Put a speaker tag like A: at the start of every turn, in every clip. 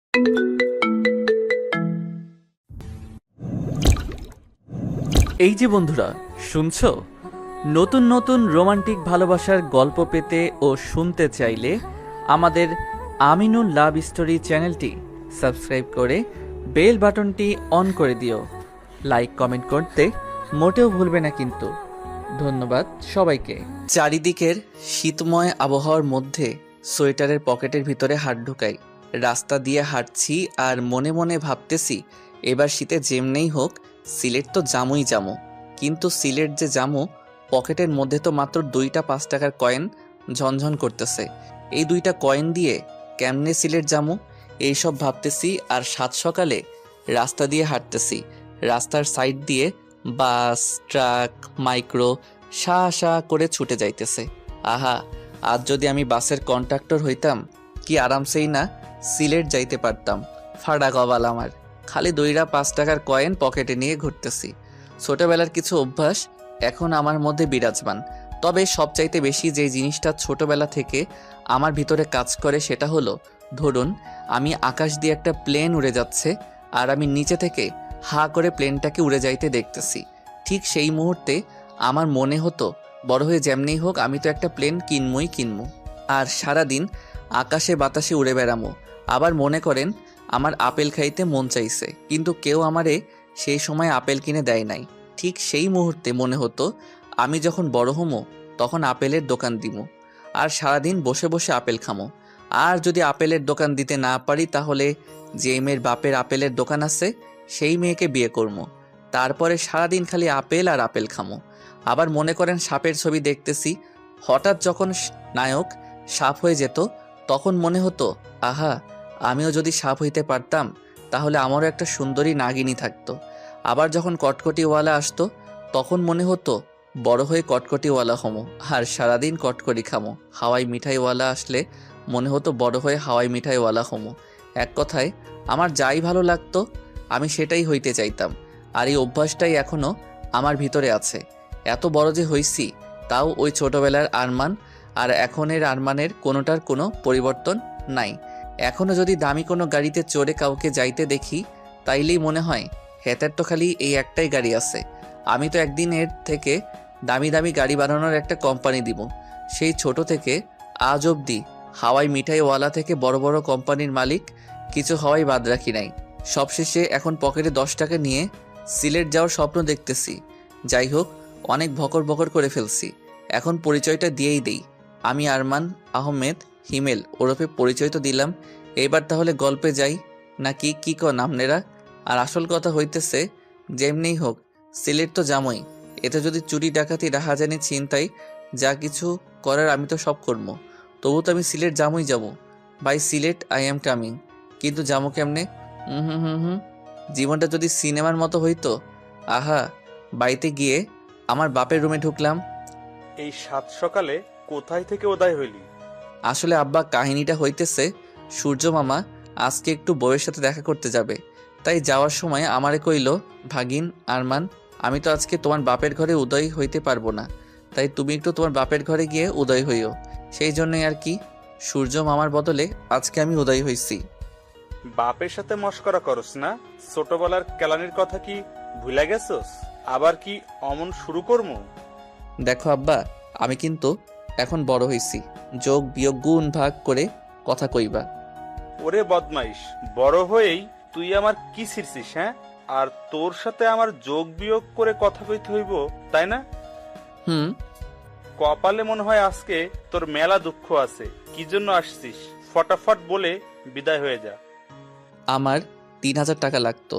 A: এই যে বন্ধুরা শুনছো, নতুন নতুন রোমান্টিক ভালোবাসার গল্প পেতে ও শুনতে চাইলে আমাদের আমিনুল লাভ স্টোরি চ্যানেলটি সাবস্ক্রাইব করে বেল বাটনটি অন করে দিও। লাইক কমেন্ট করতে মোটেও ভুলবে না কিন্তু। ধন্যবাদ সবাইকে। চারিদিকের শীতময় আবহাওয়ার মধ্যে সোয়েটারের পকেটের ভিতরে হাত ঢুকাই। রাস্তা দিয়ে হাঁটছি আর মনে মনে ভাবতেছি, এবার শীতে যেমনেই হোক সিলেট তো জামুই জামু। কিন্তু সিলেট যে জামু, পকেটের মধ্যে তো মাত্র 2টা 5 টাকার কয়েন ঝনঝন করতেছে। এই 2টা কয়েন দিয়ে কেমনে সিলেট জামু এইসব ভাবতেছি। আর সাত সকালে রাস্তা দিয়ে হাঁটতেছি। রাস্তার সাইড দিয়ে বাস, ট্রাক, মাইক্রো শাহ শাহ করে ছুটে যাইতেছে। আহা, আজ যদি আমি বাসের কন্ডাক্টর হইতাম, কি আরামসেই না সিলেট যাইতে পারতাম। ফাড়া কপাল আমার, খালি 2টা 5 টাকার কয়েন পকেটে নিয়ে ঘুরতেছি। ছোটবেলার কিছু অভ্যাস এখন আমার মধ্যে বিরাজমান। তবে সবচাইতে বেশি যে জিনিসটা ছোটবেলা থেকে আমার ভিতরে কাজ করে সেটা হলো, ধরুন আমি আকাশ দিয়ে একটা প্লেন উড়ে যাচ্ছে আর আমি নিচে থেকে হা করে প্লেনটাকে উড়ে যাইতে দেখতেছি। ঠিক সেই মুহূর্তে আমার মনে হতো, বড় হয়ে যেমনিই হোক আমি তো একটা প্লেন কিনবো আর সারাদিন আকাশে বাতাসে উড়ে বেড়ামো। আবার মনে করেন আমার আপেল খাইতে মন চাইছে, কিন্তু কেউ আমারে সেই সময় আপেল কিনে দেয় নাই। ঠিক সেই মুহূর্তে মনে হতো, আমি যখন বড় হমো তখন আপেলের দোকান দিমো আর সারাদিন বসে বসে আপেল খামো। আর যদি আপেলের দোকান দিতে না পারি, তাহলে যে মেয়ের বাপের আপেলের দোকান আছে সেই মেয়েকে বিয়ে করবো। তারপরে সারাদিন খালি আপেল আর আপেল খামো। আবার মনে করেন সাপের ছবি দেখতেছি, হঠাৎ যখন নায়ক সাপ হয়ে যেত তখন মনে হতো, আহা, আমিও যদি সাপ হইতে পারতাম তাহলে আমারও একটা সুন্দরী নাগিনী থাকতো। আবার যখন কটকটিওয়ালা আসতো তখন মনে হতো বড় হয়ে কটকটিওয়ালা হমো আর সারাদিন কটকটি খামো। হাওয়াই মিঠাইওয়ালা আসলে মনে হতো বড় হয়ে হাওয়াই মিঠাইওয়ালা হমো। এক কথায় আমার যাই ভালো লাগতো আমি সেটাই হইতে চাইতাম। আর এই অভ্যাসটাই এখনও আমার ভিতরে আছে। এত বড় যে হইছি তাও ওই ছোটবেলার আরমান আর এখনের আরমানের কোনোটার কোনো পরিবর্তন নাই। এখনও যদি দামি কোনো গাড়িতে চড়ে কাউকে যাইতে দেখি তাইলেই মনে হয়, হেতার তো খালি এই একটাই গাড়ি আছে, আমি তো একদিন এর থেকে দামি দামি গাড়ি বানানোর একটা কোম্পানি দিব। সেই ছোট থেকে আজ অবধি হাওয়াই মিঠাইওয়ালা থেকে বড় বড় কোম্পানির মালিক কিছু হওয়াই বাদ রাখি নাই। সবশেষে এখন পকেটে 10 টাকা নিয়ে সিলেট যাওয়ার স্বপ্ন দেখতেছি। যাই হোক, অনেক ভকর ভকর করে ফেলছি, এখন পরিচয়টা দিয়েই দেই। আমি আরমান আহমেদ হিমেল ওরফে পরিচয় তো দিলাম, এইবার তাহলে গল্পে যাই নাকি কি কন আপনারা? আর আসল কথা হইতেছে, যেমনিই হোক সিলেট তো জামই। এতে যদি চুরি ডাকাতি রাহাজানি ছিনতাই যা কিছু করার আমি তো সব করবো। তবু তো আমি সিলেট জামই যাবো। Bye Sylhet I am coming. কিন্তু যাবো কেমনে? হুম হুম হুম হুম জীবনটা যদি সিনেমার মতো হইতো। আহা, বাড়িতে গিয়ে আমার বাপের রুমে ঢুকলাম।
B: এই সাত সকালে কোথায় থেকে উদয় হইলি?
A: আসলে আব্বা, কাহিনীটা হইতেছে, সূর্য মামা আজকে একটু বউয়ের সাথে দেখা করতে যাবে। তাই যাওয়ার সময় আমারে কইল, ভাগিন আরমান, আমি তো আজকে তোমার বাপের ঘরে উদয় হইতে পারবো না, তাই তুমি একটু তোমার বাপের ঘরে গিয়ে উদয় হইও। সেই জন্যই আর কি, সূর্য মামার বদলে আজকে আমি উদয় হইছি।
B: বাপের সাথে মস্করা করস না? ছোটবেলার কেলানির কথা কি ভুলে গেছস? আবার কি অমন শুরু করমু?
A: দেখো আব্বা, আমি কিন্তু এখন বড় হইছি, যোগ বিয়োগ গুণ ভাগ করে কথা কইবা।
B: ওরে বদমাইশ, বড় হয়েই তুই আমার কি ছিড়ছিস? হ্যাঁ, আর তোর সাথে আমার যোগ বিয়োগ করে কথা কইতে হইব, তাই না?
A: হুম।
B: কপালে মনে হয় আজকে তোর মেলা দুঃখ আছে। কি জন্য আসছিস ফটাফট বলে বিদায় হয়ে যা।
A: আমার 3000 টাকা লাগতো।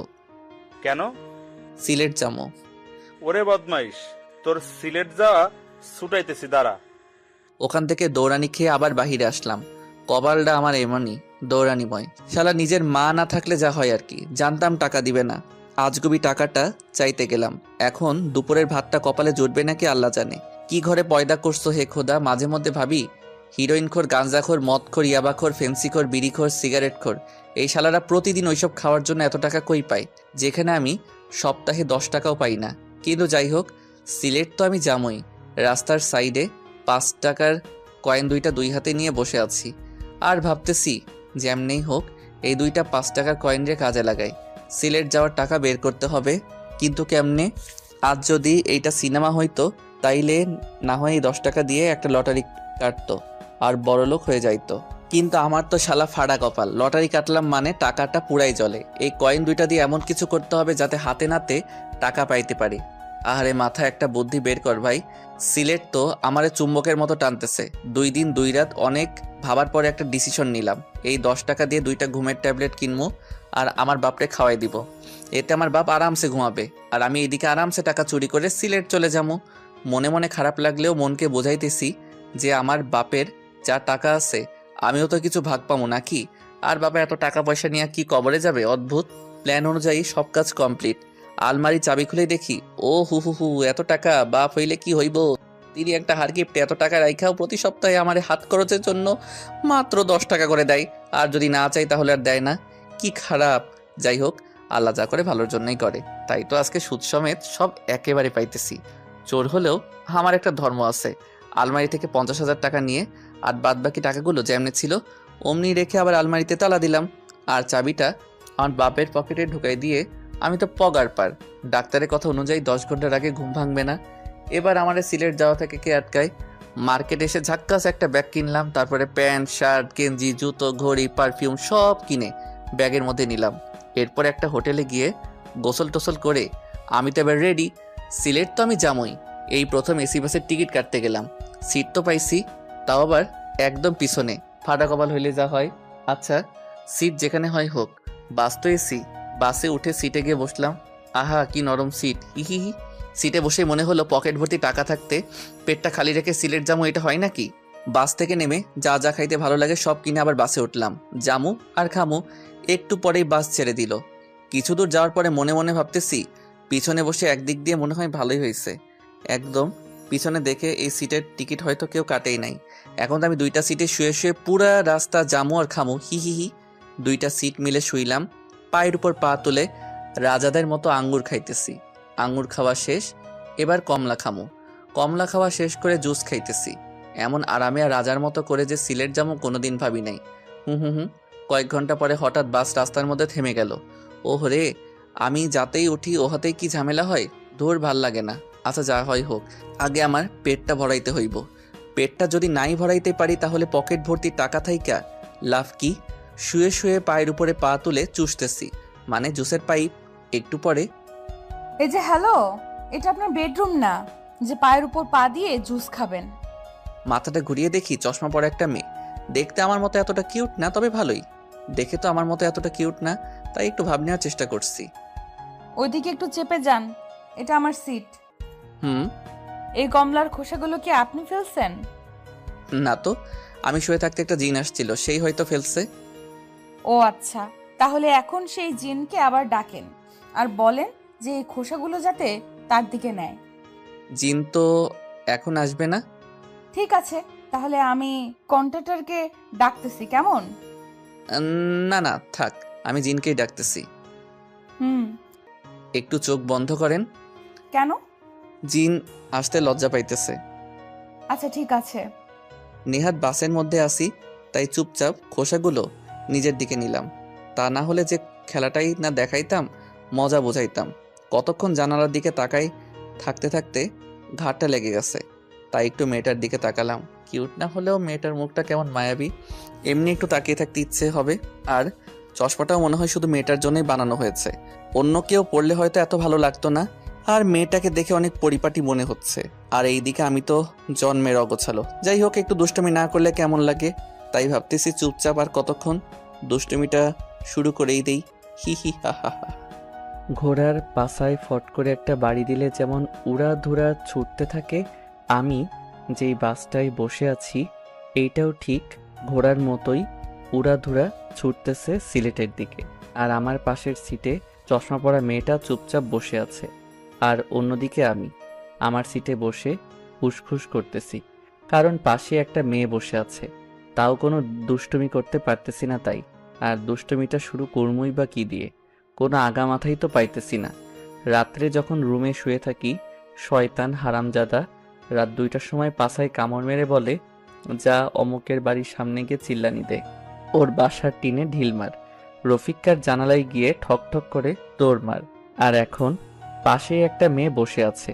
B: কেন?
A: সিলেট যামো।
B: ওরে বদমাইশ, তোর সিলেট যাওয়া ছুটাইতেছি, দাঁড়া।
A: ওখান থেকে দৌড়ানি খেয়ে আবার বাহিরে আসলাম। কপালটা আমার এমনই দৌড়ানিময়। শালা নিজের মা না থাকলে যা হয় আর কি। জানতাম টাকা দিবে না, আজগুবি টাকাটা চাইতে গেলাম। এখন দুপুরের ভাতটা কপালে জুটবে নাকি আল্লাহ জানে। কি ঘরে পয়দা করছো হে খোদা। মাঝে মধ্যে ভাবি, হিরোইনখোর, গাঁজাখোর, মদখোর, ইয়াবাখোর, ফেন্সিখোর, বিড়িখোর, সিগারেটখোর, এই শালারা প্রতিদিন ওইসব খাওয়ার জন্য এত টাকা কই পায়, যেখানে আমি সপ্তাহে 10 টাকাও পাই না। কিন্তু যাই হোক, সিলেট তো আমি যামই। রাস্তার সাইডে 5 টাকার কয়েন 2টা 2 হাতে নিয়ে বসে আছি আর ভাবতেছি, যেমনেই হোক এই দুইটা 5 টাকার কয়েন রে কাজে লাগাই। সিলেট যাওয়ার টাকা বের করতে হবে, কিন্তু কেমনে? আজ যদি এইটা সিনেমা হইতো তাইলে না হয় এই 10 টাকা দিয়ে একটা লটারি কাটতো আর বড়লোক হয়ে যাইতো। কিন্তু আমার তো শালা ফাড়া কপাল, লটারি কাটলাম মানে টাকাটা পুরাই জলে। এই কয়েন দুইটা দিয়ে এমন কিছু করতে হবে যাতে হাতে নাতে টাকা পাইতে পারি। আহারে মাথা একটা বুদ্ধি বের কর ভাই। সিলেট তো আমারে চুম্বকের মতো টানতেছে। 2 দিন 2 রাত অনেক ভাবার পরে একটা ডিসিশন নিলাম। এই 10 টাকা দিয়ে 2টা ঘুমের ট্যাবলেট কিনবো আর আমার বাপরে খাওয়াই দিব। এতে আমার বাপ আরামসে ঘুমাবে আর আমি এদিকে আরামসে টাকা চুরি করে সিলেট চলে যাবো। মনে মনে খারাপ লাগলেও মনকে বোঝাইতেছি যে আমার বাপের যা টাকা আছে আমিও তো কিছু ভাগ পাবো নাকি। আর বাবা এত টাকা পয়সা নিয়ে কি কবরে যাবে? অদ্ভুত। প্ল্যান অনুযায়ী সব কাজ কমপ্লিট। আলমারি চাবি খুলে দেখি, ও হু হু হু, এত টাকা! বাপ হইলে কি হইব, তিনি একটা হার গিফটে এত টাকা রাইখাও প্রতি সপ্তাহে আমার হাত খরচের জন্য মাত্র 10 টাকা করে দেয়। আর যদি না চাই তাহলে আর দেয় না। কি খারাপ! যাই হোক, আল্লাহ যা করে ভালোর জন্যই করে। তাই তো আজকে সুদ সমেত সব একেবারে পাইতেছি। চোর হলেও আমার একটা ধর্ম আছে। আলমারি থেকে 50,000 টাকা নিয়ে আর বাদ বাকি টাকাগুলো যেমনি ছিল অমনি রেখে আবার আলমারিতে তালা দিলাম। আর চাবিটা আমার বাপের পকেটে ঢুকাই দিয়ে আমি তো পগার পার। ডাক্তারের কথা অনুযায়ী 10 ঘন্টার আগে ঘুম ভাঙবে না। এবার আমার সিলেট যাওয়া থেকে কে আটকায়? মার্কেটে এসে ঝাক্কাস একটা ব্যাগ কিনলাম, তারপরে প্যান্ট, শার্ট, গেঞ্জি, জুতো, ঘড়ি, পারফিউম সব কিনে ব্যাগের মধ্যে নিলাম। এরপর একটা হোটেলে গিয়ে গোসল টোসল করে আমি তো এবার রেডি। সিলেট তো আমি যামই। এই প্রথম এসি বাসের টিকিট কাটতে গেলাম। সিট তো পাইছি, তাও আবার একদম পিছনে। ফাটা কপাল হইলে যা হয়। আচ্ছা, সিট যেখানে হয় হোক, বাস তো এসি। বাসে উঠে সিটে গিয়ে বসলাম। আহা কি নরম সিট! হিহিহি। সিটে বসে মনে হলো পকেট ভর্তি টাকা থাকতে পেটটা খালি রেখে সিলেট জামু, এটা হয় নাকি? বাস থেকে নেমে যা যা খাইতে ভালো লাগে সব কিনে আবার বাসে উঠলাম। জামু আর খামু। একটু পরেই বাস ছেড়ে দিল। কিছু দূর যাওয়ার পরে মনে মনে ভাবতেছি, পিছনে বসে একদিক দিয়ে মনে হয় ভালোই হয়েছে। একদম পিছনে দেখে এই সিটের টিকিট হয়তো কেউ কাটেই নাই। এখন তো আমি 2টা সিটে শুয়ে শুয়ে পুরা রাস্তা জামু আর খামু। হি হি হি। 2টা সিট মিলে শুইলাম। পায়ের উপর পা তুলে রাজাদের মতো আঙ্গুর খাইতেছি। আঙ্গুর খাওয়া শেষ, এবার কমলা খামু। কমলা খাওয়া শেষ করে জুস খাইতেছি। এমন আরামে আর রাজার মতো করে যে সিলেট যাবো কোনোদিন ভাবি নাই। হুম হুম হুম। কয়েক ঘন্টা পরে হঠাৎ বাস রাস্তার মধ্যে থেমে গেল। ওহ রে, আমি যাতেই উঠি ওহাতেই কি ঝামেলা হয়, ধুর ভাল লাগে না। আচ্ছা যা হয় হোক, আগে আমার পেটটা ভরাইতে হইব। পেটটা যদি নাই ভরাইতে পারি তাহলে পকেট ভর্তি টাকা থাইকা লাভ কি? শুয়ে শুয়ে পায়ের উপরে পা তুলে চুষতেছি, মানে জুসের পাইপ। একটু পরে,
C: এই যে হ্যালো, এটা আপনার বেডরুম না যে পায়ের উপর পা দিয়ে জুস খাবেন।
A: মাথাটা ঘুরিয়ে দেখি চশমা পরা একটা মেয়ে। দেখতে আমার মতো এতটা কিউট না, তবে ভালোই। দেখে তো আমার মতো এতটা কিউট না, তাই একটু ভাব নেওয়ার চেষ্টা করছি।
C: ওইদিকে একটু চেপে যান, এটা আমার সিট।
A: হুম।
C: এই কমলার খোসাগুলো কি আপনি ফেলছেন?
A: না তো, আমি শুয়ে থাকতে একটা জিন আসছিল, সেই হয়তো ফেলছে।
C: ও আচ্ছা, তাহলে এখন সেই জিনকে আবার ডাকেন আর বলেন যে এই খোসাগুলো যাতে তার দিকে নেয়।
A: জিন তো এখন আসবে না।
C: ঠিক আছে, তাহলে আমি কন্ট্রাক্টরকে ডাকতেছি, কেমন?
A: না না থাক, আমি জিনকেই ডাকতেছি।
C: হুম।
A: একটু চোখ বন্ধ করেন।
C: কেন?
A: জিন আসতে লজ্জা পাইতেছে।
C: আচ্ছা ঠিক আছে।
A: নেহাত বাসের মধ্যে আসি, তাই চুপচাপ খোসাগুলো নিজের দিকে নিলাম। তা না হলে যে খেলাটাই না দেখাইতাম, মজা বোঝাইতাম। কতক্ষণ জানালার দিকে তাকাই থাকতে থাকতে ঘাটটা লেগে গেছে, তাই একটু মেয়েটার দিকে তাকালাম। কিউট না হলেও মেয়েটার মুখটা কেমন মায়াবী, এমনি একটু তাকিয়ে থাকতে ইচ্ছে হবে। আর চশমাটাও মনে হয় শুধু মেয়েটার জন্যই বানানো হয়েছে, অন্য কেউ পড়লে হয়তো এত ভালো লাগতো না। আর মেয়েটাকে দেখে অনেক পরিপাটি মনে হচ্ছে। আর এইদিকে আমি তো জন্মের অগোছালো। যাই হোক, একটু দুষ্টুমি না করলে কেমন লাগে, তাই ভাবতেছি চুপচাপ আর কতক্ষণ দুষ্টুমিটা শুরু করেই দেই। হি হি হা হা হা। ঘোড়ার পাছায় ফট করে একটা বাড়ি দিলে যেমন উড়াধুরা ছুটতে থাকে, আমি যেই বাসটায় বসে আছি এইটাও ঠিক ঘোড়ার মতোই উড়াধুরা ছুটতেছে সিলেটের দিকে। আর আমার পাশের সিটে চশমা পরা মেয়েটা চুপচাপ বসে আছে। আর অন্যদিকে আমি আমার সিটে বসে ফুসফুস করতেছি, কারণ পাশে একটা মেয়ে বসে আছে। তাও কোনো দুষ্টুমি করতে পারতেছি না তাই। আর দুষ্টুমিটা শুরু করমই বা কি দিয়ে, কোনো আগা মাথাই তো পাইতেছি না। রাত্রে যখন রুমে শুয়ে থাকি, শয়তান হারামজাদা রাত 2টার সময় পাছায় কামড় মেরে বলে, যা অমুকের বাড়ির সামনে গিয়ে চিল্লানি দে, ওর বাসার টিনে ঢিল মার। রফিকার জানালায় গিয়ে ঠক ঠক করে দৌড় মার। আর এখন পাশেই একটা মেয়ে বসে আছে,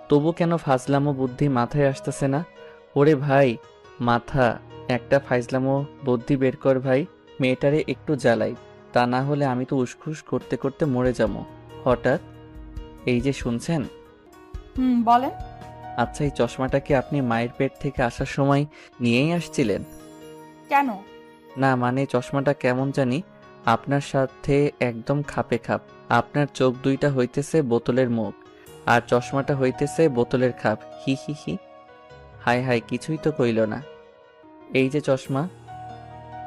A: তবু কেন ফাজলামো বুদ্ধি মাথায় আসতেছে না? ওরে ভাই মাথা, একটা ফাজলামো বুদ্ধি বের কর ভাই, মেয়েটারে একটু জ্বালাই, তা না হলে আমি তো উসখুস করতে করতে মরে যাবো। হঠাৎ এই যে শুনছেন?
C: বলেন।
A: আচ্ছা, এই চশমাটা কি আপনি মায়ের পেট থেকে আসার সময় নিয়েই আসছিলেন?
C: কেন?
A: না মানে চশমাটা কেমন জানি আপনার সাথে একদম খাপে খাপ। আপনার চোখ দুইটা হইতেছে বোতলের মুখ, আর চশমাটা হইতেছে বোতলের খাপ। হি হি হি। হায় হায়, কিছুই তো কইল না। এই যে চশমা,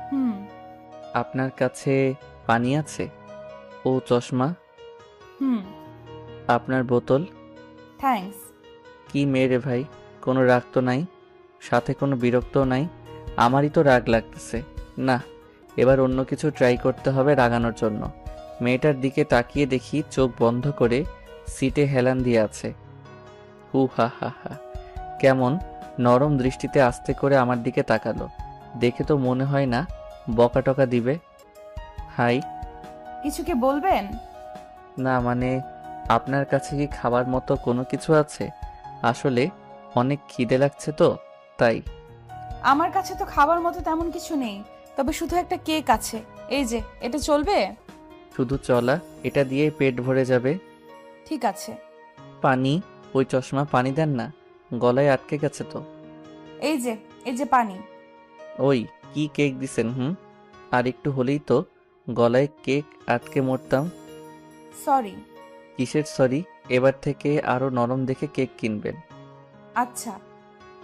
C: হুম
A: আপনার কাছে পানি আছে? ও চশমা,
C: হুম
A: আপনার বোতল।
C: থ্যাঙ্কস।
A: কি মেরে ভাই, কোনো রাগ তো নাই, সাথে কোনো বিরক্তও নাই। আমারই তো রাগ লাগতেছে। না, এবার অন্য কিছু ট্রাই করতে হবে রাগানোর জন্য। মেয়েটার দিকে তাকিয়ে দেখি চোখ বন্ধ করে সিটে হেলান দিয়ে আছে। হু হা হা হা। কেমন নরম দৃষ্টিতে আস্তে করে আমার দিকে তাকালো, দেখে তো মনে হয় না বকা টকা দিবে। হাই।
C: কিছু কি বলবেন?
A: না মানে আপনার কাছে কি খাবার মতো কোনো কিছু আছে? আসলে অনেক খিদে লাগছে তো, তাই।
C: আমার কাছে তো খাবার মতো তেমন কিছু নেই, তবে শুধু একটা কেক আছে। এই যে, এটা চলবে?
A: শুধু চলা, এটা দিয়ে পেট ভরে যাবে।
C: ঠিক আছে।
A: পানি, ওই চশমা পানি দেন না, গলায় আটকে গেছে তো।
C: এই যে, এই যে পানি।
A: ওই কি কেক দিছেন? আর একটু হলেই তো গলায় কেক আটকে মরতাম।
C: সরি।
A: কিসের সরি? এবার থেকে আরো নরম দেখে কেক কিনবেন।
C: আচ্ছা।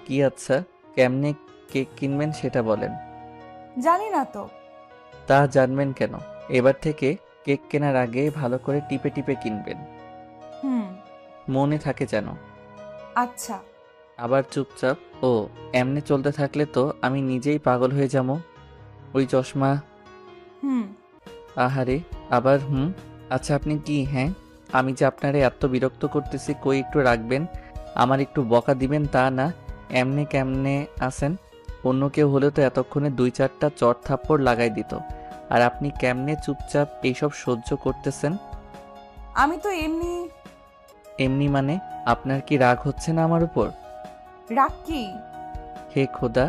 A: কি আচ্ছা? কেমনে কেক কিনবেন সেটা বলেন।
C: জানি না তো।
A: তা জানবেন কেন? এবার থেকে কেক কেনার আগে ভালো করে টিপে টিপে কিনবেন,
C: হুম
A: মনে থাকে যেন।
C: আচ্ছা।
A: আবার চুপচাপ। ও, এমনি চলতে থাকলে তো আমি নিজেই পাগল হয়ে যাবো। ওই চশমা।
C: হুম
A: আহারে, আবার আচ্ছা আপনি কি, হ্যাঁ, আমি যে আপনারে এত বিরক্ত করতেছি, কই একটু রাখবেন, আমার একটু বকা দিবেন তা না, এমনে কেমনে আছেন? অন্য কেউ হলে তো এতক্ষণে 2-4টা চড় থাপ্পড় লাগাই দিত, আর আপনি কেমনে চুপচাপ এইসব সহ্য করতেছেন?
C: আমি তো এমনি।
A: এমনি মানে আপনার কি রাগ হচ্ছে না আমার উপর?
C: রাগ কি?
A: হে খোদা,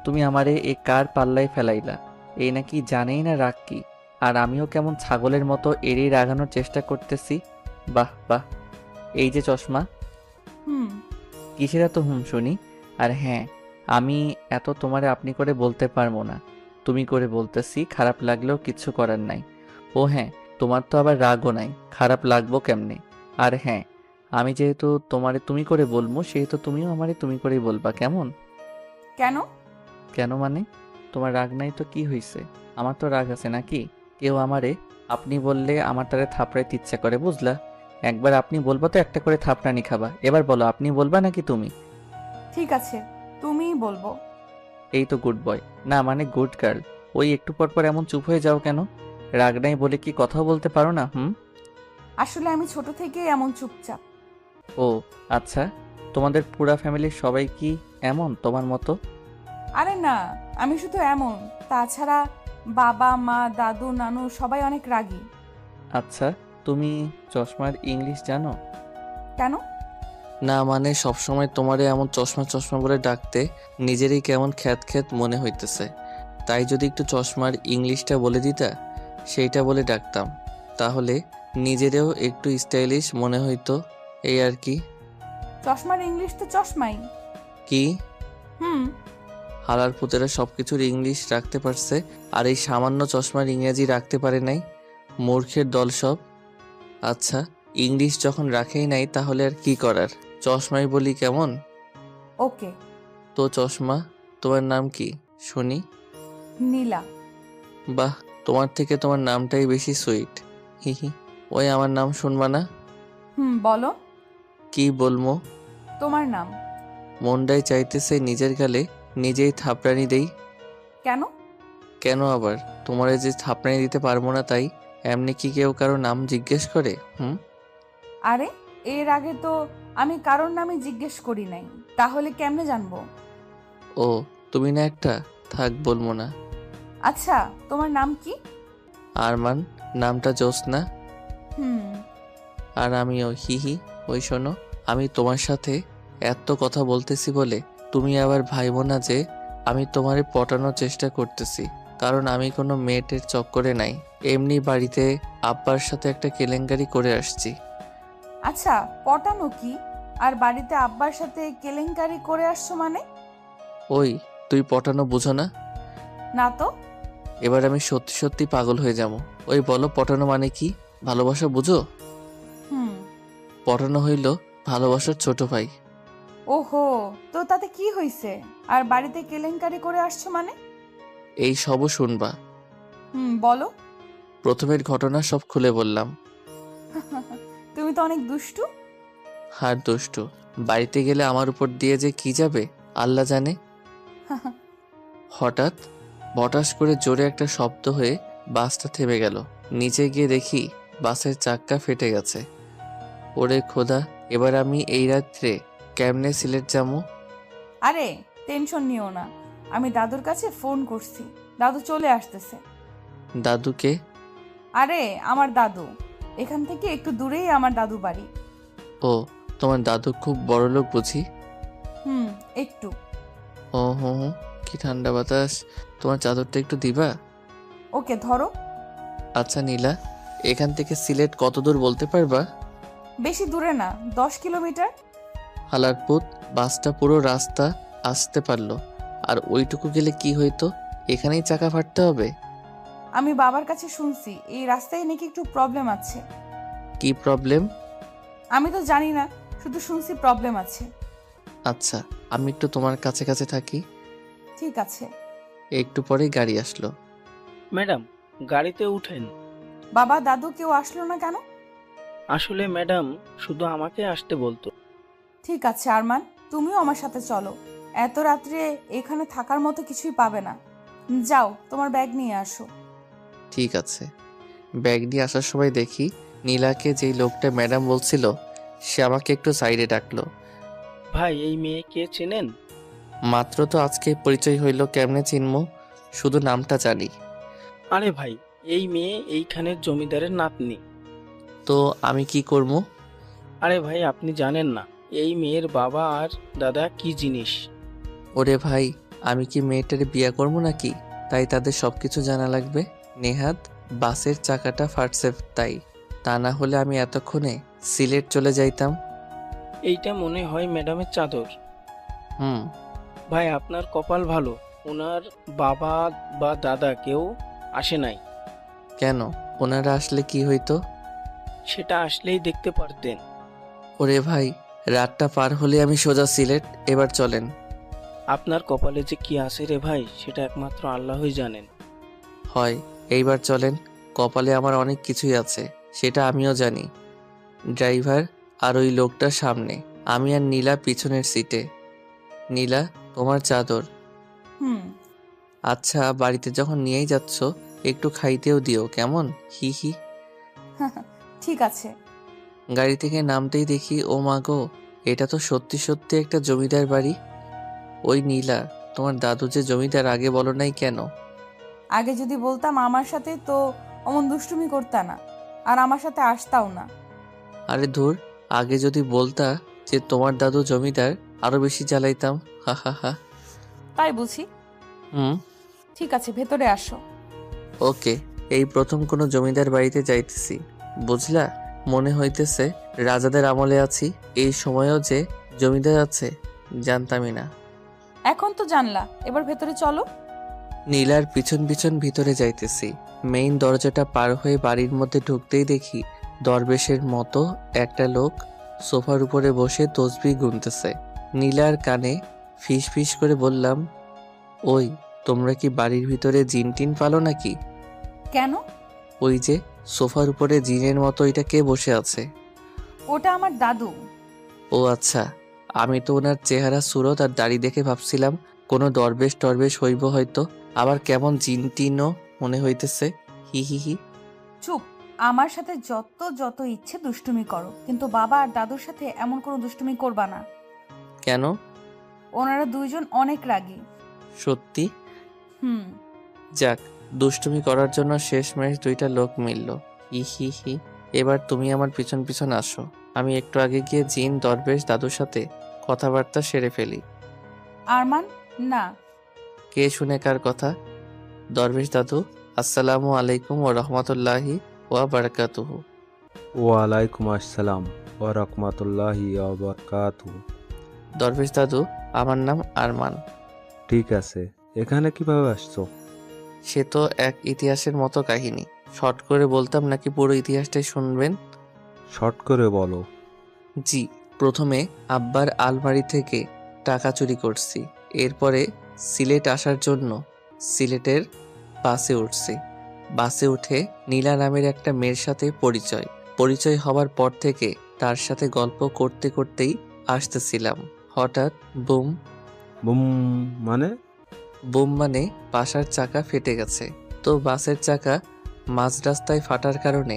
A: তুমি আমারে এ কার পাল্লায় ফেলাইলা? এই নাকি জানেই না রাগ কি, আর আমিও কেমন ছাগলের মতো এড়িয়ে রাগানোর চেষ্টা করতেছি। বাহ বাহ। এই যে চশমা।
C: হুম
A: কিসের এত শুনি? আর হ্যাঁ, আমি এত তোমারে আপনি করে বলতে পারবো না, তুমি করে বলতেছি, খারাপ লাগলেও কিচ্ছু করার নাই। ও হ্যাঁ, তোমার তো আবার রাগও নাই, খারাপ লাগবো কেমনে? আর হ্যাঁ, আমি যেহেতু তোমারে তুমি করে বলবো, সেহেতু তুমিও আমারে তুমি করেই বলবা, কেমন?
C: কেন?
A: কেন মানে? তোমার রাগ নাই তো কি হইছে? আমার তো রাগ আছে নাকি? কেউ আমারে আপনি বললে আমার তারে থাপড়াইতে ইচ্ছা করে, বুঝলা? একবার আপনি বলবা তো একটা করে থাপড়ানি খাবা। এবার বলো, আপনি বলবা নাকি তুমি?
C: ঠিক আছে, তুমিই বলবো।
A: এই তো গুড বয়, না মানে গুড গার্ল। ওই একটু পর পর এমন চুপ হয়ে যাও কেন? রাগ নাই বলে কি কথাও বলতে পারো না?
C: আসলে আমি ছোট থেকেই এমন চুপচাপ।
A: ও আচ্ছা, তোমাদের পুরা ফ্যামিলির সবাই কি এমন তোমার মতো?
C: আরে না, আমি শুধু এমন। তাছাড়া বাবা মা দাদু নানু সবাই অনেক রাগী।
A: আচ্ছা, তুমি চশমার ইংলিশ জানো?
C: কেন?
A: না মানে সবসময় তোমারে এমন চশমা চশমা বলে ডাকতে নিজেরই কেমন খ্যাত খ্যাত মনে হইতেছে। তাই যদি একটু চশমার ইংলিশটা বলে দিতা, সেইটা বলে ডাকতাম, তাহলে নিজেরেও একটু স্টাইলিশ মনে হইতো, এই আর কি।
C: চশমার ইংলিশ তো চশমাই।
A: কি?
C: হুম
A: হালার পুতেরা সবকিছুর ইংলিশ রাখতে পারছে, আর এই সামান্য চশমার ইংরেজি রাখতে পারে নাই? মূর্খের দল সব। আচ্ছা, ইংলিশ যখন রাখেই নাই তাহলে আর কি করার, চশমাই বলি কেমন?
C: ওকে।
A: তো চশমা, তোমার নাম কি শুনি?
C: নীলা।
A: বাহ, তোমার থেকে তোমার নামটাই বেশি সুইট। হি হি। ওই আমার নাম শুনবা না?
C: বলো।
A: কি বলবো?
C: তোমার নাম।
A: মনটাই চাইতেছে নিজের গালে নিজেই থাপড়ানি দেই।
C: কেন?
A: কেন আবার? তোমারে যে থাপড়ানি দিতে পারবো না তাই। এমনি কি কেউ কারো নাম জিজ্ঞেস করে?
C: আরে, এর আগে তো আমি কারোর নামই জিজ্ঞেস করি নাই, তাহলে কেমনে জানবো?
A: ও, তুমি না একটা, থাক বলবো না।
C: আচ্ছা, তোমার নাম কি?
D: আরমান, নামটা জ্যোৎস্না।
C: হুম।
D: আর আমিও হিহি। ওই শোনো, আমি তোমার সাথে এত কথা বলতেছি বলে তুমি আবার ভাইবো না যে আমি তোমারে পটানোর চেষ্টা করতেছি, কারণ আমি কোনো মেয়েটের চক্করে নাই। এমনি বাড়িতে আব্বার সাথে একটা কেলেঙ্কারি করে আসছি।
C: আচ্ছা, পটানো কি? আর বাড়িতে আব্বার সাথে কেলেঙ্কারি করে আসছো মানে?
D: ওই, তুই পটানো বুঝো না?
C: না তো।
D: এবার আমি সত্যি সত্যি পাগল হয়ে যাবো। ওই বলো, পটানো মানে কি? ভালোবাসা বুঝো?
C: হুম।
D: পটানো হইল ভালোবাসার ছোট ভাই।
C: ওহো, তো তাতে কি হইছে? আর বাড়িতে কেলেঙ্কারি করে আসছো মানে?
D: এই সবও শুনবা।
C: বলো।
D: প্রথমের ঘটনা সব খুলে বললাম।
C: তুমি তো অনেক দুষ্টু।
D: হার দুষ্টু। বাড়িতে গেলে আমার উপর দিয়ে যে কি যাবে আল্লাহ জানে। হঠাৎ বটাস করে জোরে একটা শব্দ হয়ে বাসটা থেমে গেল। নিচে গিয়ে দেখি বাসের চাক্কা ফেটে গেছে। ওরে খোদা, এবার আমি এই রাত্রে কেমনে সিলেট যাবো?
C: আরে টেনশন নিও না, আমি দাদুর কাছে ফোন করছি, দাদু চলে আসতেছে।
D: দাদুকে?
C: আরে আমার দাদু, এখান থেকে একটু দূরেই আমার দাদু বাড়ি।
D: ও, তোমার দাদু খুব বড় লোক বুঝি?
C: একটু।
D: ও হো হো, কি ঠান্ডা বাতাস। তোমার চাদরটা একটু দিবা?
C: ওকে ধরো।
D: আচ্ছা নীলা, এখান থেকে সিলেট কত দূর বলতে পারবা?
C: বেশি দূরে না, 10 কিলোমিটার।
D: হালারপুত, বাসটা পুরো রাস্তা আসতে পারলো, আর ওইটুকু গেলে কি হইতো? এখানেই চাকা ফাটতে হবে।
C: আমি বাবার কাছে শুনছি এই রাস্তায় নাকি একটু প্রবলেম আছে।
D: কি প্রবলেম?
C: আমি তো জানি না, শুধু শুনছি প্রবলেম আছে।
D: আচ্ছা, আমি একটু তোমার কাছে কাছে থাকি।
C: ঠিক আছে।
D: একটু পরেই গাড়ি আসলো।
E: ম্যাডাম, গাড়িতে উঠেন।
C: বাবা, দাদু কেউ আসলো না কেন?
E: আসলে ম্যাডাম শুধু আমাকে আসতে বলতো।
C: ঠিক আছে আরমান, তুমিও আমার সাথে চলো। এত রাত্রে এখানে থাকার মতো কিছুই পাবে না। যাও, তোমার ব্যাগ নিয়ে আসো।
D: ঠিক আছে। ব্যাগ নিয়ে আসার সময় দেখি নীলাকে যেই লোকটা ম্যাডাম বলছিল সে আমাকে একটু সাইডে ডাকলো।
E: ভাই, এই মেয়েকে চেনেন?
D: মাত্র তো আজকে পরিচয় হইল, কেমনে চিনমু? শুধু নামটা জানি।
E: আরে ভাই, এই মেয়ে এইখানের জমিদারের নাতনি।
D: তো আমি কি করবো?
E: আরে ভাই, আপনি জানেন না এই মেয়ের বাবা আর দাদা কি জিনিস?
D: ওরে ভাই, আমি কি মেয়েটারে বিয়ে করবো নাকি? তাই তাদের সবকিছু জানা লাগবে? নেহাত বাসের চাকাটা ফাটছে তাই, তা না হলে আমি এতক্ষণে সিলেট চলে যাইতাম।
E: এইটা মনে হয় ম্যাডামের চাদর।
D: হুম।
E: ভাই, আপনার কপাল ভালো, ওনার বাবা বা দাদা কেউ আসে নাই।
D: কেন? ওনারা আসলে কি হইতো?
E: সেটা আসলেই দেখতে পারতেন।
D: ওরে ভাই, রাতটা পার হলে আমি সোজা সিলেট। এবার চলেন।
E: আপনার কপালে যে কি আছে রে ভাই, সেটা একমাত্র আল্লাহই জানেন।
D: হয়, এইবার চলেন। কপালে আমার অনেক কিছুই আছে, সেটা আমিও জানি। ড্রাইভার আর ওই লোকটা সামনে, আমি আর নীলা পিছনের সিটে। নীলা, তোমার চাদর।
C: হুম।
D: আচ্ছা, বাড়িতে যখন নিয়েই যাচ্ছ একটু খাইতেও দিও, কেমন? হি হি।
C: ঠিক আছে।
D: গাড়ি থেকে নামতেই দেখি, ও মা গো, এটা তো সত্যি সত্যি একটা জমিদার বাড়ি। ওই নীলা, তোমার দাদু যে জমিদার আগে বলো নাই কেন?
C: আগে যদি বলতাম আমার সাথে, তো অমন দুষ্টুমি করতা না, আর আমার সাথে আসতাও না।
D: আরে ধুর, আগে যদি বলতা যে তোমার দাদু জমিদার, আরো বেশি জ্বালাইতাম। হা হা হা।
C: তাই বুঝি।
D: হুম।
C: ঠিক আছে, ভেতরে আসো।
D: ওকে। এই প্রথম কোনো জমিদার বাড়িতে যাইতেছি, বুঝলা? মনে হইতেছে রাজাদের আমলে আছি। এই সময়েও যে জমিদার আছে জানতামই না।
C: এখন তো জানলা, এবার ভেতরে চলো।
D: নীলার পিছন পিছন ভিতরে যাইতেছি। মেইন দরজাটা পার হয়ে বাড়ির মধ্যে ঢুকতেই দেখি দরবেশের মতো একটা লোক সোফার উপরে বসে তসবিহ গুনতেছে। নীলার কানে ফিস ফিস করে বললাম, ওই, তোমরা কি বাড়ির ভিতরে জিন টিন পালো নাকি?
C: কেন?
D: ওই যে সোফার উপরে জিনের মতো এটা কে বসে আছে?
C: ওটা আমার দাদু।
D: ও আচ্ছা, আমি তো ওনার চেহারা সুরত আর দাড়ি দেখে ভাবছিলাম কোনো দরবেশ টরবেশ হইব হয়তো, আবার কেমন জিন টিনও মনে হইতেছে। হি হি হি।
C: চুপ। আমার সাথে যত যত ইচ্ছে দুষ্টুমি করো, কিন্তু বাবা আর দাদুর সাথে এমন কোনো দুষ্টুমি করবা না।
D: কেন?
C: ওনারা দুইজন অনেক রাগী।
D: সত্যি?
C: হুম।
D: যাক, দুষ্টুমি করার জন্য শেষমেশ দুইটা লোক মিলল। হি হি হি। এবার তুমি আমার পিছন পিছন আসো, আমি একটু আগে গিয়ে জিন দরবেশ দাদুর সাথে কথাবার্তা সেরে ফেলি।
C: আরমান, না।
D: কে শুনে কার কথা? দরবেশ দাদু, আসসালামু আলাইকুম ওয়া রাহমাতুল্লাহি ওয়া বারাকাতুহু।
F: ওয়ালাইকুম আসসালাম ওয়া রাহমাতুল্লাহি ওয়া বারাকাতুহু।
D: দরবেশ দাদু, আমার নাম আরমান।
F: ঠিক আছে, এখানে কিভাবে আসছো?
D: সে তো এক ইতিহাসের মতো কাহিনী। শর্ট করে বলতাম নাকি পুরো ইতিহাসটাই শুনবেন?
F: শর্ট করে বলো।
D: জি, প্রথমে আব্বার আলমারি থেকে টাকা চুরি করছি। এরপরে সিলেট আসার জন্য সিলেটের বাসে উঠছি। বাসে উঠে নীলা নামের একটা মেয়ের সাথে পরিচয় হওয়ার পর থেকে তার সাথে গল্প করতে করতেই আসতেছিলাম। হঠাৎ বুম।
F: বুম মানে?
D: বুম মানে বাসার চাকা ফেটে গেছে। তো বাসের চাকা মাঝ রাস্তায় ফাটার কারণে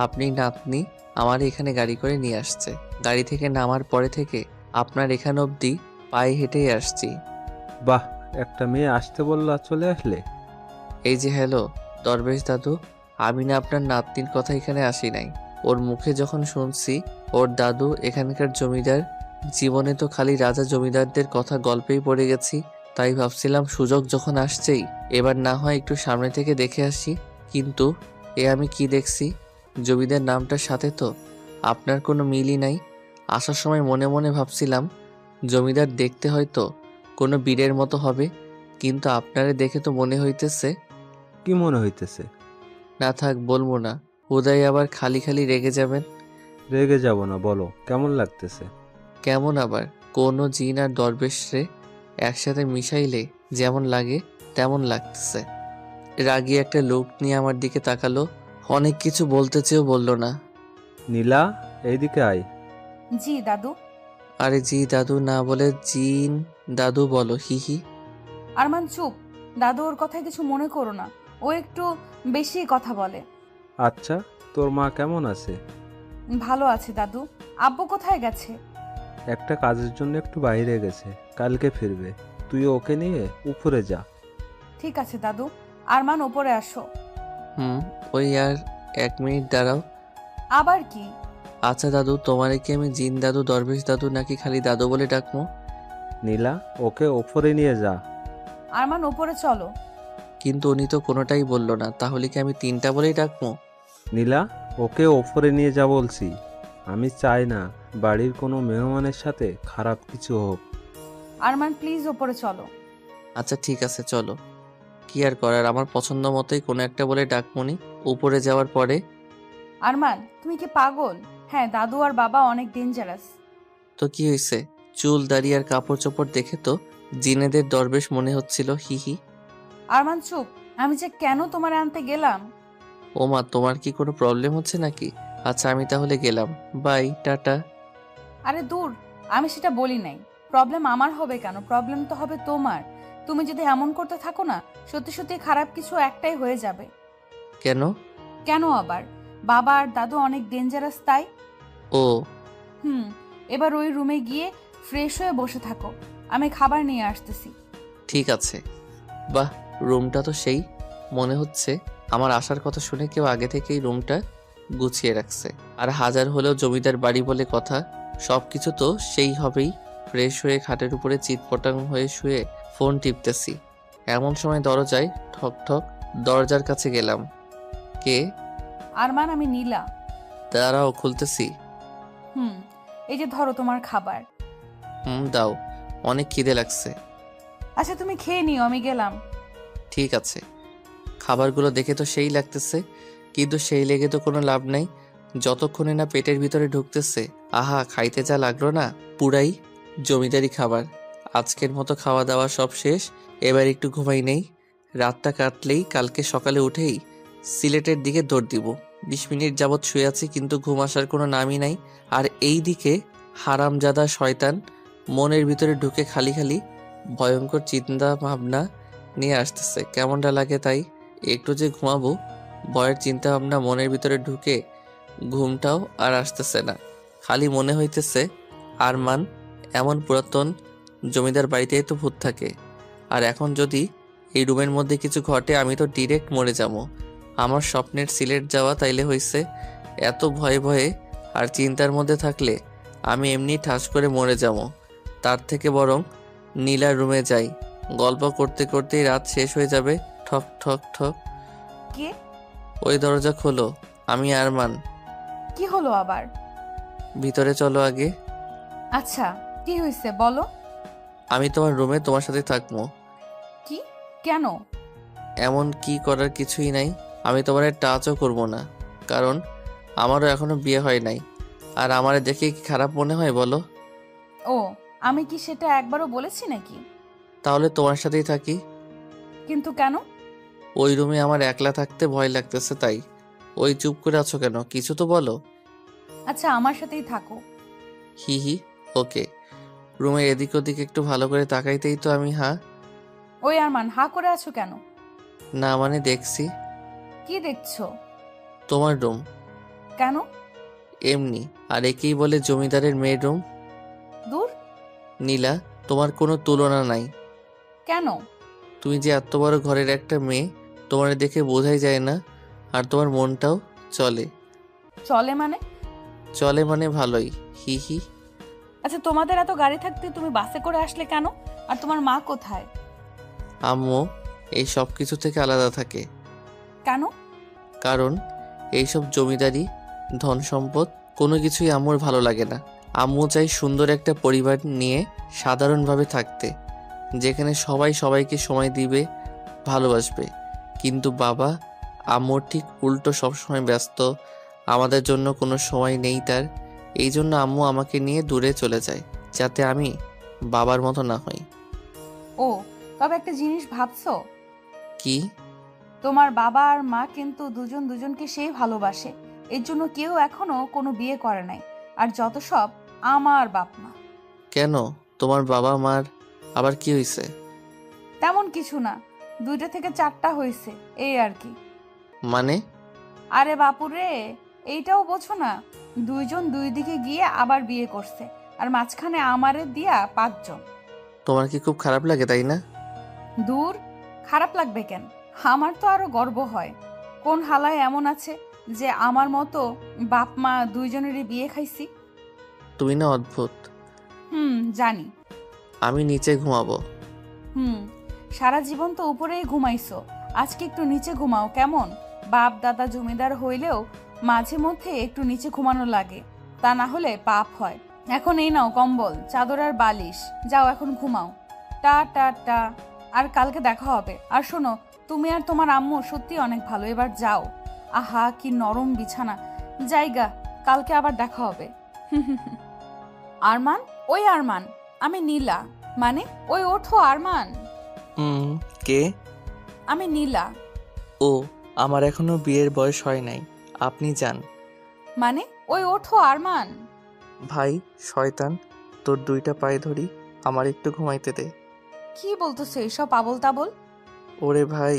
D: আপনি নাতনি আমার এখানে গাড়ি করে নিয়ে আসছে। গাড়ি থেকে নামার পরে থেকে আপনার এখান অবধি পায়ে হেঁটেই আসছি।
F: বাহ, একটা মেয়ে আসতে বললা চলে আসলে।
D: এই যে হ্যালো দরবেশ দাদু, আমি না আপনার নাতনির কথা এখানে আসি নাই। ওর মুখে যখন শুনছি ওর দাদু এখানকার জমিদার, জীবনে তো খালি রাজা জমিদারদের কথা গল্পেই পড়ে গেছি, তাই ভাবছিলাম সুযোগ যখন আসছেই এবার না হয় একটু সামনে থেকে দেখে আসি। কিন্তু আমি কি দেখছি, জমিদার নামটার সাথে তো আপনার কোনো মিলই নাই। আসার সময় মনে মনে ভাবছিলাম জমিদার দেখতে হয়তো কোনো বীরের মতো হবে, কিন্তু আপনারে দেখে তো মনে হইতেছে।
F: কি মনে হইতেছে?
D: না থাক, বলবো না, উদয় আবার খালি খালি রেগে যাবেন।
F: রেগে যাব না, বলো কেমন লাগতেছে?
D: কেমন আবার, কোনো জিন আর দরবেশরে একসাথে মিশাইলে যেমন লাগে তেমন লাগতেছে। রাগী একটা লোক নিয়ে আমার দিকে তাকালো, অনেক কিছু বলতে চেয়েও বলল না।
F: নীলা, এইদিকে আয়।
C: জি দাদু।
D: আরে জি দাদু না বলে জিন দাদু বলো, হি হি।
C: আরমান চুপ। দাদু ওর কথায় কিছু মনে করো না, ও একটু বেশি কথা বলে।
F: আচ্ছা, তোর মা কেমন আছে?
C: ভালো আছে দাদু। আব্বু কোথায় গেছে?
F: একটা কাজের জন্য একটু বাইরে গেছে, কালকে ফিরবে। তুই ওকে নিয়ে উপরে যা।
C: ঠিক আছে দাদু। আরমান ওপরে আসো।
D: ওই আর 1 মিনিট দাঁড়াও।
C: আবার কি?
D: আচ্ছা দাদু, তোমারে কি আমি জিন দাদু দরবেশ দাদু নাকি খালি দাদু বলে ডাকবো?
F: নীলা, ওকে উপরে নিয়ে যা।
C: আরমান ওপরে চলো।
D: কিন্তু উনি তো কোনোটাই বলল না, তাহলে কি আমি 3টা বলেই ডাকবো?
F: নীলা, ওকে ওপরে নিয়ে যা বলছি। আমি চাই না বাড়ির কোনো মেহমানের সাথে খারাপ কিছু হোক।
C: আরমান প্লিজ ওপরে চলো।
D: আচ্ছা ঠিক আছে চলো। কি আর করার, আমার পছন্দ মতোই কোনো একটা বলে ডাকমনি। উপরে যাওয়ার পরে
C: আরমান তুমি কি পাগল? হ্যাঁ, দাদু আর বাবা অনেক ডেঞ্জারাস।
D: তো কি হয়েছে, চুল দাড়ি আর কাপড় চোপড় দেখে তো জিনেদের দরবেশ মনে হচ্ছিল, হি হি।
C: আরমান চুপ। আমি যে কেন তোমার আনতে গেলাম।
D: ও মা, তোমার কি কোনো প্রবলেম হচ্ছে নাকি? আচ্ছা আমি তাহলে গেলাম, বাই, টাটা।
C: আরে দূর, আমি সেটা বলি নাই। প্রবলেম আমার হবে কেন? প্রবলেম তো হবে তোমার। তুমি যদি এমন করতে থাকো না, সত্যি সত্যি খারাপ কিছু একটাই হয়ে যাবে।
D: কেন?
C: কেন আবার? বাবা আর দাদু অনেক ডেঞ্জারাস তাই।
D: ও
C: এবার ওই রুমে গিয়ে ফ্রেশ হয়ে বসে থাকো, আমি খাবার নিয়ে আসতেছি।
D: ঠিক আছে। বাহ, রুমটা তো সেই, মনে হচ্ছে আমার আসার কথা শুনে কেউ আগে থেকেই রুমটা গুছিয়ে রাখছে। আর হাজার হলেও জমিদার বাড়ি বলে কথা, সবকিছু তো সেই হবেই। ফ্রেশ হয়ে খাটের উপরে চিৎপটাং হয়ে শুয়ে ফোন টিপতেছি, এমন সময় দরজায় ঠক ঠক। দরজার কাছে গেলাম। কে?
C: আরমান, আমি নীলা।
D: দাঁড়াও, খুলতেছি।
C: এই যে ধরো তোমার খাবার।
D: দাও, অনেক খিদে লাগছে।
C: আচ্ছা তুমি খেয়ে নিও, আমি গেলাম।
D: ঠিক আছে। খাবারগুলো দেখে তো সেই লাগতেছে, কিন্তু সেই লেগে তো কোনো লাভ নাই যতক্ষণে না পেটের ভিতরে ঢুকতেছে। আহা, খাইতে যা লাগলো না, পুরাই জমিদারি খাবার। আজকের মতো খাওয়া দাওয়া সব শেষ, এবার একটু ঘুমাই নেই। রাতটা কাটলেই কালকে সকালে উঠেই সিলেটের দিকে দৌড় দিব। 20 মিনিট যাবৎ শুয়ে আছি কিন্তু ঘুম আসার কোনো নামই নাই। আর এই দিকে হারামজাদা শয়তান মনের ভিতরে ঢুকে খালি খালি ভয়ঙ্কর চিন্তা ভাবনা নিয়ে আসতেছে। কেমনটা লাগে তাই, একটু যে ঘুমাবো ভয়ের চিন্তা ভাবনা মনের ভিতরে ঢুকে ঘুমটাও আর আসতেছে না। খালি মনে হইতেছে আরমান এমন পুরাতন জমিদার বাড়িতেই তো ভূত থাকে, আর এখন যদি এই রুমের মধ্যে কিছু ঘটে আমি তো ডিরেক্ট মরে যাবো। আমার স্বপ্নের সিলেট যাওয়া তাইলে হইছে, এত ভয়ে ভয়ে আর চিন্তার মধ্যে থাকলে আমি এমনি ঠাস করে মরে যাবো। তার থেকে বরং নীলার রুমে যাই, গল্প করতে করতেই রাত শেষ হয়ে যাবে। ঠক ঠক ঠক।
C: কে?
D: ওই দরজা খোলো, আমি আরমান।
C: কি হলো আবার?
D: ভিতরে চলো আগে।
C: আচ্ছা, কি হয়েছে বলো।
D: আমি তোমার রুমে তোমার সাথে থাকবো।
C: কি? কেন?
D: এমন কি করার কিছুই নাই। আমি তোমার টাচও করব না, কারণ আমারও এখনো বিয়ে হয় নাই। আর আমারে দেখে কি খারাপ মনে হয় বলো?
C: ও, আমি কি সেটা একবারও বলেছি নাকি?
D: তাহলে তোমার সাথেই থাকি।
C: কিন্তু কেন?
D: ওই রুমে আমার একলা থাকতে ভয় লাগতেছে তাই। ওই চুপ করে আছো কেন, কিছু তো বলো।
C: আচ্ছা, আমার সাথেই থাকো।
D: হি হি, ওকে। রুমের এদিক ওদিক একটু ভালো করে তাকাইতেই তো আমি
C: ওই আরমান, হা করে আছো কেন?
D: না মানে দেখছি।
C: কি দেখছো?
D: তোমার রুম।
C: কেন?
D: এমনি। আর একেই বলে জমিদারের মেয়ের রুম।
C: দূর।
D: নীলা, তোমার কোনো তুলনা নাই।
C: কেন?
D: তুমি যে এত বড় ঘরের একটা মেয়ে, তোমার দেখে বোঝাই যায় না। আর তোমার মনটাও চলে।
C: চলে মানে?
D: চলে মানে ভালোই। হি হি।
C: আচ্ছা, তোমাদের এত গাড়ি থাকতে তুমি বাসে করে আসলে কেন? আর তোমার মা কোথায়?
D: আম্মু এই সব কিছু থেকে আলাদা থাকে।
C: কেন?
D: কারণ এইসব জমিদারি, ধন সম্পদ কোনো কিছুই আম্মুর ভালো লাগে না। আম্মু চাই সুন্দর একটা পরিবার নিয়ে সাধারণভাবে থাকতে, যেখানে সবাই সবাইকে সময় দিবে, ভালোবাসবে। কিন্তু বাবা, আম্মুর ঠিক উল্টো, সবসময় ব্যস্ত, আমাদের জন্য কোনো সময় নেই তার। এই জন্য আম্মু আমাকে নিয়ে দূরে চলে যায়, যাতে আমি বাবার মতো না হই।
C: ও, তবে একটা জিনিস ভাবছো?
D: কি?
C: তোমার বাবা আর মা কিন্তু দুজন দুজনকে সেই ভালোবাসে। এর জন্য কেউ এখনো কোনো বিয়ে করে নাই। আর যত সব আমার বাপ মা।
D: কেন? তোমার বাবা মার আবার কি হয়েছে?
C: তেমন কিছু না, 2টা থেকে 4টা হয়েছে, এই আর কি।
D: মানে?
C: আরে বাপুরে, এইটাও বোঝো না? 2জন 2 দিকে গিয়ে আবার বিয়ে করছে। আর মাঝখানে আমারে দিয়া 5জন।
D: তোমার কি খুব খারাপ লাগে তাই না?
C: দূর, খারাপ লাগবে কেন? আমার তো আরো গর্ব হয়। কোন হালায় এমন আছে যে আমার মতো বাপ মা 2জনেরই বিয়ে খাইছি?
D: তুমি না অদ্ভুত।
C: জানি।
D: আমি নিচে ঘুমাবো।
C: সারা জীবন তো উপরেই ঘুমাইছো, আজকে একটু নিচে ঘুমাও কেমন? বাপ দাদা জমিদার হইলেও মাঝে মধ্যে একটু নিচে ঘুমানো লাগে, তা না হলে পাপ হয়। এখন এই নাও কম্বল, চাদর আর বালিশ, যাও এখন ঘুমাও। টা টা টা। আর কালকে দেখা হবে। আর শোনো, তুমি আর তোমার আম্মু সত্যি অনেক ভালো, এবার যাও। আহা, কি নরম বিছানা। জায়গা, কালকে আবার দেখা হবে। আরমান, ওই আরমান, আমি নীলা। মানে ওই ওঠো আরমান।
D: কে?
C: আমি নীলা।
D: ও, আমার এখনো বিয়ের বয়স হয় নাই, আপনি যান।
C: মানে ওই ওঠো আরমান।
D: ভাই শয়তান, তোর 2টা পায়ে ধরি, আমার একটু ঘুমাইতে দে।
C: কি বলতেছো এইসব আবল তাবল?
D: ওরে ভাই,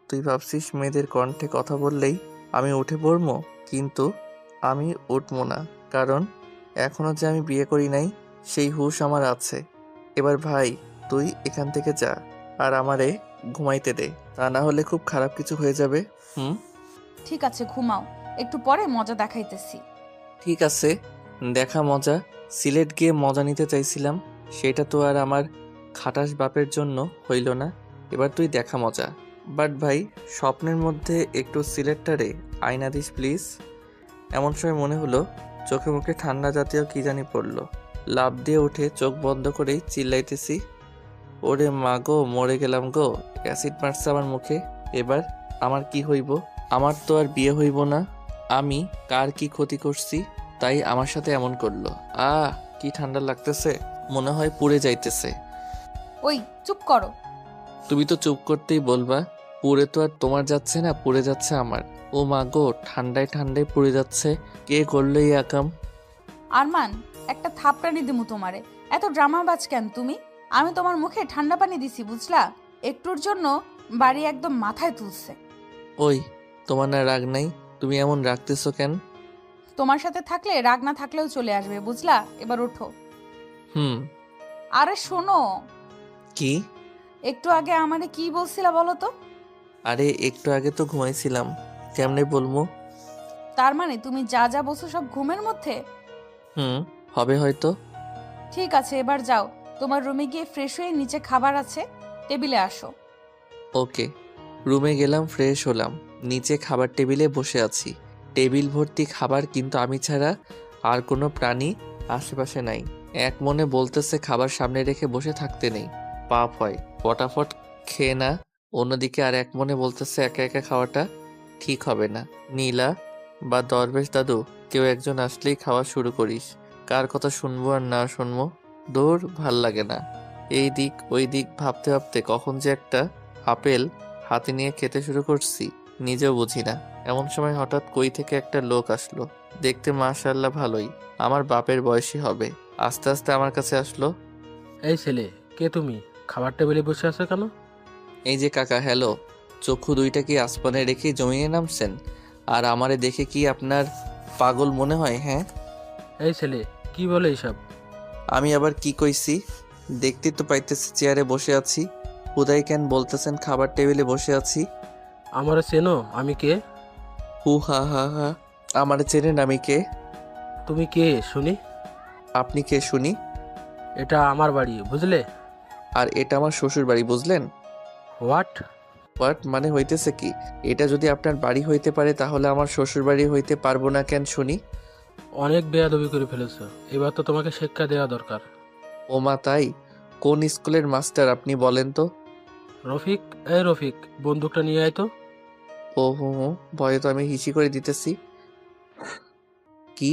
D: তুই ভাবছিস মেয়েদের কণ্ঠে কথা বললেই আমি উঠে পড়বো? কিন্তু আমি উঠবো না, কারণ এখনো যে আমি বিয়ে করি নাই সেই হুঁশ আমার আছে। এবার ভাই, তুই এখান থেকে যা, আর আমারে ঘুমাইতে দে, তা না হলে খুব খারাপ কিছু হয়ে যাবে।
C: ঠিক আছে, ঘুমাও, একটু পরে মজা দেখাইতেছি।
D: ঠিক আছে, দেখা মজা। সিলেট গিয়ে মজা নিতে চাইছিলাম, সেটা তো আর আমার খাটাস বাপের জন্য হইল না। এবার তুই দেখা মজা। বাট ভাই, স্বপ্নের মধ্যে একটু সিলেটটারে আয়না দিস প্লিজ। এমন সময় মনে হলো চোখে মুখে ঠান্ডা জাতীয় কি জানি পড়লো। লাফ দিয়ে উঠে চোখ বন্ধ করেই চিল্লাইতেছি, ওরে মা গো, মরে গেলাম গো, অ্যাসিড মারছে আমার মুখে। এবার আমার কি হইব? আমার তো আর বিয়ে হইব না। আমি কার কি ক্ষতি করছি তাই আমার সাথে এমন করলো? কি ঠান্ডা লাগতেছে, মনে হয় পুড়ে যাইতেছে।
C: ওই চুপ করো।
D: তুমি তো চুপ করতেই বলবা। পুড়ে তো আর তোমার যাচ্ছে না, পুড়ে যাচ্ছে আমার। ও মা গো, ঠান্ডায় ঠান্ডায় পুড়ে যাচ্ছে। কে করলো এই আকাম?
C: আরমান, একটা থাপড়ানি দিমু তোমারে। এত ড্রামাবাজ কেন তুমি? আমি তোমার মুখে ঠান্ডা পানি দিছি, বুঝলা? একটুর জন্য বাড়ি একদম মাথায় তুলছে।
D: ওই, তোমার না রাগ নাই? তুমি এমন রাখতেছো কেন?
C: তোমার সাথে থাকলে রাগ না থাকলেও চলে আসবে, বুঝলা? এবার ওঠো। আরে শোনো,
D: কি?
C: একটু আগে আমারে কি বলছিলা বলো তো?
D: আরে একটু আগে তো ঘুমাইছিলাম, কেমনে বলবো?
C: তার মানে তুমি যা যা বলছো সব ঘুমের মধ্যে?
D: হুম, হবে হয়তো।
C: ঠিক আছে, এবার যাও, তোমার রুমে গিয়ে ফ্রেশ হয়ে নিচে খাবার আছে, টেবিলে আসো।
D: ওকে। রুমে গেলাম, ফ্রেশ হলাম, নিচে খাবার টেবিলে বসে আছি। টেবিল ভর্তি খাবার, কিন্তু আমি ছাড়া আর কোনো প্রাণী আশেপাশে নাই। এক মনে বলতেছে খাবার সামনে রেখে বসে থাকতে নেই, পাপ হয়, ফটাফট খেয়ে না। অন্যদিকে আর এক মনে বলতেছে একা একা খাওয়াটা ঠিক হবে না। নীলা বা দরবেশ দাদু, কেউ একজন আসলেই খাওয়া শুরু করিস। কার কথা শুনবো আর না শুনবো, দূর, ভাল লাগে না। এই দিক ওই দিক ভাবতে ভাবতে কখন যে একটা আপেল হাতে নিয়ে খেতে শুরু করছি নিজেও বুঝি না। এমন সময় হঠাৎ কই থেকে একটা লোক আসলো। দেখতে মাশাআল্লাহ ভালোই, আমার বাপের বয়সী হবে। আস্তে আস্তে আমার কাছে আসলো।
E: এই ছেলে, কে তুমি? খাবার টেবিলে বসে আছো কেন?
D: এই যে কাকা, হ্যালো। চক্ষু দুইটা কি আসমানে রেখে জমিয়ে নামছেন? আর আমারে দেখে কি আপনার পাগল মনে হয়? হ্যাঁ,
E: এই ছেলে, কি বলে এইসব?
D: আমি আবার কি কইছি? দেখতে তো পাইতেছি চেয়ারে বসে আছি। হুদাই কেন বলতেছেন খাবার টেবিলে বসে আছি?
E: আমারে চেনো? আমি কে?
D: হু হা হা হা, আমারে চেনেন? আমি কে?
E: তুমি কে শুনি?
D: আপনি কে শুনি?
E: এটা আমার বাড়ি, বুঝলে?
D: আর এটা আমার শ্বশুর বাড়ি, বুঝলেন?
E: হোয়াট?
D: হোয়াট মানে হইতেছে কি? এটা যদি আপনার বাড়ি হইতে পারে তাহলে আমার শ্বশুর বাড়ি হইতে পারবো না কেন শুনি?
E: অনেক বেয়াদবি করে ফেলেছো, এবার তো তোমাকে শিক্ষা দেওয়া দরকার।
D: ও মা, তাই? কোন স্কুলের মাস্টার আপনি বলেন তো?
E: রফিক, এই রফিক, বন্দুকটা নিয়ে আয় তো।
D: ও হো হো, ভয়ে তো আমি হিসি করে দিতেছি। কি?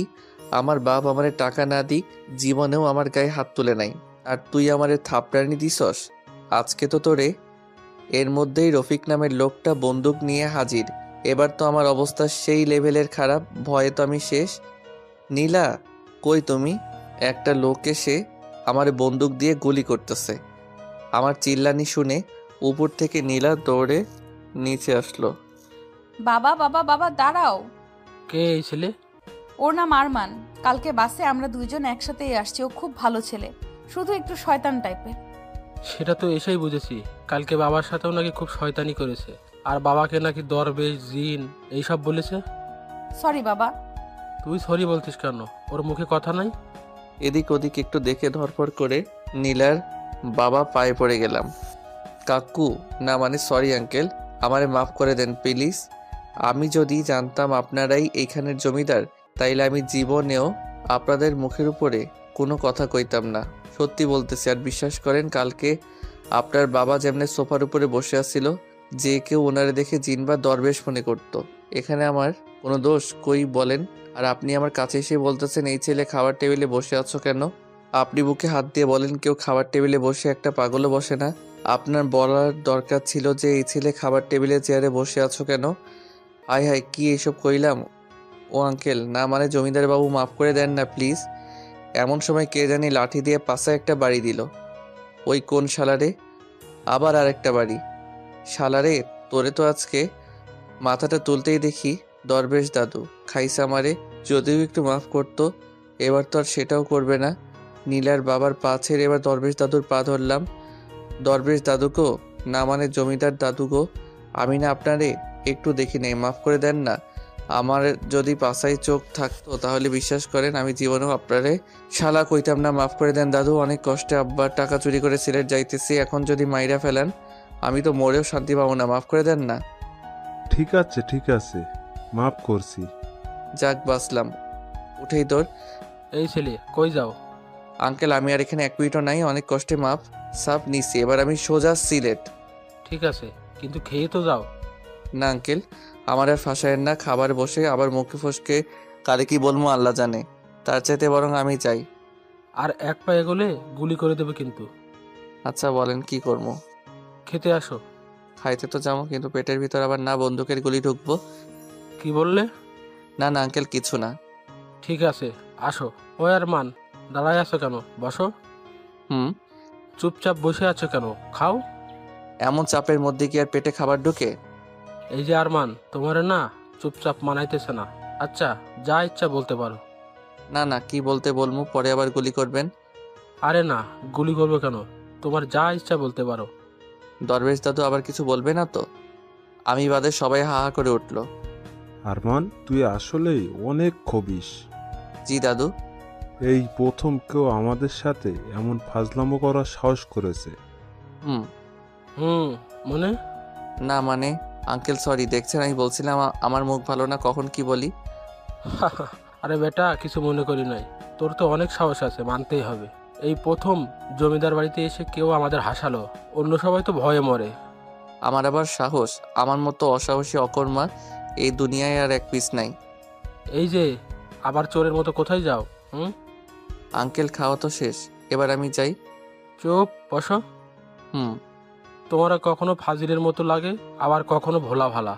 D: আমার বাপ আমারে টাকা না দিক জীবনেও আমার গায়ে হাত তুলে নাই, আর তুই আমারে থাপড়ানি দিছস? আজকে তো তোরে। এর মধ্যেই রফিক নামের লোকটা বন্দুক নিয়ে হাজির। এবার তো আমার অবস্থা সেই লেভেলের খারাপ, ভয়ে তো আমি শেষ। নীলা, কই তুমি? একটা লোক এসে আমারে বন্দুক দিয়ে গুলি করতেছে। আমার চিল্লানি শুনে উপর থেকে নীলা দৌড়ে নিচে আসলো।
C: বাবা বাবা বাবা, দাঁড়াও।
E: কে এই ছেলে?
C: ওর নাম আরমান। কালকে বাসে আমরা দুইজন একসাথেই আসছি। ও খুব ভালো ছেলে, শুধু একটু শয়তান টাইপের।
E: সেটা তো এসেই বুঝেছি, কালকে বাবার সাথেও নাকি খুব শয়তানি করেছে, আর বাবাকে নাকি দরবেশ, জিন এইসব বলেছে।
C: সরি বাবা।
E: তুই সরি বলতিস কেন? ওর মুখে কথা নাই?
D: এদিক ওদিক একটু দেখে ধরপড় করে নীলার বাবা পায়ে পড়ে গেলাম। কাকু, না মানে সরি আঙ্কেল, আমারে মাফ করে দেন প্লিজ। আমি যদি জানতাম আপনারাই এইখানের জমিদার, তাইলে আমি জীবনেও আপনাদের মুখের উপরে কোনো কথা কইতাম না। সত্যি বলতেছি, আর বিশ্বাস করেন কালকে আপনার বাবা যেমনে সোফার উপরে বসে আছিল, যে কেউ ওনারে দেখে জিন বা দরবেশ মনে করতো। এখানে আমার কোনো দোষ কই বলেন? আর আপনি আমার কাছে এসে বলতেছেন এই ছেলে খাবার টেবিলে বসে আছো কেন? আপনি বুকে হাত দিয়ে বলেন কেউ খাবার টেবিলে বসে একটা পাগলও বসে না। আপনার বলার দরকার ছিল যে এই ছেলে খাবার টেবিলে চেয়ারে বসে আছো কেন? হায় হায়, কি এসব কইলাম? ও আঙ্কেল, না মানে জমিদার বাবু, মাফ করে দেন না প্লিজ। এমন সময় কে জানি লাঠি দিয়ে পাশে একটা বাড়ি দিল। ওই কোন শালারে? আবার আরেকটা বাড়ি। শালারে, তোরে তো আজকে। মাথাটা তুলতেই দেখি দরবেশ দাদু। খাইছে আমারে, যদিও একটু মাফ করতো, এবার তো আর সেটাও করবে না। নীলার বাবার পা ছেড়ে এবার দরবেশ দাদুর পা ধরলাম। দরবেশ দাদুকো, না মানে জমিদার দাদুগো, আমি না আপনারে একটু দেখি নাই, মাফ করে দেন না। আমার যদি পাশায় চোখ থাকতো তাহলে বিশ্বাস করেন আমি জীবনেও আপনারে শালা কইতাম না। মাফ করে দেন দাদু, অনেক কষ্টে আব্বার টাকা চুরি করে সিলেট যাইতেছি, এখন যদি মাইরা ফেলেন আমি তো মরেও শান্তি পাবো না। মাফ করে দেন না।
F: ঠিক আছে ঠিক আছে, মাফ করছি।
D: যাক বাঁচলাম। উঠেই তোর।
E: এই ছেলে, কই যাও?
D: আঙ্কেল, আমি আর এখানে এক মিনিটও নাই, অনেক কষ্টে মাপ সাপ নিছি, এবার আমি সোজা সিলেট।
E: ঠিক আছে, কিন্তু খেয়ে তো যাও।
D: না আঙ্কেল, আমার আর ফাঁসায়ের না, খাবার বসে আবার মুখে ফসকে কারে কি বলবো আল্লাহ জানে। তার চাইতে বরং আমি যাই।
E: আর এক পা এগোলে গুলি করে দেবে কিন্তু।
D: আচ্ছা বলেন কি করবো?
E: খেতে আসো।
D: খাইতে তো যাবো, কিন্তু পেটের ভিতর আবার না বন্দুকের গুলি ঢুকবো।
E: কি বললে?
D: না না আঙ্কেল, কিছু না।
E: ঠিক আছে, আসো। ও আর মান, দাঁড়ায় আছো কেন? বসো।
D: হুম।
E: চুপচাপ বসে আছো কেন? খাও।
D: এমন চাপের মধ্যে কি আর পেটে খাবার ঢুকে?
E: এই যে আরমান, তোমার না চুপচাপ মানাইতেছে না। আচ্ছা, যা ইচ্ছা বলতে পারো।
D: না না, কি বলতে বলবো, পরে আবার গুলি করবেন।
E: আরে না, গুলি করবো কেন? তোমার যা ইচ্ছা বলতে পারো।
D: দরবেশ দাদু আবার কিছু বলবে না তো? আমি বাদে সবাই হা হা করে উঠল।
F: আরমান, তুই আসলেই অনেক খবিস।
D: জি দাদু।
F: এই প্রথম কেউ আমাদের সাথে এমন ফাজলামো করার সাহস করেছে।
D: হুম।
E: মনে
D: না মানে, আঙ্কেল সরি, দেখছেন আমি বলছিলাম আমার মুখ ভালো না, কখন কি বলি।
E: আরে বেটা, কিছু মনে করি নাই। তোর তো অনেক সাহস আছে, মানতেই হবে। এই প্রথম জমিদার বাড়িতে এসে কেউ আমাদের হাসালো, অন্য সবাই তো ভয়ে মরে।
D: আমার আবার সাহস? আমার মতো অসাহসী অকর্মা এই দুনিয়ায় আর এক পিস নাই।
E: এই যে আবার চোরের মতো কোথায় যাও?
D: আঙ্কেল, খাওয়া তো শেষ, এবার আমি যাই।
E: চুপ বসো।
D: হুম।
E: তোমারা কখনো ফাজিলের মতো লাগে, আবার কখনো ভোলা ভালা।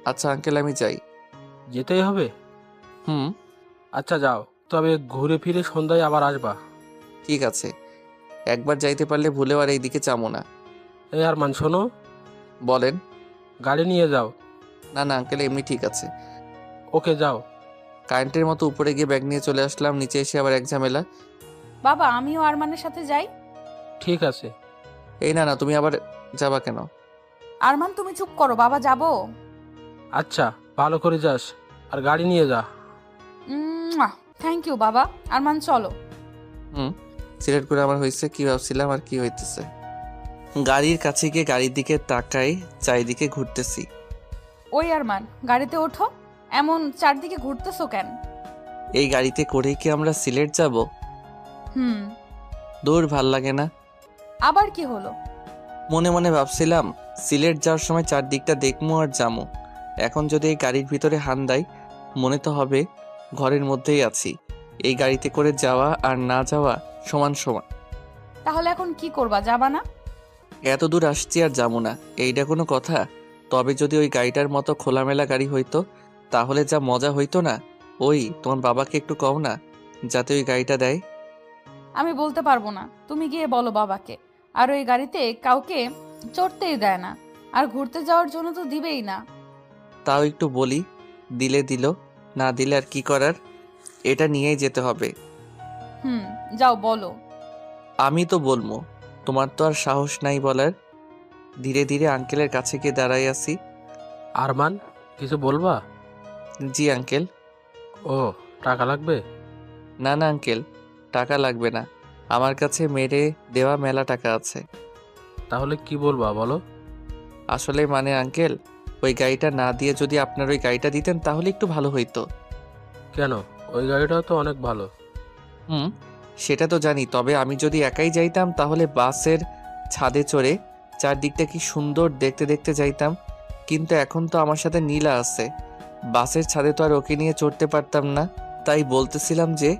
D: আচ্ছা আঙ্কেল, আমি যাই।
E: যেতেই হবে?
D: হুম।
E: আচ্ছা যাও, তবে ঘুরে ফিরে সন্ধ্যায় আবার আসবা।
D: ঠিক আছে, একবার যাইতে পারলে ভুলেও আর এইদিকে চামো না।
E: এই আরমান শোনো,
D: বলেন।
E: গাড়ি নিয়ে যাও।
D: না না আঙ্কেল, এমনি ঠিক আছে।
E: ওকে যাও।
D: কারেন্টের মতো উপরে গিয়ে ব্যাগ নিয়ে চলে আসলাম, নিচে এসে আবার এক ঝামেলা।
C: বাবা আমিও আরমানের সাথে যাই।
E: ঠিক আছে।
D: এই না না, তুমি আবার যাবা কেন?
C: আরমান তুমি চুপ করো, বাবা যাবো।
E: আচ্ছা, ভালো করে যাস, আর গাড়ি নিয়ে যা।
C: থ্যাংক ইউ বাবা। আরমান চলো।
D: হুম। সিলেক্ট করে আমার হয়েছে কি ভাবছিলাম আর কি হইতেছে। গাড়ির কাছে গিয়ে গাড়ির দিকে তাকাই, চারিদিকে ঘুরতেছি।
C: ওই আরমান, গাড়িতে ওঠো। এমন চারদিকে ঘুরতেছো কেন?
D: এই গাড়িতে করেই কি আমরা সিলেট যাব?
C: হুম।
D: দূর, ভাল লাগে না।
C: আবার কি হলো?
D: মনে মনে ভাবছিলাম সিলেট যাওয়ার সময় চারদিকটা দেখমু আর যামু। এখন যদি এই গাড়ির ভিতরে হান দেয়, মনে তো হবে ঘরের মধ্যেই আছি। এই গাড়িতে করে যাওয়া আর না যাওয়া সমান সমান।
C: তাহলে এখন কি করবা, যাবা না?
D: এত দূর আসছি আর যাবো না, এইটা কোনো কথা? তবে যদি ওই গাড়িটার মতো খোলামেলা গাড়ি হইতো, তাহলে যা মজা হইতো না। ওই তোমার বাবাকে একটু কও না, যাতে ওই গাড়িটা দেয়।
C: আমি বলতে পারবো না, তুমি গিয়ে বলো বাবাকে। আর ওই গাড়িতে কাউকে চড়তেই দেয় না, আর ঘুরতে যাওয়ার জন্য তো দিবেই না।
D: তাও একটু বলি, দিলে দিল, না দিলে আর কি করার, এটা নিয়েই যেতে হবে।
C: যাও বলো।
D: আমি তো বলবো, তোমার তো আর সাহস নাই বলার। ধীরে ধীরে আঙ্কেলের কাছে গিয়ে দাঁড়াই আছি।
E: আরমান, কিছু বলবা?
D: জি আঙ্কেল।
E: ও, টাকা লাগবে?
D: না না আঙ্কেল, টাকা লাগবে না, আমার কাছে মেরে দেওয়া মেলা টাকা আছে।
E: তাহলে কি বলবা বলো।
D: আসলে মানে আঙ্কেল, ওই গাড়িটা না দিয়ে যদি আপনার ওই গাড়িটা দিতেন তাহলে একটু ভালো হইতো।
E: কেন? ওই গাড়িটাও তো অনেক ভালো।
D: হুম, সেটা তো জানি, তবে আমি যদি একাই যাইতাম তাহলে বাসের ছাদে চড়ে চারদিকটা কি সুন্দর দেখতে দেখতে যাইতাম। কিন্তু এখন তো আমার সাথে নীলা আছে, বাসের ছাদে তো আর ওকে নিয়ে চড়তে পারতাম না। তাই বলতেছিলাম যে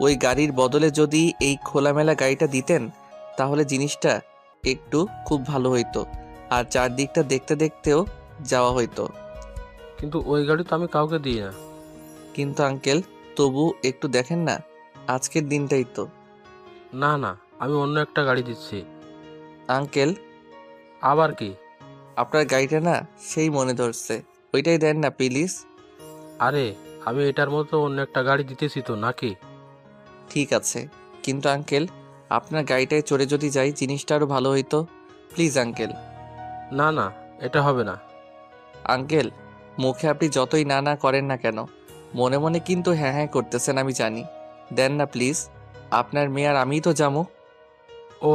D: ওই গাড়ির বদলে যদি এই খোলামেলা গাড়িটা দিতেন, তাহলে জিনিসটা একটু খুব ভালো হইতো, আর চারদিকটা দেখতে দেখতেও যাওয়া হইতো।
E: কিন্তু ওই গাড়ি তো আমি কাউকে দিই না।
D: কিন্তু আঙ্কেল, তবু একটু দেখেন না, আজকের দিনটাই তো।
E: না না, আমি অন্য একটা গাড়ি দিচ্ছি।
D: আঙ্কেল,
E: আবার কি?
D: আপনার গাড়িটা না সেই মনে ধরছে, ওইটাই দেন না প্লিজ।
E: আরে, আমি এটার মতো অন্য একটা গাড়ি দিতেছি তো, নাকি?
D: ঠিক আছে, কিন্তু আঙ্কেল, আপনার গাড়িটায় চড়ে যদি যাই জিনিসটা আরো ভালো হইতো। Please uncle.
E: না না, এটা হবে না।
D: আঙ্কেল, মুখে আপনি যতই না না করেন না কেন, মনে মনে কিন্তু হ্যাঁ হ্যাঁ করতেছেন আমি জানি। দেন না প্লিজ, আপনার মেয়ে আর আমিই তো যাবো।
E: ও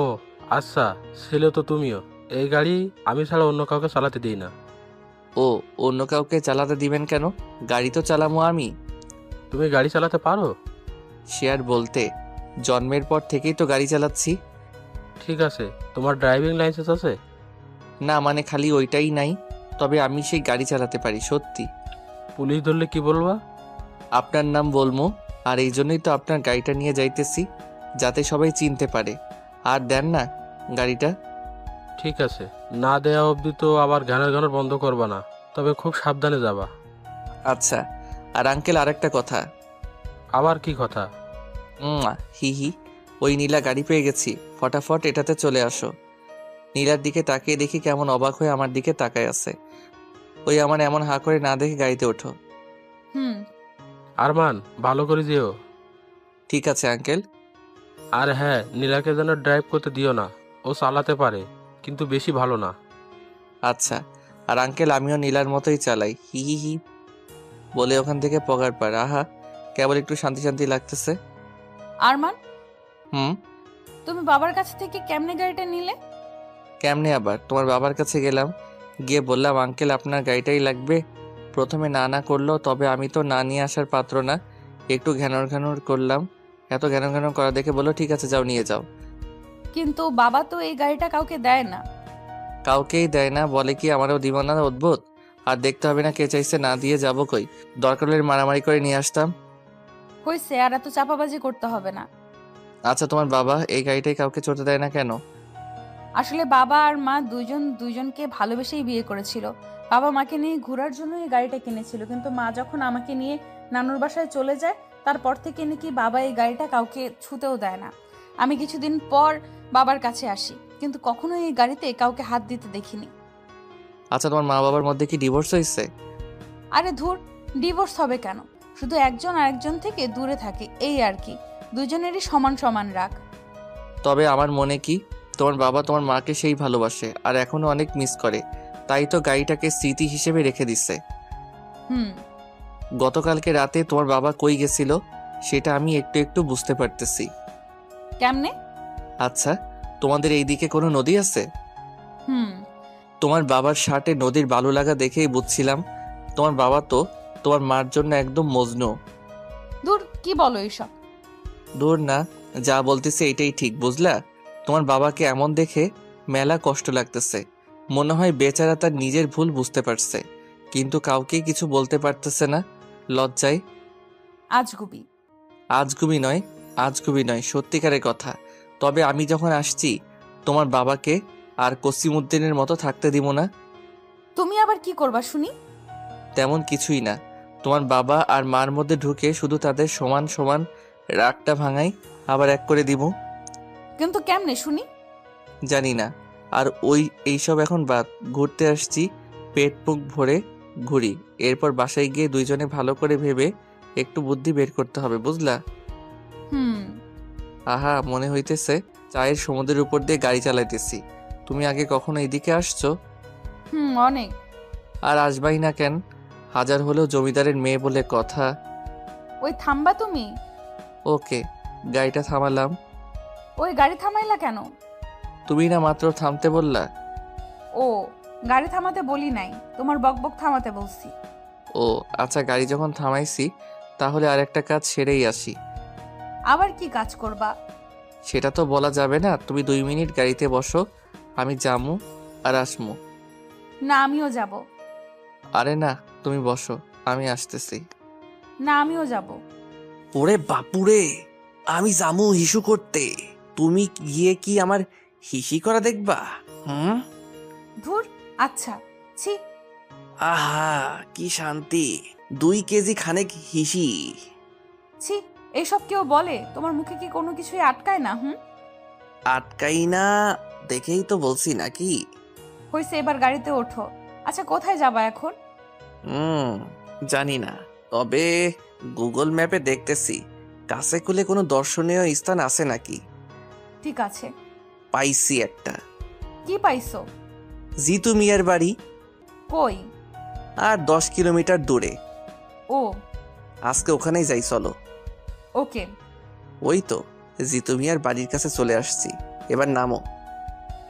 E: আচ্ছা, ছেলে তো তুমিও। এই গাড়ি আমি ছাড়া অন্য কাউকে চালাতে দিই না।
D: ও, অন্য কাউকে চালাতে দিবেন কেন? গাড়ি তো চালামো আমি।
E: তুমি গাড়ি চালাতে পারো?
D: সে আর বলতে, জন্মের পর থেকেই তো গাড়ি চালাচ্ছি।
E: ঠিক আছে, তোমার ড্রাইভিং লাইসেন্স আছে?
D: না মানে খালি ওইটাই নাই, তবে আমি সেই গাড়ি চালাতে পারি সত্যি।
E: পুলিশ ধরলে কি বলবা?
D: আপনার নাম বলবো, আর এই জন্যই তো আপনার গাড়িটা নিয়ে যাইতেছি, যাতে সবাই চিনতে পারে। আর দেন না গাড়িটা।
E: ঠিক আছে, না দেয়া অবধি তো আবার গানের গানের বন্ধ করবা না, তবে খুব সাবধানে যাবা।
D: আচ্ছা, আর আঙ্কেল আরেকটা কথা।
E: আবার কি কথা?
D: হি হি, ওই নীলা গাড়ি পেয়ে গেছি, ফটাফট এটাতে চলে আসো। নীলার দিকে তাকিয়ে দেখি কেমন অবাক হয়ে আমার দিকে তাকায় আছে। ওই আমার এমন হাঁ করে না দেখে গাড়িতে ওঠো।
C: হুম।
E: আরমান, ভালো করে যেও।
D: ঠিক আছে আঙ্কেল।
E: আর হ্যাঁ, নীলাকে যেন ড্রাইভ করতে দিও না, ও চালাতে পারে। কিন্তু বেশি ভালো না।
D: আচ্ছা, আর আঙ্কেল আমিও নীলার মতোই চালাই, হি হি হি বলে ওখান থেকে পগার পার। আহা, কেবল একটু শান্তি শান্তি লাগতেছে।
C: আরমান,
D: হুম?
C: তুমি বাবার কাছ থেকে কেমনে গাড়িটা নিলে?
D: কেমনে আবার? তোমার বাবার কাছে গেলাম, গিয়ে বললাম আঙ্কেল আপনার গাড়িটাই লাগবে। প্রথমে না না করলো, তবে আমি তো না নিয়ে আসার পাত্র না, একটু ঘ্যানর ঘ্যানর করলাম। এত ঘ্যানর ঘ্যানর করা দেখে বললো ঠিক আছে যাও নিয়ে যাও।
C: কিন্তু বাবা তো এই গাড়িটা কাউকে দেয় না।
D: কাউকেই দেয় না বলে কি আমারও দিব না? অদ্ভুত। আর দেখতে হবে না কে চাইছে, না দিয়ে যাবো কই? দরকার হলে মারামারি করে নিয়ে আসতাম।
C: হয়েছে, আর এত চাপাবাজি করতে হবে না।
D: আচ্ছা, তোমার বাবা এই গাড়িটাই কাউকে চড়তে দেয় না কেন?
C: আসলে বাবা আর মা দুইজনকে ভালোবেসেই বিয়ে করেছিল। বাবা মাকে নিয়ে ঘোরার জন্য এই গাড়িটা কিনেছিল, কিন্তু মা যখন আমাকে নিয়ে নানুর বাসায় চলে যায়, তারপর থেকে নাকি বাবা এই গাড়িটা কাউকে ছুতেও দেয় না। আমি কিছুদিন পর বাবার কাছে আসি, কিন্তু কখনো এই গাড়িতে কাউকে হাত দিতে দেখিনি।
D: আচ্ছা, তোমার মা বাবার মধ্যে কি ডিভোর্স হয়েছে?
C: আরে ধুর, ডিভোর্স হবে কেন? শুধু একজন আরেকজন থেকে দূরে থাকে, এই আর কি। দুজনেরই সমান সমান রাগ।
D: তবে আমার মনে কি তোমার বাবা তোমার মাকে সেই ভালোবাসে আর এখনো অনেক মিস করে, তাই তো গাড়িটাকে স্মৃতি হিসেবে রেখে দিচ্ছে।
C: হুম।
D: গতকালকে রাতে তোমার বাবা কই গেছিল সেটা আমি একটু একটু বুঝতে পারতেছি।
C: কেমনে?
D: আচ্ছা, তোমাদের এইদিকে কোনো নদী আছে?
C: হুম।
D: তোমার বাবার শার্টে নদীর বালু লাগা দেখেই বুঝছিলাম তোমার বাবা তো তোমার মার জন্য একদম মজনু।
C: দূর, কি বলো এইসব?
D: দূর না, যা বলতেছে এটাই ঠিক, বুঝলা? তোমার বাবাকে এমন দেখে মেলা কষ্ট লাগতেছে, মনে হয় বেচারা তার নিজের ভুল বুঝতে পারছে, কিন্তু কাউকে কিছু বলতে পারতেছে না লজ্জায়।
C: আজগুবি।
D: আজগুবি নয়, সত্যিকারের কথা। তবে আমি যখন আসছি তোমার বাবাকে আর কসিমউদ্দিনের মতো থাকতে দিব না।
C: তুমি আবার কি করবা শুনি?
D: তেমন কিছুই না, তোমার বাবা আর মার মধ্যে ঢুকে শুধু তাদের সমান সমান রাগটা ভাঙাই, আবার এক করে দিব।
C: কিন্তু কেমনে শুনি?
D: জানি না। আর এইসব এখন বাদ, ঘুরতে আসছি, পেট মুখ ভরে ঘুরি, এরপর বাসায় গিয়ে দুইজনে ভালো করে ভেবে একটু বুদ্ধি বের করতে হবে, বুঝলা?
C: হুম।
D: আহা, মনে হইতেছে চায়ের সমুদ্রের উপর দিয়ে গাড়ি চালাইতেছি। তুমি আগে কখনো এদিকে আসছো?
C: হুম, অনেক।
D: আর আসবাই না কেন? হাজার হলেও জমিদারের মেয়ে বলে কথা।
C: ওই থামবা তুমি?
D: ওকে, গাড়িটা থামালাম।
C: ওই গাড়ি থামাইলা কেন?
D: তুমি না মাত্র থামতে বললা।
C: ও, গাড়ি থামাতে বলি নাই, তোমার বকবক থামাতে বলছি।
D: ও আচ্ছা, গাড়ি যখন থামাইছি তাহলে আর একটা কাজ সেরেই আসি।
C: আবার কি কাজ করবা?
D: সেটা তো বলা যাবে না, তুমি 2 মিনিট গাড়িতে বসো, আমি যামু আর আসমু।
C: না, আমিও যাব।
D: আরে না, তুমি বসো, আমি আসতেছি।
C: না, আমিও যাব।
G: ওরে বাপুরে, আমি জামু হিসু করতে, তুমি গিয়ে কি আমার হিসি করা দেখবা? হুম?
C: ধুর, আচ্ছা। ছি।
G: আহা, কি শান্তি, 2 কেজি খানেক হিসি।
C: ছি, এইসব কেউ বলে? তোমার মুখে কি কোনো কিছুই আটকায় না? হুম।
G: আটকাই না দেখেই তো বলছি নাকি।
C: হয়েছে, এবার গাড়িতে ওঠো। আচ্ছা, কোথায় যাবা এখন?
G: জানি না, তবে গুগল ম্যাপে দেখতেছি কাছে কুলে কোনো দর্শনীয় স্থান আছে নাকি।
C: ঠিক আছে।
G: পাইছি একটা।
C: কি পাইছো?
G: জিতু মিয়ার বাড়ি,
C: কই?
G: আর 10 কিলোমিটার দূরে।
C: ও,
G: আজকে ওখানেই যাই, চলো।
C: ওকে।
G: ওই তো জিতু মিয়ার বাড়ির কাছে চলে আসছি, এবার নামো।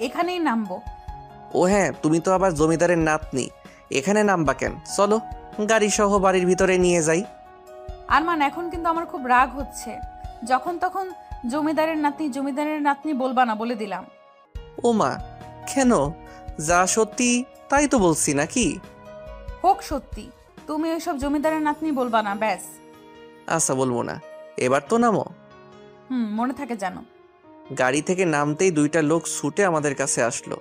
C: এখানেই নামবো?
G: ও হ্যাঁ, তুমি তো আবার জমিদারের নাতনি, এখানে নামবা কেন? চলো, গাড়ি সহ বাড়ির ভিতরে নিয়ে যাই।
C: আরমান, এখন কিন্তু আমার খুব রাগ হচ্ছে। যখন তখন জমিদারের নাতনি জমিদারের নাতনি বলবা না, বলে দিলাম।
G: ও মা, কেন? যা সত্যি তাই তো বলছি নাকি।
C: হোক সত্যি, তুমি ওইসব জমিদারের নাতনি বলবা না, ব্যাস।
G: আচ্ছা, বলবো না, এবার তো নামো।
C: হুম, মনে থাকে জানো।
G: গাড়ি থেকে নামতেই 2টা লোক ছুটে আমাদের কাছে আসলো।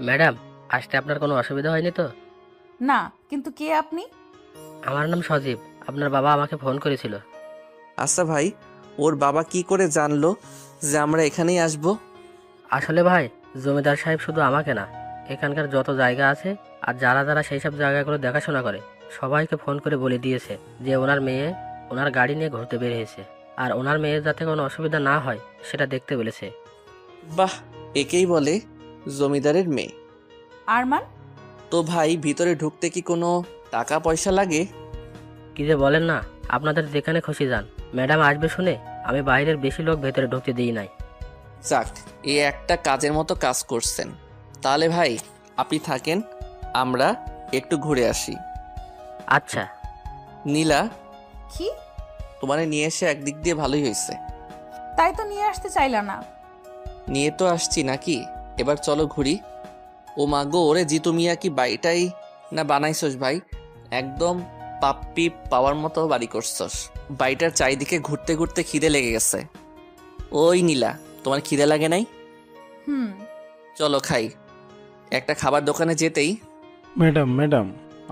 H: ম্যাডাম, আসতে আপনার কোনো অসুবিধা হয়নি তো?
C: না, কিন্তু কে আপনি?
H: আমার নাম সজীব, আপনার বাবা আমাকে ফোন করেছিল।
G: আচ্ছা ভাই, ওর বাবা কি করে জানলো যে আমরা এখানেই আসবো?
H: আসলে ভাই, জমিদার সাহেব শুধু আমাকে না, এখানকার যত জায়গা আছে আর যারা যারা সেই সব জায়গাগুলো দেখাশোনা করে সবাইকে ফোন করে বলে দিয়েছে যে ওনার মেয়ে ওনার গাড়ি নিয়ে ঘুরতে বের হয়েছে, আর ওনার মেয়ের যাতে কোনো অসুবিধা না হয় সেটা দেখতে বলেছে।
G: বাহ, একেই বলে
D: জমিদারের মেয়ে।
C: আরমান?
D: তো ভাই, ভিতরে ঢুকতে কি কোনো টাকা পয়সা লাগে?
H: কি যে বলেন না, আপনাদের যেখানে খুশি যান। ম্যাডাম আসবে শুনে আমি বাইরের বেশি লোক ভেতরে ঢুকতে দিই নাই।
D: যাক, এই একটা কাজের মতো কাজ করছেন। তাহলে ভাই আপনি থাকেন, আমরা একটু ঘুরে আসি।
H: আচ্ছা।
D: নীলা,
C: কি?
D: তোমারে নিয়ে এসে একদিক দিয়ে ভালোই হয়েছে।
C: তাই তো নিয়ে আসতে চাইলা না।
D: নিয়ে তো আসছি নাকি, এবার চলো ঘুরি। ও মাগো, ওরে জিতু মিয়া, কি বাড়িটাই না বানাইছস ভাই! একদম পাপ্পি পাওয়ার মতো বাড়ি করছস। বাড়িটার চারিদিকে ঘুরতে ঘুরতে খিদে লেগে গেছে। ওই নীলা, তোমার খিদে লাগে নাই?
C: হুম।
D: চলো খাই। একটা খাবার দোকানে যেতেই
I: ম্যাডাম ম্যাডাম,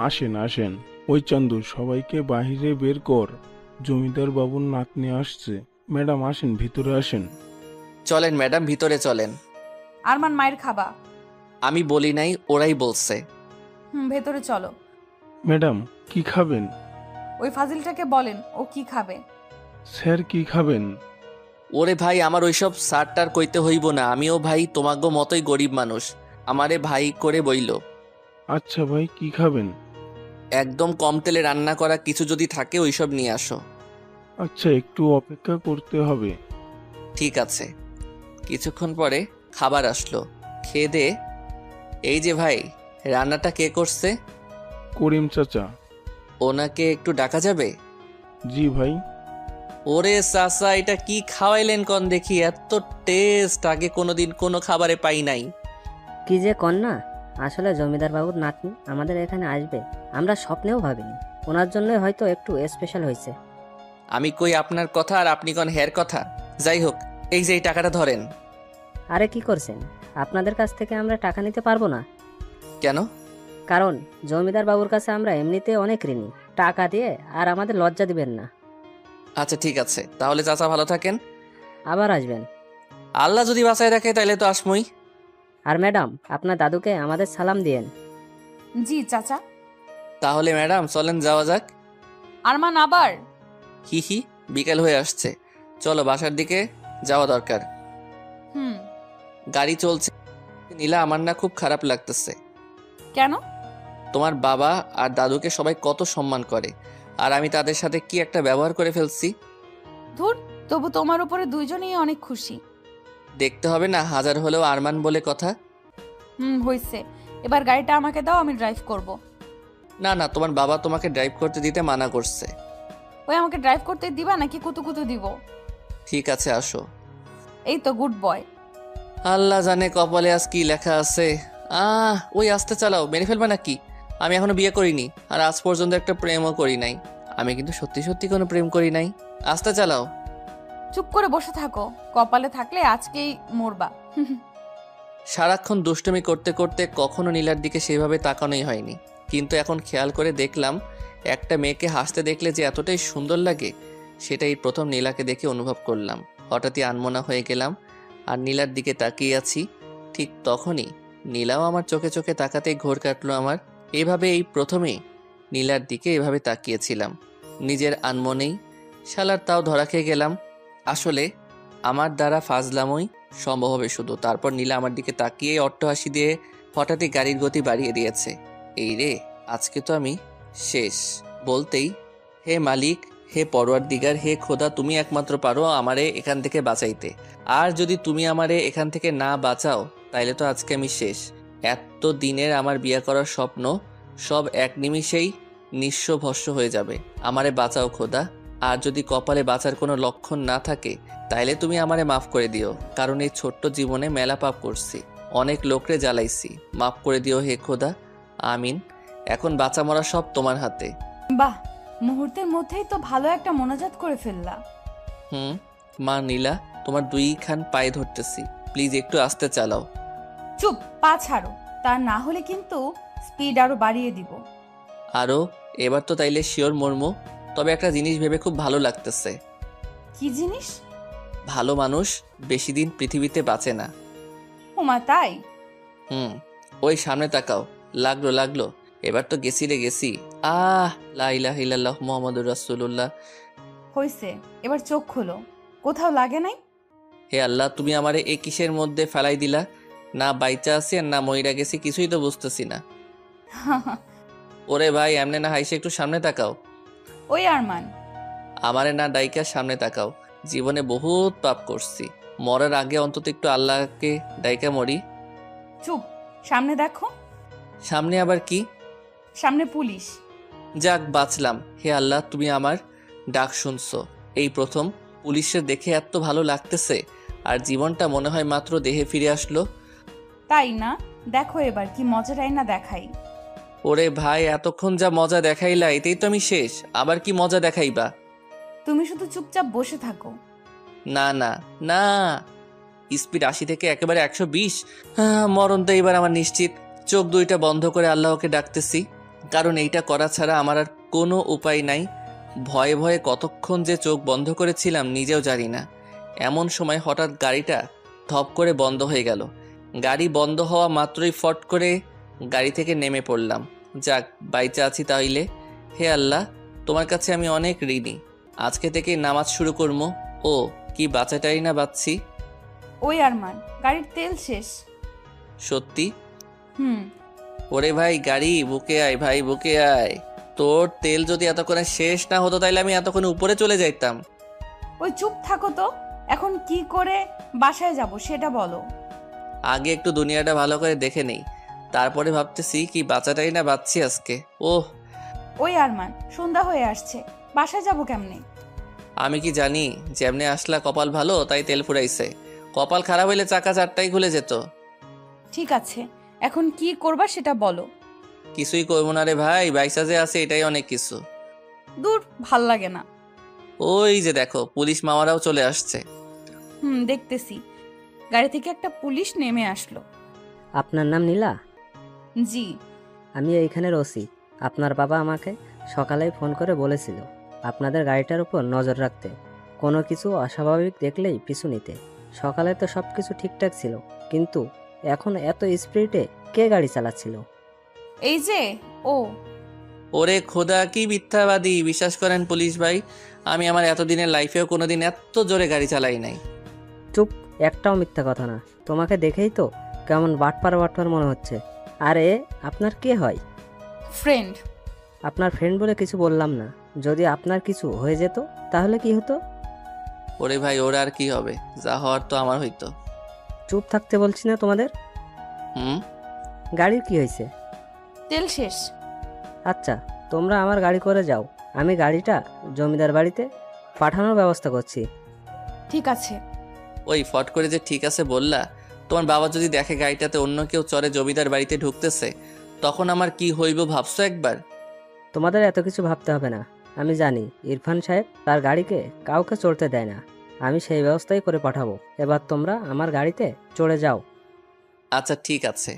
I: আসেন আসেন। ওই চান্দু, সবাইকে বাহিরে বের কর, জমিদার বাবুর নাতনি আসছে। ম্যাডাম আসেন, ভিতরে আসেন।
D: চলেন ম্যাডাম, ভিতরে চলেন।
C: আরমান, মায়ের খাবা?
D: আমি বলি নাই, ওরাই বলছে।
C: ভেতরে চলো।
I: ম্যাডাম, কি খাবেন?
C: ওই ফাজিলটাকে বলেন ও কি খাবে।
I: স্যার, কি খাবেন?
D: ওরে ভাই, আমার ওইসব সারটার কইতে হইব না। আমিও ভাই তোমাগো মতোই গরিব মানুষ, আমারে ভাই করে বইল।
I: আচ্ছা ভাই, কি খাবেন?
D: একদম কম তেলে রান্না করা কিছু যদি থাকে ওইসব নিয়ে আসো।
I: আচ্ছা, একটু অপেক্ষা করতে হবে।
D: ঠিক আছে। কিছুক্ষণ পরে খাবার আসলো। খেয়ে দে। এই যে ভাই, রান্নাটা কে করছে?
I: করিম চাচা।
D: ওনাকে একটু ডাকা যাবে?
I: জি ভাই।
D: ওরে চাচা, এটা কি খাওয়াইলেন কন দেখি, এত টেস্ট আগে কোনোদিন কোনো খাবারে পাই নাই।
J: কি যে কন্যা, আসলে জমিদার বাবুর নাতনি আমাদের এখানে আসবে আমরা স্বপ্নেও ভাবিনি। ওনার জন্য হয়তো একটু স্পেশাল হয়েছে।
D: আমি কই আপনার কথা আর আপনি কন হের কথা। যাই হোক, এই যে এই টাকাটা ধরেন।
J: আরে কি করছেন? আপনাদের কাছ থেকে আমরা টাকা নিতে পারবো না।
D: কেন?
J: কারণ জমিদার বাবুর কাছে আমরা এমনিতে অনেক ঋণী। টাকা দিয়ে আর আমাদের লজ্জা দিবেন না।
D: আচ্ছা ঠিক আছে, তাহলে চাচা ভালো থাকেন।
J: আবার আসবেন।
D: আল্লাহ যদি বাঁচায় রাখে তাইলে তো আসমই।
J: আর ম্যাডাম, আপনার দাদুকে আমাদের সালাম দিয়েন।
C: জি চাচা।
D: তাহলে ম্যাডাম চলেন, যাওয়া যাক।
C: আরমান আবার?
D: হি হি, বিকেল হয়ে আসছে, চলো বাসার দিকে যাওয়া দরকার।
C: হুম।
D: গাড়ি চলছে। নীলা, আমার না খুব খারাপ লাগতেছে।
C: কেন?
D: তোমার বাবা আর দাদুকে সবাই কত সম্মান করে, আর আমি তাদের সাথে কি একটা ব্যবহার করে ফেলছি।
C: ধুর, তবু তোমার উপরে দুইজনেই অনেক খুশি।
D: দেখতে হবে না, হাজার হলেও আরমান বলে কথা।
C: হইছে। এবার গাড়িটা আমাকে দাও, আমি ড্রাইভ করব।
D: না না, তোমার বাবা তোমাকে ড্রাইভ করতে দিতে মানা করছে।
C: ওই আমাকে ড্রাইভ করতে দিবা নাকি কুতু কুতু দিব?
D: ঠিক আছে, আসো।
C: এই তো গুড বয়।
D: আল্লাহ জানে কপালে আজ কি লেখা আছে। ওই আস্তে চালাও, মেরে ফেলবে নাকি? আমি এখনো বিয়ে করিনি, আর আজ পর্যন্ত একটা প্রেমও করি নাই। আমি কিন্তু সত্যি সত্যি কোনো প্রেম করি নাই। আস্তে চালাও।
C: চুপ করে বসে থাকো, কপালে থাকলে আজকেই মরবা।
D: সারাক্ষণ দুষ্টুমি করতে করতে কখনো নীলার দিকে সেভাবে তাকানোই হয়নি, কিন্তু এখন খেয়াল করে দেখলাম একটা মেয়েকে হাসতে দেখলে যে এতটাই সুন্দর লাগে, সেটাই প্রথম নীলাকে দেখে অনুভব করলাম। হঠাৎই আনমনা হয়ে গেলাম আর নীলার দিকে তাকিয়ে আছি। ঠিক তখনই নীলাও আমার চোখে চোখে তাকাতেই ঘোর কাটলো আমার। এভাবে এই প্রথমেই নীলার দিকে এভাবে তাকিয়েছিলাম নিজের আনমনেই। শালার তাও ধরা খেয়ে গেলাম। আসলে আমার দ্বারা ফাজলামই সম্ভব হবে শুধু। তারপর নীলা আমার দিকে তাকিয়ে অট্টহাসি দিয়ে হঠাৎই গাড়ির গতি বাড়িয়ে দিয়েছে। এই রে, আজকে তো আমি শেষ। বলতেই, হে মালিক, হে পরওয়ারদিগার, হে খোদা, তুমি একমাত্র পারো আমারে এখান থেকে বাঁচাইতে। আর যদি তুমি আমারে এখান থেকে না বাঁচাও তাইলে তো আজকে আমি শেষ। এত দিনের আমার বিয়ে করার স্বপ্ন সব এক নিমিষেই নিঃস্ব ভস্ম হয়ে যাবে। আমারে বাঁচাও খোদা। আর যদি কপালে বাঁচার কোনো লক্ষণ না থাকে তাইলে তুমি আমারে মাফ করে দিও, কারণ এই ছোট্ট জীবনে মেলা পাপ করছি, অনেক লোকরে জ্বালাইছি। মাফ করে দিও হে খোদা, আমিন। এখন বাঁচা মরা সব তোমার হাতে।
C: বাহ, মুহূর্তের মধ্যেই তো ভালো একটা মোনাজাত করে ফেললা।
D: মা নীলা, তোমার দুইখান পায়ে ধরতেছি, প্লিজ একটু আস্তে চালাও।
C: চুপ, পা ছাড়ো, তা না হলে কিন্তু স্পিড আরো বাড়িয়ে দিব।
D: আরও এবার তো তাইলে শিওর মর্মো। তবে একটা জিনিস ভেবে খুব ভালো লাগতেছে।
C: কি জিনিস?
D: ভালো মানুষ বেশি দিন পৃথিবীতে বাঁচে না।
C: ওমা, তাই?
D: ওই সামনে তাকাও। লাগলো লাগলো, এবার তো গেছি রে গেছি। লা ইলাহা ইল্লাল্লাহ মুহাম্মাদুর রাসূলুল্লাহ।
C: হইছে, এবার চোখ খোলো। কোথাও লাগে নাই?
D: হে আল্লাহ, তুমি আমারে এই কিসের মধ্যে ফেলাই দিলা? না বাইচা আছি আর না মইরা গেছি, কিছুই তো বুঝতেছি না। ওরে ভাই, এমনে না হাইসে একটু সামনে তাকাও।
C: ওই আরমান,
D: আমারে না ডাইকা সামনে তাকাও। জীবনে বহুত পাপ করছি, মরার আগে অন্তত একটু আল্লাহকে ডাইকা মরি।
C: চুপ, সামনে দেখো।
D: সামনে আবার কি?
C: সামনে পুলিশ।
D: যাক বাঁচলাম। হে আল্লাহ, তুমি আমার ডাক শুনছো। এই প্রথম পুলিশের দেখে এত ভালো লাগতেছে, আর জীবনটা মনে হয় মাত্র দেহে ফিরে আসলো।
C: তাই না? দেখো এবার কি মজাটাই না দেখাই।
D: ওরে ভাই, এতক্ষণ যা মজা দেখাইলা এতেই তো আমি শেষ, আবার কি মজা দেখাইবা?
C: তুমি শুধু চুপচাপ বসে থাকো।
D: না না না, স্পিড 80 থেকে একেবারে 120। মরণ তো এবার আমার নিশ্চিত। চোখ দুইটা বন্ধ করে আল্লাহকে ডাকতেছি, কারণ এইটা করা ছাড়া আমার আর কোনো উপায় নাই। ভয়ে ভয়ে কতক্ষণ যে চোখ বন্ধ করেছিলাম নিজেও জানি না। এমন সময় হঠাৎ গাড়িটা ধপ করে বন্ধ হয়ে গেল। গাড়ি বন্ধ হওয়া মাত্রই ফট করে গাড়ি থেকে নেমে পড়লাম। যাক, বাইচা আছি তাইলে। হে আল্লাহ, তোমার কাছে আমি অনেক ঋণী। আজকে থেকে নামাজ শুরু করবো। ও কি বাঁচাটাই না বাঁচছি।
C: ওই আরমান, গাড়ির তেল শেষ।
D: সত্যি?
C: হুম।
D: ওরে ভাই, গাড়ি বুকে আয় ভাই, বুকে আয়। তোর তেল যদি এতক্ষণে শেষ না হতো তাইলে আমি এতক্ষণে উপরে চলে যাইতাম।
C: ওই চুপ থাকো তো, এখন কি করে বাসায় যাব সেটা বলো।
D: আগে একটু দুনিয়াটা ভালো করে দেখে নেই, তারপরে ভাবতেছি কি বাঁচাটাই না বাঁচছি আজকে। ওহ,
C: ওই আরমান, সন্ধ্যা হয়ে আসছে, বাসায় যাব কেমনে?
D: আমি কি জানি যেমনে আসলা কপাল ভালো তাই তেল ফুরাইছে। কপাল খারাপ হইলে চাকা চারটাই খুলে যেত।
C: ঠিক আছে, এখন কি করবা সেটা বলো।
D: কিছুই করবো না রে ভাই, বাইসা যে আছে এটাই অনেক কিছু।
C: দূর, ভাল লাগে না।
D: ওই যে দেখো, পুলিশ মামারাও চলে আসছে।
C: দেখতেছি। গাড়ি থেকে একটা পুলিশ নেমে আসলো।
J: আপনার নাম নীলা?
C: জি।
J: আমি এইখানের ওসি। আপনার বাবা আমাকে সকালেই ফোন করে বলেছিল আপনাদের গাড়িটার উপর নজর রাখতে, কোনো কিছু অস্বাভাবিক দেখলেই পিছু নিতে। সকালে তো সব কিছু ঠিকঠাক ছিল, কিন্তু এখন এত স্পিডে কে গাড়ি চালাচ্ছিল?
C: এই যে ও।
D: ওরে খোদা, কি মিথ্যাবাদী! বিশ্বাস করেন পুলিশ ভাই, আমি আমার এতদিনের লাইফেও কোনোদিন এত জোরে গাড়ি চালাই নাই।
J: চুপ, একটাও মিথ্যা কথা না। তোমাকে দেখেই তো কেমন বাটপার বাটপার মনে হচ্ছে। আরে আপনার কে হয়?
C: ফ্রেন্ড।
J: আপনার ফ্রেন্ড বলে কিছু বললাম না। যদি আপনার কিছু হয়ে যেত তাহলে কি হতো?
D: ওরে ভাই, ওর আর কি হবে, যা হওয়ার তো আমার হইতো।
J: চুপ থাকতে বলছি না তোমাদের? গাড়ির কি হয়েছে?
C: তেল শেষ।
J: আচ্ছা, তোমরা আমার গাড়ি করে যাও, আমি গাড়িটা জমিদার বাড়িতে পাঠানোর ব্যবস্থা করছি।
C: ঠিক আছে।
D: ওই ফট করে যে ঠিক আছে বললা, তোমার বাবা যদি দেখে গাড়িটাতে অন্য কেউ চড়ে জমিদার বাড়িতে ঢুকতেছে, তখন আমার কি হইব ভাবছো একবার?
J: তোমাদের এত কিছু ভাবতে হবে না। আমি জানি ইরফান সাহেব তার গাড়িকে কাউকে চড়তে দেয় না। আমি সেই ব্যবস্থাই করে পাঠাবো। এবার তোমরা আমার গাড়িতে চড়ে যাও।
D: আচ্ছা ঠিক আছে।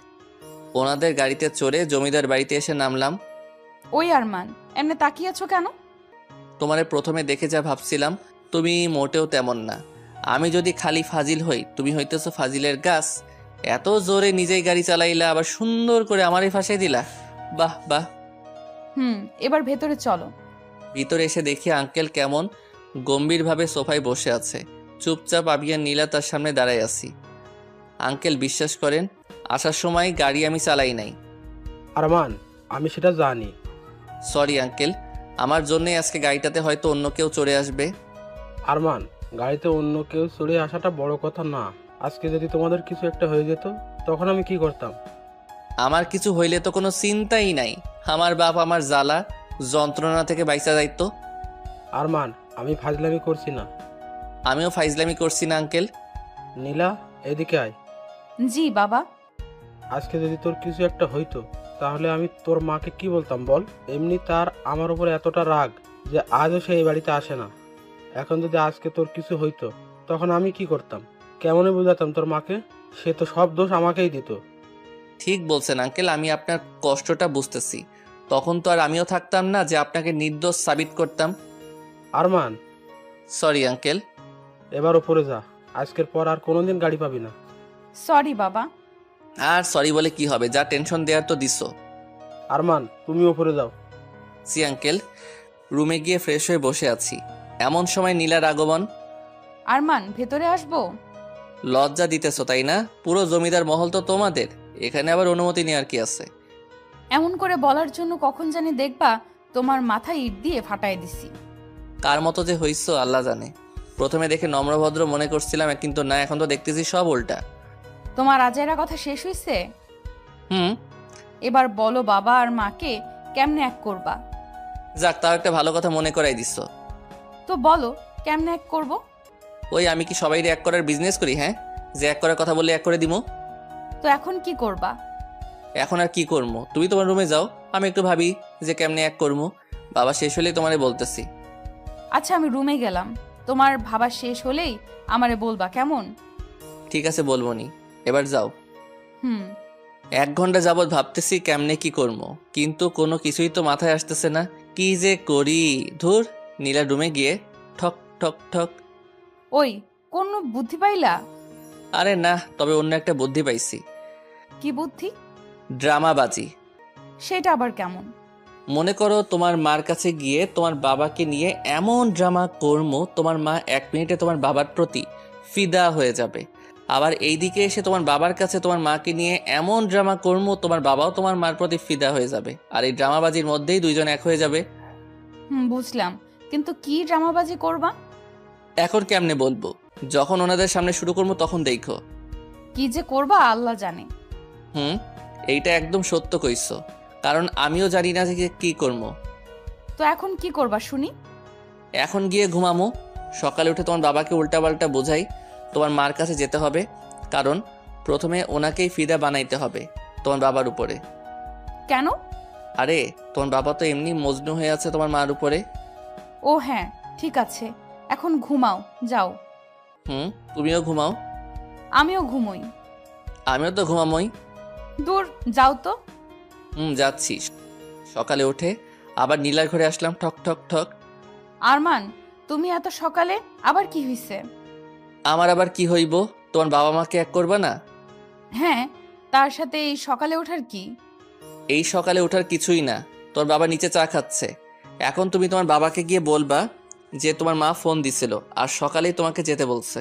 D: ওনাদের গাড়িতে চড়ে জমিদার বাড়িতে এসে নামলাম।
C: ওই আরমান, এমনি তাকিয়ে আছো কেন?
D: তোমারে প্রথমে দেখে যা ভাবছিলাম তুমি মোটেও তেমন না। আমি যদি খালি ফাজিল হই, তুমি হইতেছো ফাজিলের গাছ। এত জোরে নিজেই গাড়ি চালাইলা, আবার সুন্দর করে আমারই ফাঁসাই দিলা। বাহ বাহ।
C: এবার ভেতরে চলো।
D: ভিতরে এসে দেখি আঙ্কেল কেমন গম্ভীরভাবে সোফায় বসে আছে। চুপচাপ আমি আর নীলা তার সামনে দাঁড়ায় আছি। আঙ্কেল বিশ্বাস করেন, আসার সময় গাড়ি আমি চালাই নাই।
E: আরমান, আমি সেটা জানি।
D: সরি আঙ্কেল, আমার জন্যই আজকে গাড়িটাতে হয়তো অন্য কেউ চড়ে আসবে।
E: আরমান, গাড়িতে অন্য কেউ চড়ে আসাটা বড় কথা না। আজকে যদি তোমাদের কিছু একটা হয়ে যেত, তখন আমি কি করতাম?
D: আমার কিছু হইলে তো কোনো চিন্তাই নাই। আমার বাপ আমার জ্বালা যন্ত্রণা থেকে বাইসা যাইতো।
E: আরমান, আমি ফাজলামি করছি না।
D: আমিও ফাইজলামি করছি না আঙ্কেল।
E: নীলা, এদিকে আয়।
C: জি বাবা।
E: আজকে যদি তোর কিছু একটা হইতো, তাহলে আমি তোর মাকে কি বলতাম বল? এমনি তার আমার উপর এতটা রাগ যে আজও সে এই বাড়িতে আসে না। এখন যদি আজকে তোর কিছু হইতো, তখন আমি কি করতাম? কেমনে বোঝাতাম তোর মাকে? সে তো সব দোষ আমাকেই দিত।
D: ঠিক বলছেন আঙ্কেল, আমি আপনার কষ্টটা বুঝতেছি। তখন তো আর আমিও থাকতাম না যে আপনাকে নির্দোষ সাবিত করতাম।
E: Arman,
D: sorry uncle.
E: এবার উপরে যা। আজকের পর আর কোনোদিন গাড়ি পাবি না।
C: সরি বাবা।
D: আর সরি বলে কি হবে, যা টেনশন দেওয়ার তো দিছো।
E: আরমান, তুমি উপরে যাও।
D: See uncle. রুমে গিয়ে ফ্রেশ হয়ে বসে আছি, এমন সময় নীলার আগমন।
C: আরমান, ভেতরে আসবো?
D: লজ্জা দিতেছো তাই না? পুরো জমিদার মহল তো তোমাদের, এখানে আবার অনুমতি নেওয়ার কি আছে?
C: এমন করে বলার জন্য কখন জানি দেখবা তোমার মাথায় ইট দিয়ে ফাটাই দিছি।
D: কার মতো যে হইছো আল্লাহ জানে। প্রথমে দেখে নম্রভদ্র মনে করছিলাম, কিন্তু না, এখন তো দেখতেছি সব উল্টা।
C: তোমার আজেরা কথা শেষ হইছে?
D: হুম।
C: এবার বলো বাবা আর মাকে কেমনে এক করবা।
D: যাক, তাও একটা ভালো কথা মনে করাই দিচ্ছ।
C: তো বলো কেমনে এক করব।
D: ওই আমি কি সবাই এক করার বিজনেস করি? হ্যাঁ, যে এক করার কথা বললে এক করে দিমো।
C: তো এখন কি করবা?
D: এখন আর কি করবো, তুমি তোমার রুমে যাও, আমি একটু ভাবি যে কেমনে এক করবো। বাবা শেষ হলেই তোমারে বলতেছি।
C: আচ্ছা আমি রুমে গেলাম, তোমার ভাবা শেষ হলেই আমারে বলবা কেমন?
D: ঠিক আছে, বলবো নি, এবার যাও।
C: হুম।
D: 1 ঘন্টা যাবৎ ভাবতেছি কেমনে কি করবো, কিন্তু কোনো কিছুই তো মাথায় আসতেছে না। কি যে করি, ধুর। নীলা রুমে গিয়ে ঠক ঠক ঠক।
C: ওই কোন বুদ্ধি পাইলা?
D: আরে না, তবে অন্য একটা বুদ্ধি পাইছি।
C: কি বুদ্ধি?
D: ড্রামাবাজি।
C: সেটা আবার কেমন?
D: মনে করো তোমার মার কাছে গিয়ে তোমার বাবাকে নিয়ে এমন ড্রামা করবো, তোমার মা 1 মিনিটে তোমার বাবার প্রতি ফিদা হয়ে যাবে। আবার এইদিকে এসে তোমার বাবার কাছে তোমার মাকে নিয়ে এমন ড্রামা করবো, তোমার বাবাও তোমার মার প্রতি ফিদা হয়ে যাবে। আর এই ড্রামাবাজির মধ্যেই দুইজন এক হয়ে যাবে।
C: বুঝলাম, কিন্তু কি ড্রামাবাজি করবা?
D: এখন কেমনে বলবো, যখন ওনাদের সামনে শুরু করবো তখন দেখো।
C: কি যে করবা আল্লাহ জানে।
D: এইটা একদম সত্য কইছো, কারণ আমিও জানি না যে কি করবো।
C: তো এখন কি করবা শুনি?
D: এখন গিয়ে ঘুমামো, সকালে উঠে তোমার বাবাকে উল্টাপাল্টা বোঝাই তোমার মার কাছে যেতে হবে, কারণ প্রথমে ওনাকেই ফিদা বানাইতে হবে তোমার বাবার উপরে।
C: কেন?
D: আরে তোমার বাবা তো এমনি মজনু হয়ে আছে তোমার মার উপরে।
C: ও হ্যাঁ, ঠিক আছে, এখন ঘুমাও যাও।
D: তুমিও ঘুমাও।
C: আমিও ঘুমোই।
D: আমিও তো ঘুমামই।
C: দূর যাও তো।
D: যাচ্ছি। সকালে উঠে আবার নীলার ঘরে আসলাম, ঠক ঠক ঠক।
C: আরমান, তুমি এত সকালে আবার কি হইছে?
D: আমার আবার কি হইব, তোমার বাবা মাকে এক করবা না?
C: হ্যাঁ, তার সাথে এই সকালে ওঠার কি?
D: এই সকালে ওঠার কিছুই না, তোর বাবা নিচে চা খাচ্ছে। এখন তুমি তোমার বাবাকে গিয়ে বলবা যে তোমার মা ফোন দিছিল আর সকালেই তোমাকে যেতে বলছে।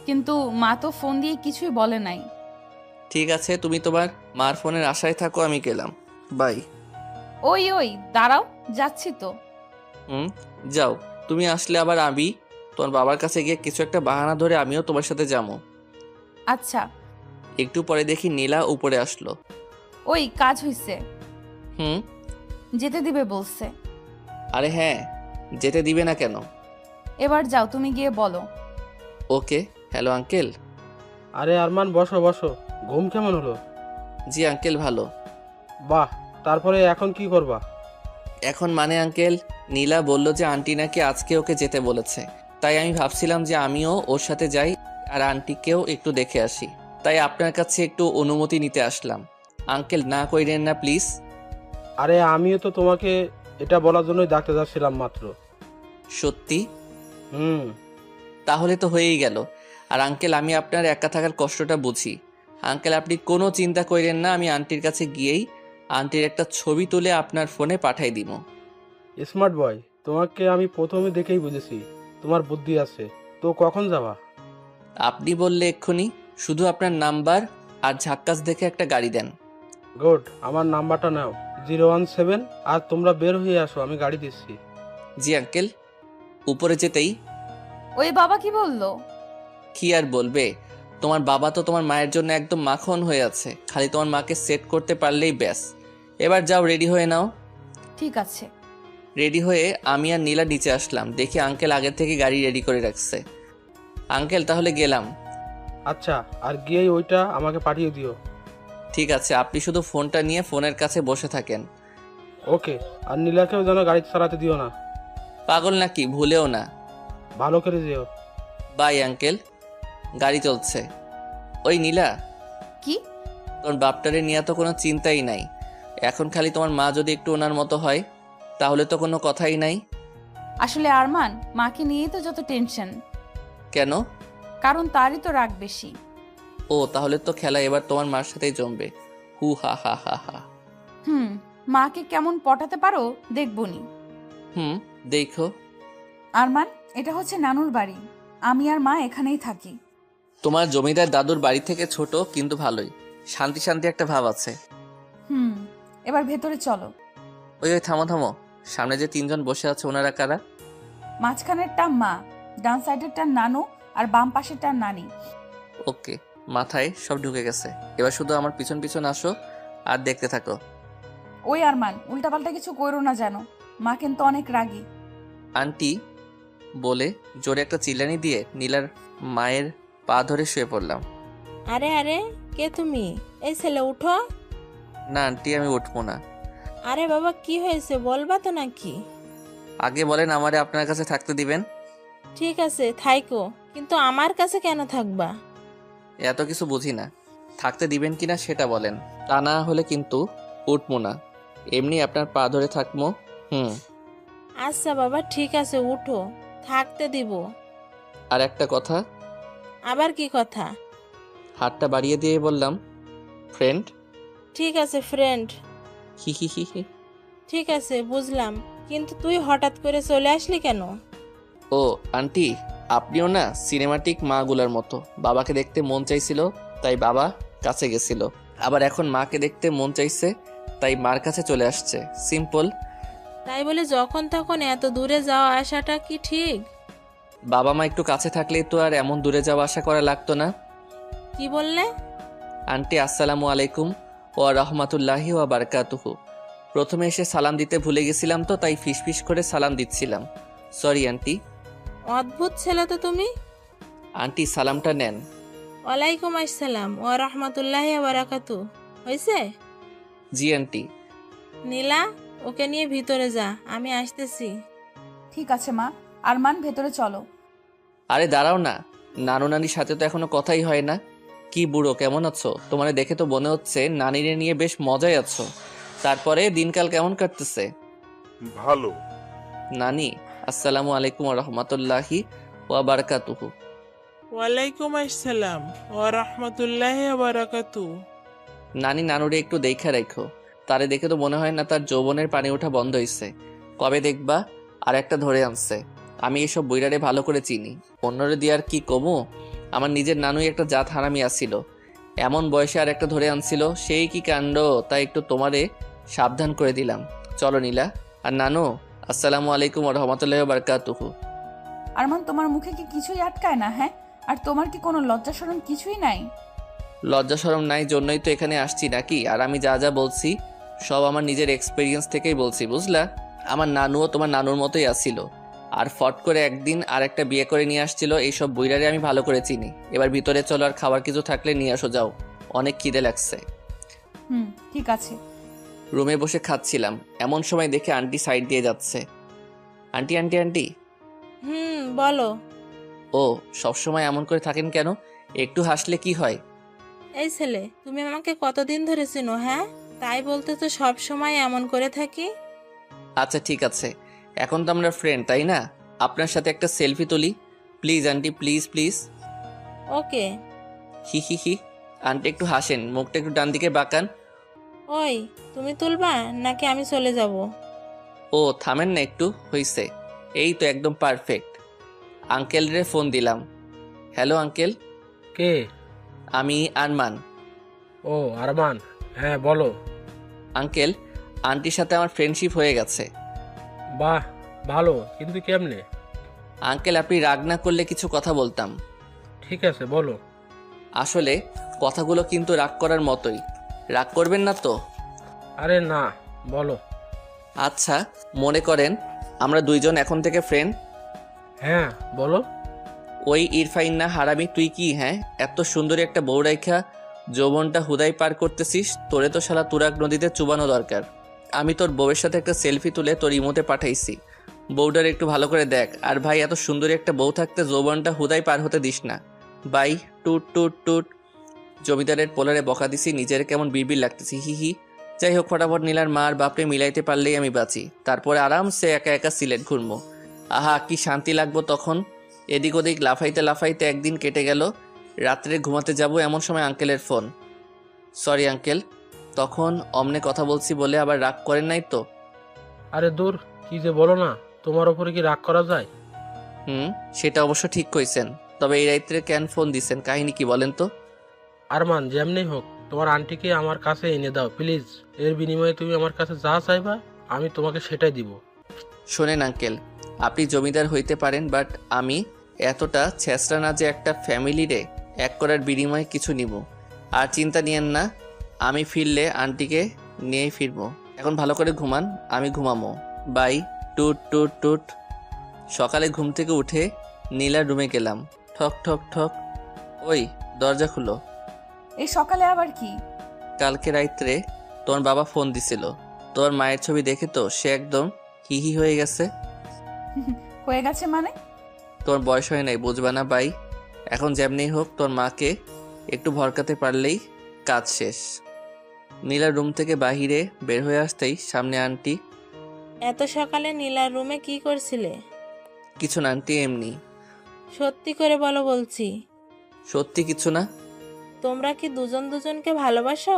C: কিন্তু মা তো ফোন দিয়ে কিছুই বলে নাই।
D: ঠিক আছে, তুমি তোমার মার ফোনের আশায় থাকো, আমি গেলাম, বাই।
C: ওই ওই দাঁড়াও, যাচ্ছি তো।
D: যাও, তুমি আসলে আবার আমি তোমার বাবার কাছে গিয়ে কিছু একটা বাহানা ধরে আমিও তোমার সাথে যাবো।
C: আচ্ছা।
D: একটু পরে দেখি নীলা উপরে আসলো।
C: ওই কাজ হইছে।
D: হুম।
C: যেতে দিবে বলছে।
D: আরে হ্যাঁ, যেতে দিবে না কেন?
C: এবার যাও, তুমি গিয়ে বলো।
D: ওকে। Hello uncle.
E: আরে আরমান, বসো বসো। ঘুম কেমন হলো?
D: জি আঙ্কেল, ভালো।
E: বাহ, তারপরে এখন কি করবা?
D: এখন মানে আঙ্কেল, নীলা বলল যে আন্টি নাকি আজকে ওকে যেতে বলেছে, তাই আমি ভাবছিলাম যে আমিও ওর সাথে যাই আর আন্টিকেও একটু দেখে আসি। তাই আপনার কাছে একটু অনুমতি নিতে আসলাম। আঙ্কেল না কইরেন না প্লিজ।
E: আরে আমিও তো তোমাকে এটা বলার জন্যই ডাকতে যাচ্ছিলাম মাত্র।
D: সত্যি?
E: হুম।
D: তাহলে তো হয়েই গেল। আর আঙ্কেল, আমি আপনার একা থাকার কষ্টটা বুঝি। আঙ্কেল আপনি কোনো চিন্তা করেন না, আমি আন্টির কাছে গিয়েই আন্টির একটা ছবি তুলে আপনার ফোনে পাঠাই দিব।
E: স্মার্ট বয়, তোমাকে আমি প্রথমে দেখেই বুঝেছি তোমার বুদ্ধি আছে। তো কখন যাবা?
D: আপনি বললে এক্ষুনি, শুধু আপনার নাম্বার আর ঝাক্কাস দেখে একটা গাড়ি দেন।
E: গুড, আমার নাম্বারটা নাও, 017। আর তোমরা বের হয়ে আসো, আমি গাড়ি দিচ্ছি।
D: জি আঙ্কেল। উপরে যেতেই
C: ওই বাবা কি বললো?
D: কি আর বলবে, তোমার বাবা তো তোমার মায়ের জন্য একদম মাখন হয়ে আছে, খালি তোমার মাকে সেট করতে পারলেই ব্যাস। এবার যাও, রেডি হয়ে নাও।
C: ঠিক আছে।
D: রেডি হয়ে আমি আর নীলা নিচে আসলাম, দেখি আঙ্কেল আগের থেকে গাড়ি রেডি করে রাখছে। আঙ্কেল তাহলে গেলাম।
E: আচ্ছা, আর গিয়েই ওইটা আমাকে পাঠিয়ে দিও।
D: ঠিক আছে, আপনি শুধু ফোনটা নিয়ে ফোনের কাছে বসে থাকেন।
E: ওকে। আর নীলাকেও যেন গাড়ি চালাতে দিও না।
D: পাগল নাকি, ভুলেও না।
E: ভালো করে যেও।
D: Bye uncle. গাড়ি চলছে। ওই নীলা,
C: কি?
D: তোর বাপটারে নিয়ে তো কোনো চিন্তাই নাই, এখন খালি তোমার মা যদি একটু ওনার মতো হয় তাহলে তো কোনো কথাই নাই।
C: আসলে আরমান, মাকে নিয়েই তো যত টেনশন।
D: কেন?
C: কারণ তারই তো রাগ বেশি।
D: ও, তাহলে তো খেলা এবার তোমার মার সাথেই জমবে। হু হা হা হা হা।
C: মাকে কেমন পটাতে পারো দেখবনি।
D: দেখো।
C: আরমান, এটা হচ্ছে নানুর বাড়ি, আমি আর মা এখানেই থাকি।
D: তোমার জমিদার দাদুর বাড়ি থেকে ছোট কিন্তু ভালোই, শান্তি শান্তি একটা ভাব আছে।
C: হুম, এবার ভেতরে চলো।
D: ওই ওই থামো থামো, সামনে যে তিনজন বসে আছে ওনারা কারা?
C: মাঝখানেরটা মা, ডান সাইডেরটা নানু, আর বাম পাশেরটা নানি।
D: ওকে, মাথায় সব ঢুকে গেছে। এবার শুধু আমার পিছন পিছন আসো আর দেখতে থাকো।
C: ওই আরমান, উল্টাপাল্টা কিছু করো না যেন, মা কিন্তু অনেক রাগী।
D: আন্টি বলে জোরে একটা চিল্লানি দিয়ে নীলার মায়ের পা ধরে শুয়ে পড়লাম।
K: আরে আরে, কে তুমি? এই ছেলে উঠো।
D: না আন্টি, আমি উঠবো না।
K: আরে বাবা, কি হয়েছে বলবা তো নাকি?
D: আগে বলেন আমারে আপনার কাছে থাকতে দিবেন?
K: ঠিক আছে থাইকো, কিন্তু আমার কাছে কেন থাকবা?
D: এত কিছু বুঝি না, থাকতে দিবেন কিনা সেটা বলেন, তা না হলে কিন্তু উঠবো না, এমনি আপনার পা ধরে থাকবো।
K: আচ্ছা বাবা, ঠিক আছে উঠো, থাকতে দিব।
D: আর একটা কথা,
K: আবার কি কথা?
D: হাতটা বাড়িয়ে দিয়ে বললাম, ফ্রেন্ড।
K: ঠিক আছে ফ্রেন্ড।
D: হি হি হি হি।
K: ঠিক আছে বুঝলাম, কিন্তু তুই হঠাৎ করে চলে আসলি কেন?
D: ও আন্টি, আপনিও না সিনেমাটিক মাগুলার মতো, বাবাকে দেখতে মন চাইছিল তাই বাবা কাছে গেছিল, আবার এখন মাকে দেখতে মন চাইছে তাই মার কাছে চলে আসছে, সিম্পল।
K: তাই বলে যখন তখন এত দূরে যাওয়া আসাটা কি ঠিক?
D: বাবা মা একটু কাছে থাকলেই তো আর এমন দূরে যাওয়া আশা করা লাগতো না।
K: কি বললে?
D: আন্টি আসসালামু আলাইকুম ও রহমাতুল্লাহি ওয়া বারাকাতুহু। প্রথমে এসে সালাম দিতে ভুলে গেছিলাম তো তাই ফিসফিস করে সালাম দিচ্ছিলাম, সরি আন্টি।
K: অদ্ভুত ছেলে তো তুমি।
D: আন্টি সালামটা নেন।
K: ওয়ালাইকুম আসসালাম ওয়া রাহমাতুল্লাহি ওয়া বারাকাতু। হয়েছে?
D: জি আন্টি।
K: নীলা, ওকে নিয়ে ভিতরে যা, আমি আসতেছি।
C: ঠিক আছে মা। আরমান, ভেতরে চলো।
D: আরে দাঁড়াও না, নানু নানির সাথে তো এখনো কথাই হয় না। কি বুড়ো, কেমন আছো? তোমারে দেখে তো মনে হচ্ছে নানিরে নিয়ে বেশ মজায় আছো। তারপরে দিনকাল কেমন কাটতেছে?
B: ভালো।
D: নানি আসসালামু আলাইকুম ওয়া রাহমাতুল্লাহি ওয়া বারাকাতুহু।
L: ওয়ালাইকুম আসসালাম ওয়া রাহমাতুল্লাহি ওয়া বারাকাতু।
D: নানি নানুরে একটু দেখা রাখো, তারে দেখে তো মনে হয় না তার যৌবনের পানি ওঠা বন্ধ হইছে। কবে দেখবা আর একটা ধরে আনছে। আমি এসব বইরারে ভালো করে চিনি, অন্যরে দিয়ে আর কি কমু। আমার নিজের নানুই একটা জাত হারামি আসছিল, এমন বয়সে আর একটা ধরে আনছিল, সেই কি কাণ্ড। তাই একটু তোমারে সাবধান করে দিলাম। চলো নীলা। আর নানু আসসালামু আলাইকুম ওয়া রাহমাতুল্লাহি ওয়া বারাকাতুহু।
C: আরমান, তোমার মুখে কি কিছুই আটকায় না? হ্যাঁ, আর তোমার কি কোনো লজ্জা শরম কিছুই নাই?
D: লজ্জা শরম নাই জন্যই তো এখানে আসছি নাকি? আর আমি যা যা বলছি সব আমার নিজের এক্সপিরিয়েন্স থেকেই বলছি, বুঝলা? আমার নানুও তোমার নানুর মতোই আসছিল, আর ফট করে একদিন আর একটা বিয়ে করে নিয়ে আসছিল। এইসব বইরারে আমি ভালো করে চিনি। এবার ভিতরে চলো, আর খাবার কিছু থাকলে নিয়ে আসো, যাও, অনেক খিদে লাগছে।
C: ঠিক আছে।
D: রুমে বসে খাচ্ছিলাম, এমন সময় দেখে আন্টি সাইড দিয়ে যাচ্ছে। Aunty aunty aunty.
K: বলো।
D: ও সবসময় এমন করে থাকেন কেন? একটু হাসলে কি হয়?
K: এই ছেলে, তুমি আমাকে কতদিন ধরে চিনো? হ্যাঁ, তাই বলতে তো সব সময় এমন করে থাকি।
D: আচ্ছা ঠিক আছে, এখন তো আমরা ফ্রেন্ড তাই না? আপনার সাথে একটা সেলফি তুলি please aunty, please please.
K: Okay.
D: He he he. Aunty একটু হাসেন, মুখটা একটু ডান দিকে বাঁকান।
K: ওই, তুমি তুলবা নাকি আমি চলে যাব?
D: ও থামেন না একটু, হইছে। এই তো একদম পারফেক্ট। আঙ্কেল রে ফোন দিলাম। Hello uncle.
E: কে?
D: আমি আরমান।
E: ও আরমান, হ্যাঁ বলো।
D: আঙ্কেল, আন্টির সাথে আমার ফ্রেন্ডশিপ হয়ে গেছে।
E: বাহ, ভালো, কিন্তু কেমনে?
D: আঙ্কেল আপনি রাগ না করলে কিছু কথা বলতাম।
E: ঠিক আছে বলো।
D: আসলে কথাগুলো কিন্তু রাগ করার মতোই, রাগ করবেন না তো?
E: আরে না, বলো।
D: আচ্ছা, মনে করেন আমরা দুইজন এখন থেকে ফ্রেন্ড।
E: হ্যাঁ বলো।
D: ওই ইরফাইন না হারামি তুই কি, হ্যাঁ এত সুন্দরী একটা বউ রাইখা যৌবনটা হুদাই পার করতেছিস? তোরে তো শালা তুরাগ নদীতে চুবানো দরকার। আমি তোর বউয়ের সাথে একটা সেলফি তুলে তোর ইমোতে পাঠাইছি, বউটার একটু ভালো করে দেখ। আর ভাই, এত সুন্দরী একটা বউ থাকতে যৌবনটা হুদাই পার হতে দিস না। বাই। টুট টুট টুট। জমিদারের পোলারে বকা দিছি, নিজের কেমন বিড়বিড় লাগতেছি, হি হি। যাই হোক, ফটাফট নীলার মা আর বাপরে মিলাইতে পারলেই আমি বাঁচি, তারপরে আরামসে একা একা সিলেট ঘুরবো। আহা কি শান্তি লাগবো তখন। এদিক ওদিক লাফাইতে লাফাইতে একদিন কেটে গেল। রাত্রে ঘুমাতে যাব এমন সময় আঙ্কেলের ফোন। সরি আঙ্কেল, তখন অমনে কথা বলছি বলে আবার রাগ করেন নাই তো?
E: আরে দূর, কি যে বলো না, তোমার ওপরে কি রাগ করা যায়?
D: সেটা অবশ্য ঠিক কইছেন। তবে এই রাত্রে কেন ফোন দিছেন, কাহিনী কি বলেন তো?
E: আরমান, যেমনি হোক তোমার আন্টিকে আমার কাছে এনে দাও প্লিজ। এর বিনিময়ে তুমি আমার কাছে যা চাইবা আমি তোমাকে সেটাই দিব।
D: শোনেন আঙ্কেল, আপনি জমিদার হইতে পারেন, বাট আমি এতটা ছেঁচড়া না যে একটা ফ্যামিলিরে এক করার বিনিময়ে কিছু নিব। আর চিন্তা নিয়েন না, আমি ফিরলে আন্টিকে নিয়েই ফিরবো। এখন ভালো করে ঘুমান, আমি ঘুমামো। বাই। টুট টুট টুট। সকালে ঘুম থেকে উঠে নীলার রুমে গেলাম। ঠক ঠক ঠক। ওই, দরজা খুলো।
C: এই সকালে আবার কি?
D: কালকে রাত্রে তোমার বাবা ফোন দিছিল। তোমার মায়ের ছবি দেখে তো সে একদম হিহি হয়ে গেছে।
C: হয়ে গেছে মানে?
D: তোর বয়স হয় নাই, বুঝবা না বাই। এখন যেমনি হোক তোর মাকে একটু ভরকাতে পারলেই কাজ শেষ। নীলার রুম থেকে বাহিরে বের হয়ে আসতেই সামনে আন্টি।
K: এত সকালে নীলার রুমে কি করছিলে?
D: কিছু না আন্টি, এমনি।
K: সত্যি করে বলো বলছি।
D: সত্যি কিছু না।
K: তোমরা কি দুজন দুজনকে ভালোবাসো?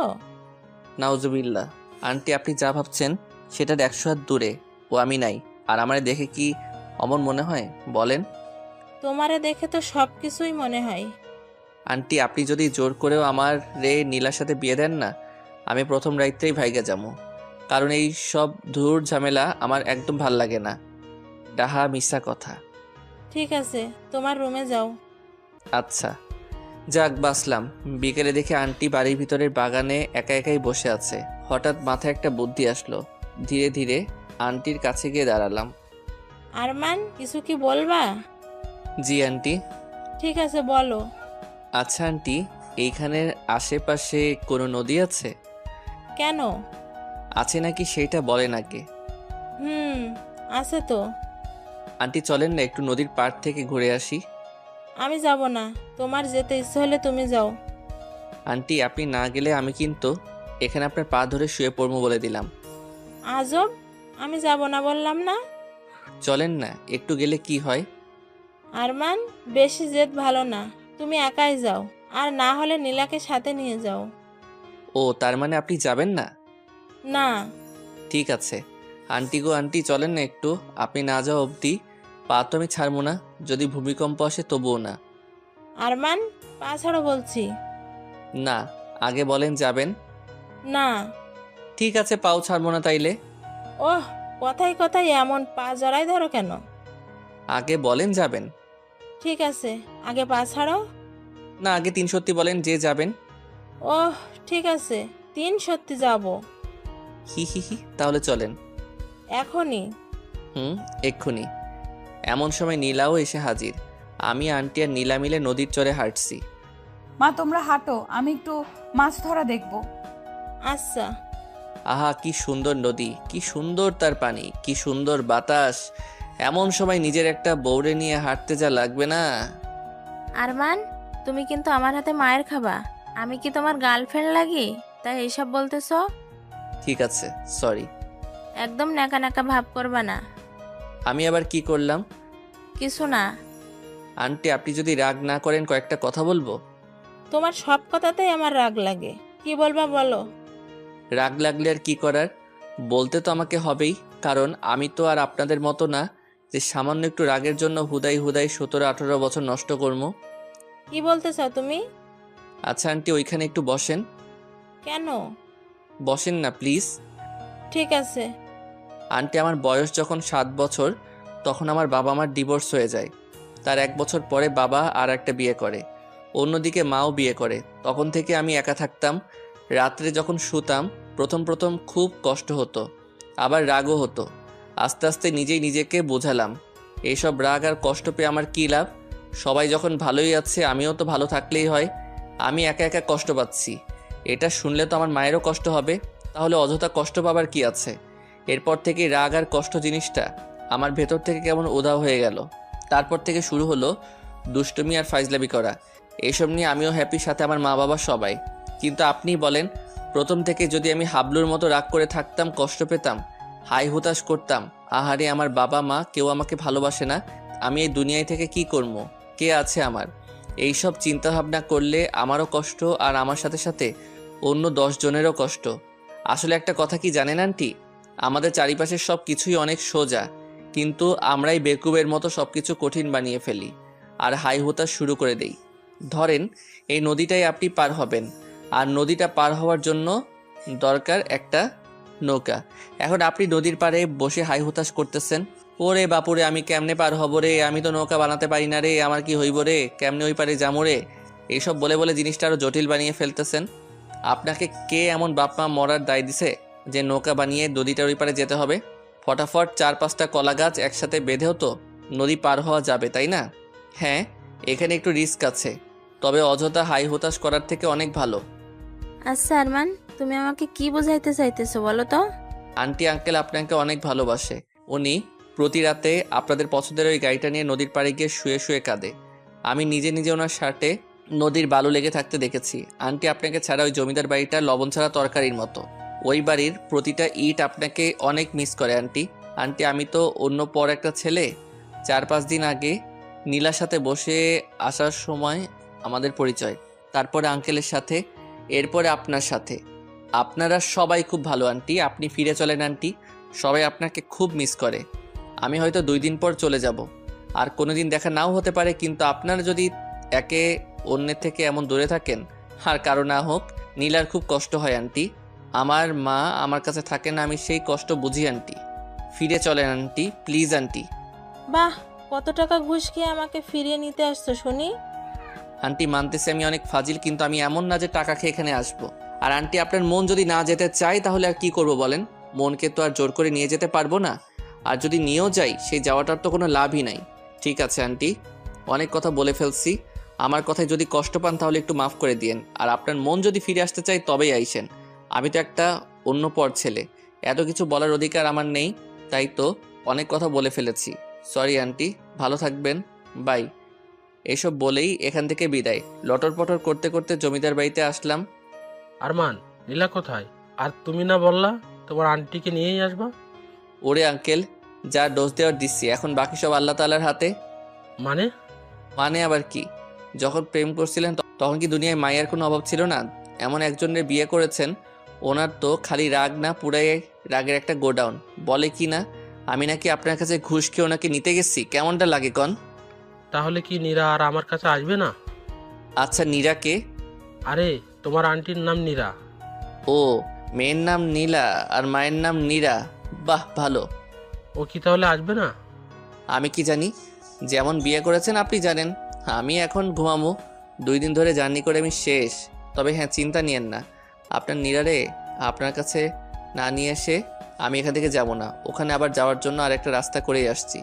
D: নাউজুবিল্লাহ। আন্টি, আপনি যা ভাবছেন সেটার 100 হাত দূরে। ও আমি নাই। আর আমারে দেখে কি অমন মনে হয় বলেন?
K: তোমারে দেখে তো সব কিছুই মনে হয়।
D: আন্টি, আপনি যদি জোর করেও আমার নীলার সাথে বিয়ে দেন না, আমি প্রথম রাইতেই ভাইগা যাবো। কারণ এই সব ধুর ঝামেলা আমার একদম ভাল লাগে না। ডাহা মিশা কথা।
K: ঠিক আছে, তোমার রুমে যাও।
D: আচ্ছা, যাক বাসলাম। বিকেলে দেখে আন্টি বাড়ির ভিতরের বাগানে একা একাই বসে আছে। হঠাৎ মাথায় একটা বুদ্ধি আসলো। ধীরে ধীরে আন্টির কাছে গিয়ে দাঁড়ালাম।
K: আরমান, কিছু কি বলবা?
D: জি আন্টি।
K: ঠিক আছে, বলো।
D: আচ্ছা আন্টি, এইখানের আশেপাশে কোনো নদী আছে?
K: কেন?
D: আছে নাকি সেইটা বলেন আগে।
K: আছে তো।
D: আন্টি চলেন না একটু নদীর পাড় থেকে ঘুরে আসি।
K: আমি যাব না, তোমার যেতে ইচ্ছে হলে তুমি যাও।
D: আন্টি, আপনি না গেলে আমি কিন্তু এখানে আপনার পা ধরে শুয়ে পড়বো বলে দিলাম।
K: আজব, আমি যাব না বললাম না?
D: চলেন না, একটু গেলে কি হয়?
K: আরমান, বেশি জেদ ভালো না, তুমি একাই যাও। আর না হলে নীলাকে সাথে নিয়ে যাও।
D: ও, তার মানে আপনি যাবেন না?
K: না।
D: ঠিক আছে আন্টি গো, আন্টি চলেন না একটু। আপনি না যাওয়া অবধি পা তো আমি ছাড়বো না, যদি ভূমিকম্প আসে তবুও না।
K: আরমান, পা ছাড়ো বলছি।
D: না, আগে বলেন যাবেন।
K: না।
D: ঠিক আছে, পাও ছাড়বো না তাইলে।
K: ওহ, কথায় কথায় এমন পা জড়াই ধরো কেন?
D: আগে বলেন যাবেন।
K: ঠিক আছে, আগে পা ছাড়ো।
D: না, আগে 3 সত্যি বলেন যে যাবেন।
K: ওহ, ঠিক আছে, 3 সত্যি যাব।
D: হি হি হি, তাহলে চলেন।
K: এখনই?
D: এক্ষুনি। এমন সময় নীলাও এসে হাজির। আমি, আন্টি আর নীলা মিলে নদীর চরে হাঁটছি।
C: মা তোমরা হাঁটো, আমি একটু মাছ ধরা দেখব।
K: আচ্ছা।
D: আহা, কি সুন্দর নদী, কি সুন্দর তার পানি, কি সুন্দর বাতাস। এমন সময় নিজের একটা বউরে নিয়ে হাঁটতে যা লাগবে না।
K: আরমান, তুমি কিন্তু আমার হাতে মায়ের খাবা। আমি কি তোমার গার্লফ্রেন্ড লাগি তাই এইসব বলতেছো?
D: ঠিক আছে, সরি।
K: একদম নাকা নাকা ভাব করবা না।
D: আমি আবার কি করলাম?
K: কিছু না।
D: আন্টি, আপনি যদি রাগ না করেন কয়েকটা কথা বলবো।
K: তোমার সব কথাতেই আমার রাগ লাগে, কি বলবা বলো।
D: রাগ লাগলে আর কি করার, বলতে তো আমাকে হবেই। কারণ আমি তো আর আপনাদের মতো না যে সামান্য একটু রাগের জন্য হুদাই হুদাই 17-18 বছর নষ্ট করবো।
K: কি বলতে চাও তুমি?
D: আচ্ছা আন্টি, ওইখানে একটু বসেন।
K: কেন?
D: বসেন না প্লিজ।
K: ঠিক আছে।
D: আন্টি, আমার বয়স যখন 7 বছর তখন আমার বাবা মার ডিভোর্স হয়ে যায়। তার 1 বছর পরে বাবা আর একটা বিয়ে করে, অন্যদিকে মাও বিয়ে করে। তখন থেকে আমি একা থাকতাম। রাত্রে যখন শুতাম প্রথম প্রথম খুব কষ্ট হতো, আবার রাগও হতো। আস্তে আস্তে নিজেই নিজেকে বোঝালাম এইসব রাগ আর কষ্ট পেয়ে আমার কী লাভ। সবাই যখন ভালোই আছে আমিও তো ভালো থাকলেই হয়। আমি একা একা কষ্ট পাচ্ছি, এটা শুনলে তো আমার মায়েরও কষ্ট হবে। তাহলে অযথা কষ্ট পাবার কি আছে? এরপর থেকে রাগ আর কষ্ট জিনিসটা আমার ভেতর থেকে কেমন উধাও হয়ে গেল। তারপর থেকে শুরু হলো দুষ্টুমি আর ফাইজলামি করা। এইসব নিয়ে আমিও হ্যাপি, সাথে আমার মা বাবা সবাই। কিন্তু আপনি বলেন, প্রথম থেকে যদি আমি হাবলুর মতো রাগ করে থাকতাম, কষ্ট পেতাম, হাই হুতাশ করতাম, আহারে আমার বাবা মা কেউ আমাকে ভালোবাসে না, আমি এই দুনিয়ায় থেকে কি করব? কে আছে আমার? এইসব চিন্তাভাবনা করলে আমারও কষ্ট, আর আমার সাথে সাথে অন্য 10 জনেরও কষ্ট। আসলে একটা কথা কি জানেন আন্টি, আমাদের চারিপাশের সব কিছুই অনেক সোজা, কিন্তু আমরাই বেকুবের মতো সব কিছু কঠিন বানিয়ে ফেলি। আর হাই হুতাশ শুরু করে দেই। ধরেন এই নদীটাই আপনি পার হবেন, আর নদীটা পার হওয়ার জন্য দরকার একটা নৌকা। এখন আপনি নদীর পাড়ে বসে হাই হুতাশ করতেছেন, ওরে বাপুরে আমি কেমনে পার হব রে, আমি তো নৌকা বানাতে পারি না রে, আমার কি হইব রে, কেমনে ওই পারে যাবো রে, এইসব বলে বলে জিনিসটা আরো জটিল বানিয়ে ফেলতেছেন। আপনাকে কে এমন বাপ মা মরার দায় দিছে যে নৌকা বানিয়ে নদীটার ওই পারে যেতে হবে? ফটাফট 4-5টা কলা গাছ একসাথে বেঁধেও তো নদী পার হওয়া যাবে, তাই না? হ্যাঁ, এখানে একটু রিস্ক আছে, তবে অযথা হাই হতাশ করার থেকে অনেক ভালো।
K: আচ্ছা আরমান, তুমি আমাকে কি বোঝাইতে চাইতেছো বলো তো?
D: আন্টি আঙ্কেল আপনাকে অনেক ভালোবাসে। উনি প্রতি রাতে আপনাদের পছন্দের ওই গাড়িটা নিয়ে নদীর পাড়ে গিয়ে শুয়ে শুয়ে কাঁদে। আমি নিজে নিজে ওনার শার্টে নদীর বালু লেগে থাকতে দেখেছি। আন্টি আপনাকে ছাড়া ওই জমিদার বাড়িটা লবণ ছাড়া তরকারির মতো। ওই বাড়ির প্রতিটা ইট আপনাকে অনেক মিস করে আন্টি। আন্টি আমি তো অন্য পর একটা ছেলে। 4-5 দিন আগে নীলার সাথে বসে আসার সময় আমাদের পরিচয়, তারপরে আঙ্কেলের সাথে, এরপরে আপনার সাথে। আপনারা সবাই খুব ভালো আন্টি, আপনি ফিরে চলেন আন্টি, সবাই আপনাকে খুব মিস করে। আমি হয়তো 2 দিন পর চলে যাব, আর কোনো দিন দেখা নাও হতে পারে, কিন্তু আপনারা যদি একে অন্যের থেকে এমন দূরে থাকেন, আর কারো না হোক, নীলার খুব কষ্ট হয় আন্টি। আমার মা আমার কাছে থাকে না, আমি সেই কষ্ট বুঝি আন্টি। ফিরে চলেন আন্টি, প্লিজ আন্টি।
K: বাহ, কত টাকা ঘুষ খেয়ে আমাকে ফিরিয়ে নিতে আসছো শুনি?
D: আন্টি মানতেছি আমি অনেক ফাজিল, কিন্তু আমি এমন না যে টাকা খেয়ে এখানে আসবো। আর আন্টি আপনার মন যদি না যেতে চায় তাহলে আর কি করব বলেন? মনকে তো আর জোর করে নিয়ে যেতে পারবো না, আর যদি নিয়েও যাই সেই যাওয়াটার তো কোনো লাভই নাই। ঠিক আছে আন্টি, অনেক কথা বলে ফেলছি, আমার কথায় যদি কষ্ট পান তাহলে একটু মাফ করে দিয়েন। আর আপনার মন যদি ফিরে আসতে চাই তবেই আইসেন। আমি তো একটা অন্য পর ছেলে, এত কিছু বলার অধিকার আমার নেই, তাই তো অনেক কথা বলে ফেলেছি। সরি আন্টি, ভালো থাকবেন, বাই। এসব বলেই এখান থেকে বিদায়। লটর পটর করতে করতে জমিদার বাড়িতে আসলাম।
E: আরমান, নীলা কোথায়? আর তুমি না বললা তোমার আন্টিকে নিয়েই আসবা?
D: ওরে আঙ্কেল, যা ডোজ দেওয়ার দিচ্ছি, এখন বাকি সব আল্লাহ তাআলার হাতে।
E: মানে?
D: মানে আবার কি? যখন প্রেম করছিলেন তখন কি দুনিয়ায় মায়ের কোনো অভাব ছিল না? এমন একজনের বিয়ে করেছেন, ওনার তো খালি রাগ না, পুরাই রাগের একটা গোডাউন। বলে কি না আমি নাকি আপনার কাছে ঘুষ খেয়ে ওনাকে নিতে গেছি? কেমনটা লাগে কন?
E: তাহলে কি নীরা আর আমার কাছে আসবে না?
D: আচ্ছা, নীরাকে?
E: আরে তোমার আন্টির নাম নীরা।
D: ও, মেয়ের নাম নীলা আর মায়ের নাম নীরা, বাহ ভালো।
E: ও কি তাহলে আসবে না?
D: আমি কি জানি, যেমন বিয়ে করেছেন আপনি জানেন। আমি এখন ঘুমাবো, 2 দিন ধরে জার্নি করে আমি শেষ। তবে হ্যাঁ, চিন্তা নিয়েন না, আপনার নীরারে আপনার কাছে না নিয়ে এসে আমি এখান থেকে যাব না। ওখানে আবার যাওয়ার জন্য আর একটা রাস্তা করেই আসছি।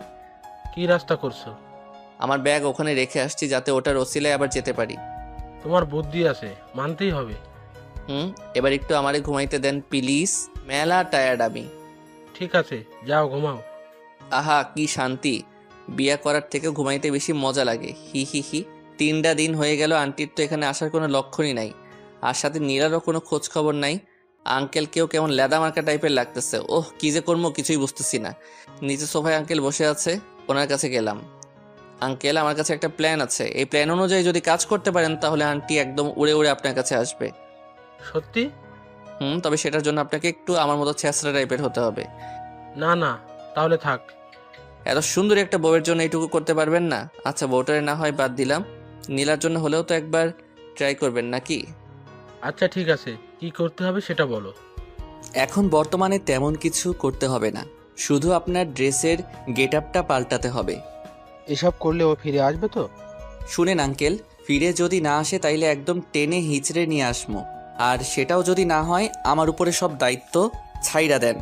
E: কি রাস্তা করছো?
D: আমার ব্যাগ ওখানে রেখে আসছি, যাতে ওটার ওসিলায় আবার যেতে পারি।
E: তোমার বুদ্ধি আছে, মানতেই হবে।
D: এবার একটু আমারে ঘুমাইতে দেন প্লিজ, মেলা টায়ার্ড আমি।
E: ঠিক আছে, যাও ঘুমাও।
D: আহা কি শান্তি, বিয়ে করার থেকে ঘুমাইতে বেশি মজা লাগে। হি হি হি। 3টা দিন হয়ে গেল, আন্টির তো এখানে আসার কোনো লক্ষণই নাই, আর সাথে নীরারও কোনো খোঁজ খবর নাই। আঙ্কেলকেও কেমন লেদা মার্কা টাইপের লাগতেছে। ওহ, কি যে করবো কিছুই বুঝতেছি না। নিচে সোফায় আঙ্কেল বসে আছে, ওনার কাছে গেলাম। আঙ্কেল, আমার কাছে একটা প্ল্যান আছে, এই প্ল্যান অনুযায়ী যদি কাজ করতে পারেন তাহলে আন্টি একদম উড়ে উড়ে আপনার কাছে আসবে।
E: সত্যি?
D: তবে সেটার জন্য আপনাকে একটু আমার মতো ছেঁচড়া টাইপের হতে হবে।
E: না না, তাহলে থাক।
D: এত সুন্দর একটা বউয়ের জন্য এইটুকু করতে পারবেন না? আচ্ছা, বউটারে না হয় বাদ দিলাম, নীলার জন্য হলেও তো একবার ট্রাই করবেন নাকি?
E: আচ্ছা ঠিক আছে, কি করতে হবে সেটা বলো।
D: এখন বর্তমানে তেমন কিছু করতে হবে না, শুধু আপনার ড্রেসের গেট আপটা পাল্টাতে হবে।
E: এসব করলে ও ফিরে আসবে তো?
D: শুনেন আঙ্কেল, ফিরে যদি না আসে তাইলে একদম টেনে হিচড়ে নিয়ে আসমো, আর সেটাও যদি না হয় আমার উপরে সব দায়িত্ব ছাইড়া দেন।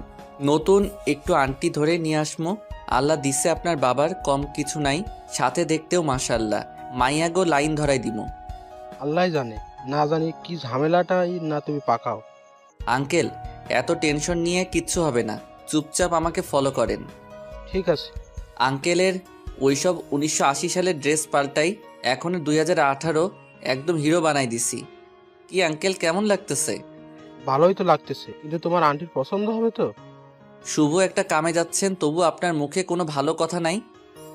D: নতুন একটু আন্টি ধরে নিয়ে আসমো। আল্লাহ দিছে আপনার বাবার কম কিছু নাই, সাথে দেখতেও মাশাআল্লাহ। মাইয়াগো লাইন ধরাই দিমো।
E: আল্লাহ জানে, না জানি কি ঝামেলাটাই না তুমি পাকাও।
D: আঙ্কেল, এত টেনশন নিয়ে কিচ্ছু হবে না, চুপচাপ আমাকে ফলো করেন।
E: ঠিক আছে।
D: আঙ্কেলের ওইসব 1980 সালের ড্রেস পাল্টাই, এখন 2018, একদম হিরো বানাই দিছি। কি আঙ্কেল, কেমন লাগতেছে?
E: ভালোই তো লাগতেছে, কিন্তু তোমার আন্টির পছন্দ হবে তো?
D: শুভ একটা কামে যাচ্ছেন, তবু আপনার মুখে কোনো ভালো কথা নাই।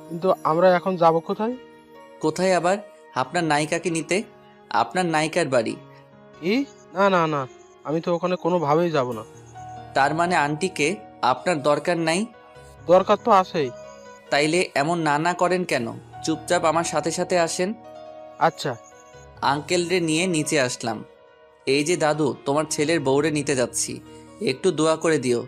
E: কিন্তু আমরা এখন যাব কোথায়?
D: কোথায় আবার? আপনার নায়িকাকে নিতে, আপনার নায়িকার বাড়ি।
E: কি? না না না, আমি তো ওখানে কোনোভাবেই যাব না।
D: তার মানে আন্টিকে আপনার দরকার নাই?
E: দরকার তো আছেই।
D: তাইলে এমন না করেন কেন? চুপচাপ আমার সাথে সাথে আসেন।
E: আচ্ছা।
D: আঙ্কেলরে নিয়ে নিচে আসলাম। এই যে দাদু, তোমার ছেলের বউরে নিতে যাচ্ছি, একটু দোয়া করে দিও।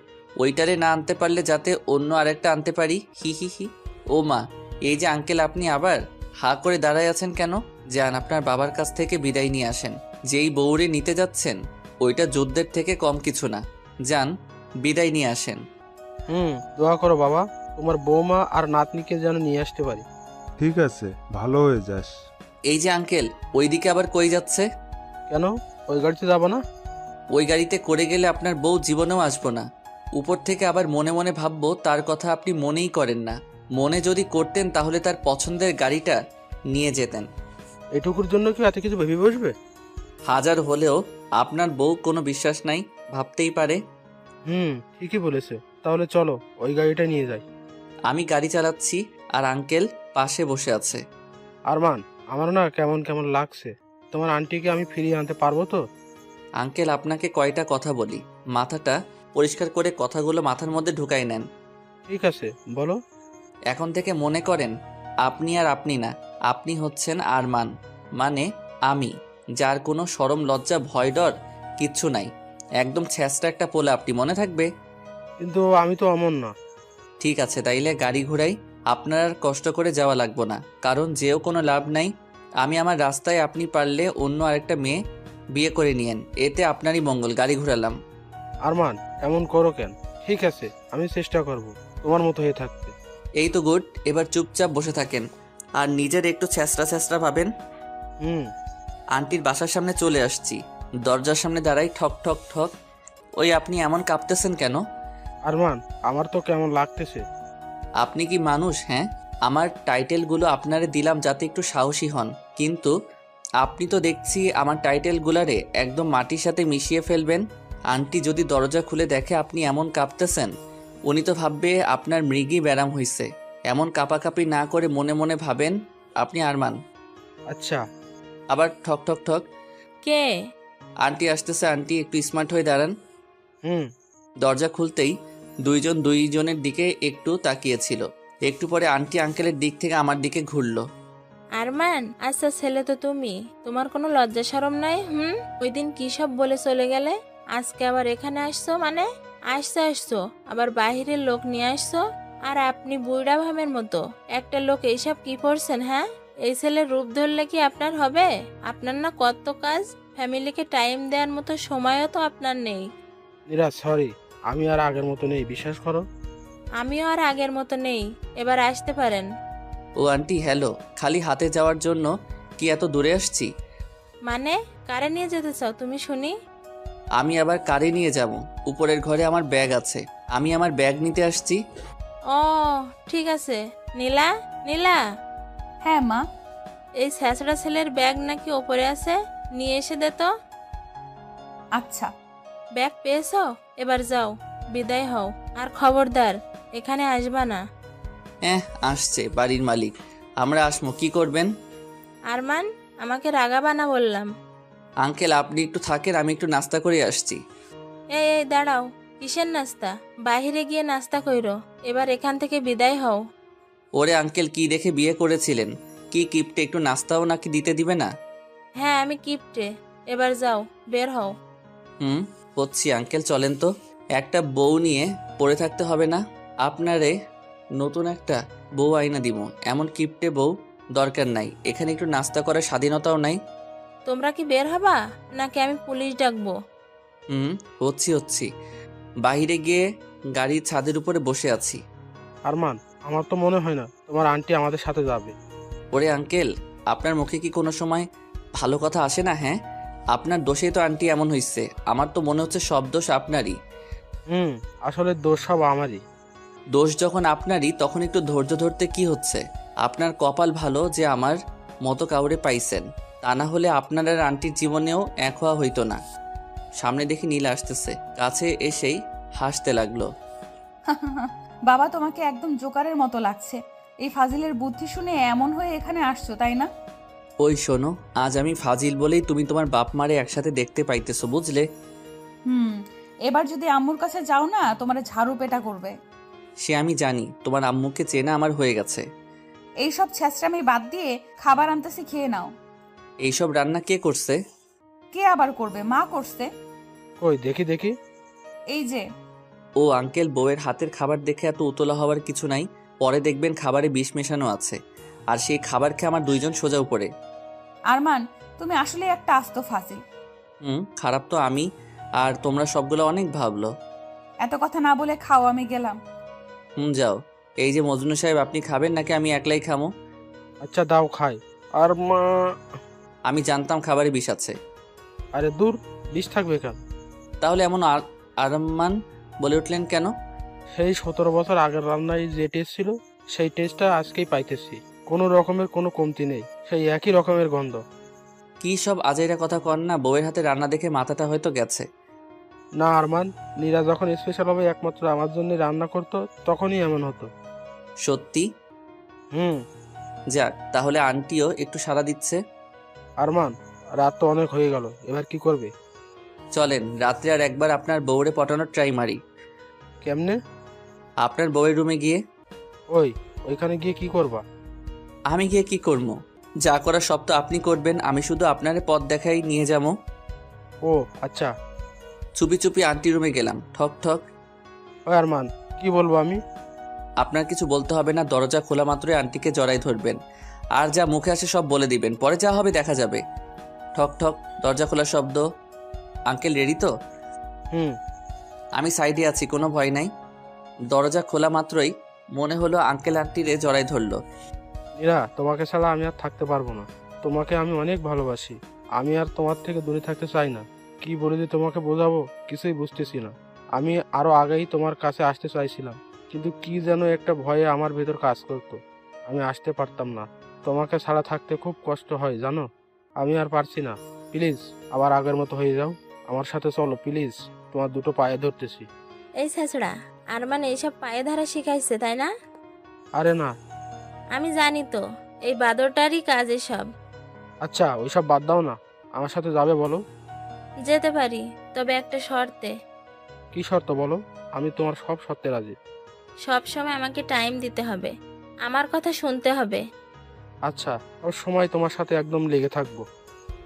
D: ওইটারে না আনতে পারলে যাতে অন্য আরেকটা আনতে পারি। হি হি হি। ও মা, এই যে আঙ্কেল, আপনি আবার হা করে দাঁড়ায় আছেন কেন? যান আপনার বাবার কাছ থেকে বিদায় নিয়ে আসেন। যেই বউরে নিতে যাচ্ছেন ওইটা যুদ্ধের থেকে কম কিছু না। যান, বিদায় নিয়ে আসেন।
E: দোয়া করো বাবা, তোমার বৌমা আর নাতনিকে যেন নিয়ে আসতে পারি।
F: ঠিক আছে, ভালো হয়ে যাস।
D: এই যে আঙ্কেল, ওইদিকে আবার কই যাচ্ছে?
E: কেন, ওই গাড়িতে যাবো না?
D: ওই গাড়িতে করে গেলে আপনার বউ জীবনেও আসবো না। উপর থেকে আবার মনে মনে ভাববো তার কথা আপনি মনেই করেন না। মনে যদি করতেন তাহলে তার পছন্দের গাড়িটা নিয়ে যেতেন।
E: এটুকুর জন্য কি এত কিছু ভেবে বসবে?
D: হাজার হলেও আপনার বউ কোনো বিশ্বাস নাই, ভাবতেই পারে।
E: ঠিকই বলেছে। তাহলে চলো ওই গাড়িটা নিয়ে যাই।
D: আমি গাড়ি চালাচ্ছি আর আঙ্কেল পাশে বসে আছে।
E: আরমান, আমার না কেমন কেমন লাগছে। তোমার আন্টিকে আমি ফিরিয়ে আনতে পারবো তো?
D: আঙ্কেল, আপনাকে কয়টা কথা বলি, মাথাটা পরিষ্কার করে কথাগুলো মাথার মধ্যে ঢুকাই নেন।
E: ঠিক আছে, বলো।
D: এখন থেকে মনে করেন আপনি আর আপনি না, আপনি হচ্ছেন আরমান, মানে আমি, যার কোনো শরম লজ্জা ভয় ডর কিচ্ছু নাই। একদম ছেঁচড়া একটা পোলা আপনি, মনে থাকবে?
E: কিন্তু আমি তো অমন না।
D: ঠিক আছে, তাইলে গাড়ি ঘোড়াই। আপনার আর কষ্ট করে যাওয়া লাগবো না, কারণ যেও কোনো লাভ নাই। আমি আমার রাস্তায়, আপনি পারলে অন্য আরেকটা মেয়ে বিয়ে করে নিয়েন, এতে আপনারই মঙ্গল। গাড়ি ঘোরালাম।
E: আরমান, এমন করো কেন? ঠিক আছে, আমি চেষ্টা করব তোমার মতো হয়ে থাকতে।
D: এই তো গুড, এবার চুপচাপ বসে থাকেন আর নিজের একটু ছেঁচড়া ছেঁচড়া ভাবেন। আন্টির বাসার সামনে চলে আসছি, দরজার সামনে দাঁড়াই, ঠক ঠক ঠক। ওই আপনি এমন কাঁপতেছেন কেন?
E: আরমান, আমার তো কেমন লাগতেছে।
D: আপনি কি মানুষ? হ্যাঁ, আমার টাইটেলগুলো আপনারে দিলাম যাতে একটু সাহসী হন, কিন্তু আপনি তো দেখছি আমার টাইটেলগুলারে একদম মাটির সাথে মিশিয়ে ফেলবেন। আন্টি যদি দরজা খুলে দেখে আপনি এমন কাঁপতেছেন, উনি তো ভাববে আপনার মৃগী ব্যারাম হইছে। এমন কাঁপাকাঁপি না করে মনে মনে ভাবেন আপনি আরমান।
E: আচ্ছা।
D: আবার ঠক ঠক ঠক।
K: কে?
D: আন্টি আসতেছে। আন্টি একটু স্মার্ট হয়ে দাঁড়ান।
E: হুম।
D: দরজা খুলতেই দুইজন দুইজনের দিকে একটু তাকিয়েছিল। একটু পরে আন্টি আঙ্কেলের দিক থেকে আমার দিকে ঘুরলো।
K: আরমান, আচ্ছা ছেলে তো তুমি, তোমার কোনো লজ্জা শরম নাই? ওই দিন কি সব বলে চলে গেলে, আজকে আবার এখানে আসছো? মানে আসছো আবার বাহিরের লোক নিয়ে আসছো, আর আপনি বুইড়া ভামের মতো একটা লোক এইসব কি করছেন? হ্যাঁ, এই ছেলের রূপ ধরলে কি আপনার হবে? আপনার না কত কাজ, ফ্যামিলিকে টাইম দেওয়ার মতো সময়ও তো আপনার নেই।
E: নীরা, সরি, আমি আর আগের মতো নেই, বিশ্বাস করো।
K: আমিও আর আগের মতো নেই, এবার আসতে পারেন।
D: ও আন্টি, হ্যালো। খালি হাতে যাওয়ার জন্য কি এত দূরে আসছি?
K: মানে কারে নিয়ে যেতে চাও তুমি শুনি?
D: আমি আবার কারে নিয়ে যাব? উপরের ঘরে আমার ব্যাগ আছে, আমি আমার ব্যাগ নিতে আসছি।
K: ও ঠিক আছে। নীলা, নীলা।
C: হ্যাঁ মা।
K: এই ছেঁচড়া ছেলের ব্যাগ নাকি ওপরে আছে, নিয়ে এসে দে তো।
C: আচ্ছা।
K: ব্যাগ পেয়েছো? এবার যাও, বিদায় হও, আর খবরদার এখানে আসবা না।
D: আসছে বাড়ির মালিক, আমরা আসমো, কি করবেন?
K: আরমান, আমাকে রাগাবা না বললাম।
D: আঙ্কেল, আপনি একটু থাকেন, আমি একটু নাস্তা করে আসছি।
K: এই দাঁড়াও, কিসের নাস্তা? বাহিরে গিয়ে নাস্তা কইরো, এবার এখান থেকে বিদায় হও।
D: ওরে আঙ্কেল, কি দেখে বিয়ে করেছিলেন? কি কিপটে, একটু নাস্তাও নাকি দিতে দিবে না?
K: হ্যাঁ, আমি কিপটে। এবার যাও, বের হও।
D: হচ্ছি আঙ্কেল, চলেন তো। একটা বউ নিয়ে পড়ে থাকতে হবে না। আপনারে নতুন একটা বউ আইনা দিব, এমন কিপটে বউ দরকার নাই। এখানে একটু নাস্তা করার স্বাধীনতাও নাই।
K: তোমরা কি বের হবা নাকি আমি পুলিশ ডাকবো?
D: হচ্ছি। বাইরে গিয়ে গাড়ির ছাদের উপরে বসে আছি।
E: আরমান, আমার তো মনে হয় না তোমার আন্টি আমাদের সাথে যাবে।
D: ওরে আঙ্কেল, আপনার মুখে কি কোনো সময় ভালো কথা আসে না? হ্যাঁ, আপনার দোষেই তো আন্টি এমন হইছে। আমার তো মনে হচ্ছে সব দোষ আপনারই।
E: আসলে দোষ সব আমারই।
D: দোষ যখন আপনারই, তখন একটু ধৈর্য ধরতে কি হচ্ছে? আপনার কপাল ভালো যে আমার মতো কাউরে পাইছেন, তা না হলে আপনার আর আন্টির জীবনেও এক হওয়া হইতো না। সামনে দেখি নীলা আসতেছে, কাছে এসেই হাসতে লাগলো।
C: বাবা, তোমাকে একদম জোকারের মতো লাগছে। এই ফাজিলের বুদ্ধি শুনে এমন হয়ে এখানে আসছো, তাই না?
D: ওই শোনো, আজ আমি ফাজিল বলেই তুমি তোমার বাপ মারে একসাথে দেখতে পাইতেছো, বুঝলে?
C: এবার যদি আম্মুর কাছে যাও না, তোমার ঝাড়ু পেটা করবে।
D: সে আমি জানি, তোমার আম্মুকে চেনা আমার হয়ে গেছে।
C: এইসব ছেঁচড়ামি বাদ দিয়ে খাবার আনতেছি, খেয়ে নাও।
D: এইসব রান্না কে করছে?
C: কে আবার করবে? মা করছে।
E: কই দেখি দেখি।
C: এই যে।
D: ও আঙ্কেল, বউয়ের হাতের খাবার দেখে এত উতলা হওয়ার কিছু নাই। পরে দেখবেন খাবারে বিষ মেশানো আছে, আর সেই খাবার খেয়ে আমার দুইজন সোজা উপরে।
C: আরমান, তুমি আসলে একটা আস্ত ফাজিল।
D: খারাপ তো আমি, আর তোমরা সবগুলো অনেক ভাবলো।
C: এত কথা না বলে খাও, আমি গেলাম।
D: যাও। এই যে মজনু সাহেব, আপনি খাবেন নাকি আমি একলাই খামো?
E: আচ্ছা দাও খাই। আর মা,
D: আমি জানতাম খাবারে বিষ আছে।
E: আরে দূর, বিষ থাকবে কেন?
D: তাহলে এমন আরমান বলে উঠলেন কেন?
E: সেই 17 বছর আগের রান্নায় যে টেস্ট ছিল, সেই টেস্টটা আজকেই পাইতেছি। কোনো রকমের কোনো কমতি নেই, সেই একই রকমের গন্ধ।
D: কি সব আজাইরা কথা কন না, বউয়ের হাতে রান্না দেখে মাথাটা হয়তো গেছে।
E: না আরমান, নীরা যখন স্পেশালভাবে একমাত্র আমার জন্য রান্না করতো তখনই এমন হতো।
D: সত্যি? যাক, তাহলে আন্টিও একটু সাড়া দিচ্ছে।
E: আরমান, রাত তো অনেক হয়ে গেল, এবার কি করবে?
D: চলেন রাত্রে আর একবার আপনার বউরে পটানোর ট্রাই মারি।
E: কেমনে?
D: আপনার বউয়ের রুমে গিয়ে।
E: ওইখানে গিয়ে কি করবা?
D: আমি গিয়ে কি করবো? যা করার সব তো আপনি করবেন, আমি শুধু আপনার পথ দেখাই নিয়ে যাবো।
E: ও আচ্ছা।
D: চুপি চুপি আন্টি রুমে গেলাম। ঠক ঠক।
E: ওই আরমান, কি বলবো আমি?
D: আপনার কিছু বলতে হবে না, দরজা খোলা মাত্রই আন্টিকে জড়াই ধরবেন, আর যা মুখে আসে সব বলে দিবেন, পরে যা হবে দেখা যাবে। ঠক ঠক, দরজা খোলার শব্দ। আঙ্কেল রেডি তো? আমি সাইডে আছি, কোনো ভয় নাই। দরজা খোলা মাত্রই মনে হলো আঙ্কেল আন্টিরে জড়াই ধরলো।
E: নীরা, তোমাকে ছাড়া আমি আর থাকতে পারবো না। তোমাকে আমি অনেক ভালোবাসি। আমি আর তোমার থেকে দূরে থাকতে চাই না। কি বলে যে তোমাকে বোঝাবো কিছুই বুঝতেছি না। আমি আরো আগেই তোমার কাছে আসতে চাইছিলাম, কিন্তু কি যেন একটা ভয়ে আমার ভেতর কাজ করতো। আমি আসতে পারতাম না। তোমাকে ছাড়া থাকতে খুব কষ্ট হয় জানো। আমি আর পারছি না। প্লিজ আবার আগের মতো হয়ে যাও, আমার সাথে চলো প্লিজ, তোমার দুটো পায়ে ধরতেছি।
K: এই ছেঁচড়া, আরমান এইসব পায়ে ধরা শিখাইছে তাই না?
E: আরে না।
K: আমি জানি তো, এই বাদরটারই কাজ এসব।
E: আচ্ছা ওইসব বাদ দাও না, আমার সাথে যাবে বলো?
K: যেতে পারি, তবে একটা শর্তে।
E: কি শর্ত বলো? আমি তোমার সব শর্তে রাজি।
K: সব সময় আমাকে টাইম দিতে হবে, আমার কথা শুনতে হবে।
E: আচ্ছা, ওর সময় তোমার সাথে একদম লেগে থাকবো।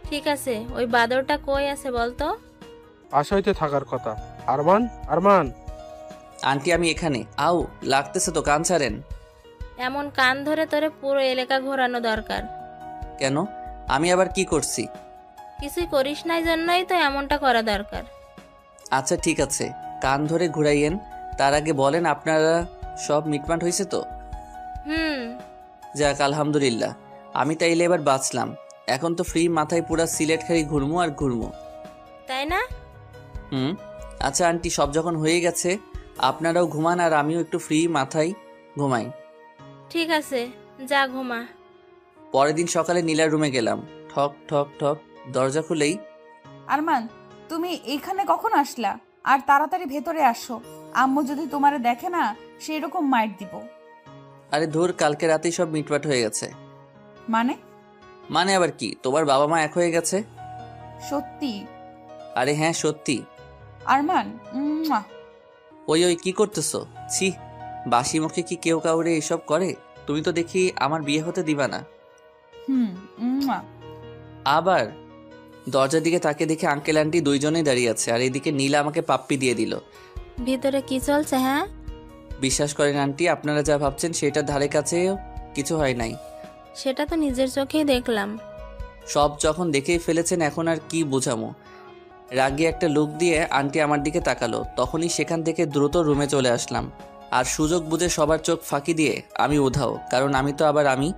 K: ঠিক আছে, ওই বাদরটা কই আছে বলতো?
E: আশাইতে থাকার কথা। আরমান, আরমান।
D: আন্টি আমি এখানে। আউ, লাগতেছে তো, কান ছাড়েন।
K: এমন কান ধরে তোরে পুরো এলাকা ঘোরানো দরকার।
D: কেন? আমি আবার কি করছি?
K: কিছুই করিস নাই জন্যই তো এমনটা করা দরকার।
D: আচ্ছা ঠিক আছে, কান ধরে ঘুরাইয়েন। তার আগে বলেন আপনারা সব মিটমাট হয়েছে তো? যাক আলহামদুলিল্লাহ, আমি তাইলে এবার বাঁচলাম। এখন তো ফ্রি মাথায় পুরা সিলেট খালি ঘুরমু আর ঘুরমু,
K: তাই না?
D: আচ্ছা আন্টি, সব যখন হয়ে গেছে আপনারাও ঘুমান আর আমিও একটু ফ্রি মাথায় ঘুমাই।
K: ঠিক আছে, যা ঘুমা।
D: পরের দিন সকালে নীলার রুমে গেলাম। ঠক ঠক ঠক, দরজা খুলেই।
C: আরমান, তুমি এইখানে কখন আসলা? আর তাড়াতাড়ি ভেতরে আসো, আম্মু যদি তোমারে দেখে না সেই রকম মাইট দিব।
D: আরে ধুর, কালকে রাতেই সব মিটমাট হয়ে গেছে।
C: মানে
D: আবার কি, তোমার বাবা মা এক হয়ে গেছে।
C: সত্যি?
D: আরে হ্যাঁ সত্যি।
C: আরমান,
D: ওই কি করতেছো? ছি, বাসি মুখে কি কেউ কাউরে এসব করে? তুমি তো দেখি আমার বিয়ে হতে দিবা না। আবার দরজার দিকে তাকে দেখে আঙ্কেল আন্টি দুইজনেই দাঁড়িয়ে আছে, আর এদিকে নীলা আমাকে পাপ্পি দিয়ে দিল।
K: ভিতরে কি চলছে? হ্যাঁ,
D: বিশ্বাস করেন আন্টি, আপনারা যা ভাবছেন সেটার ধারে কাছেও কিছু হয় নাই।
K: সেটা তো নিজের চোখেই দেখলাম।
D: সব যখন দেখেই ফেলেছেন, এখন আর কি বোঝামো। রাগে একটা লুক দিয়ে আন্টি আমার দিকে তাকালো, তখনই সেখান থেকে দ্রুত রুমে চলে আসলাম। আর সুযোগ বুঝে সবার চোখ ফাঁকি দিয়ে আমি উধাও, কারণ আমি তো আবার আমি।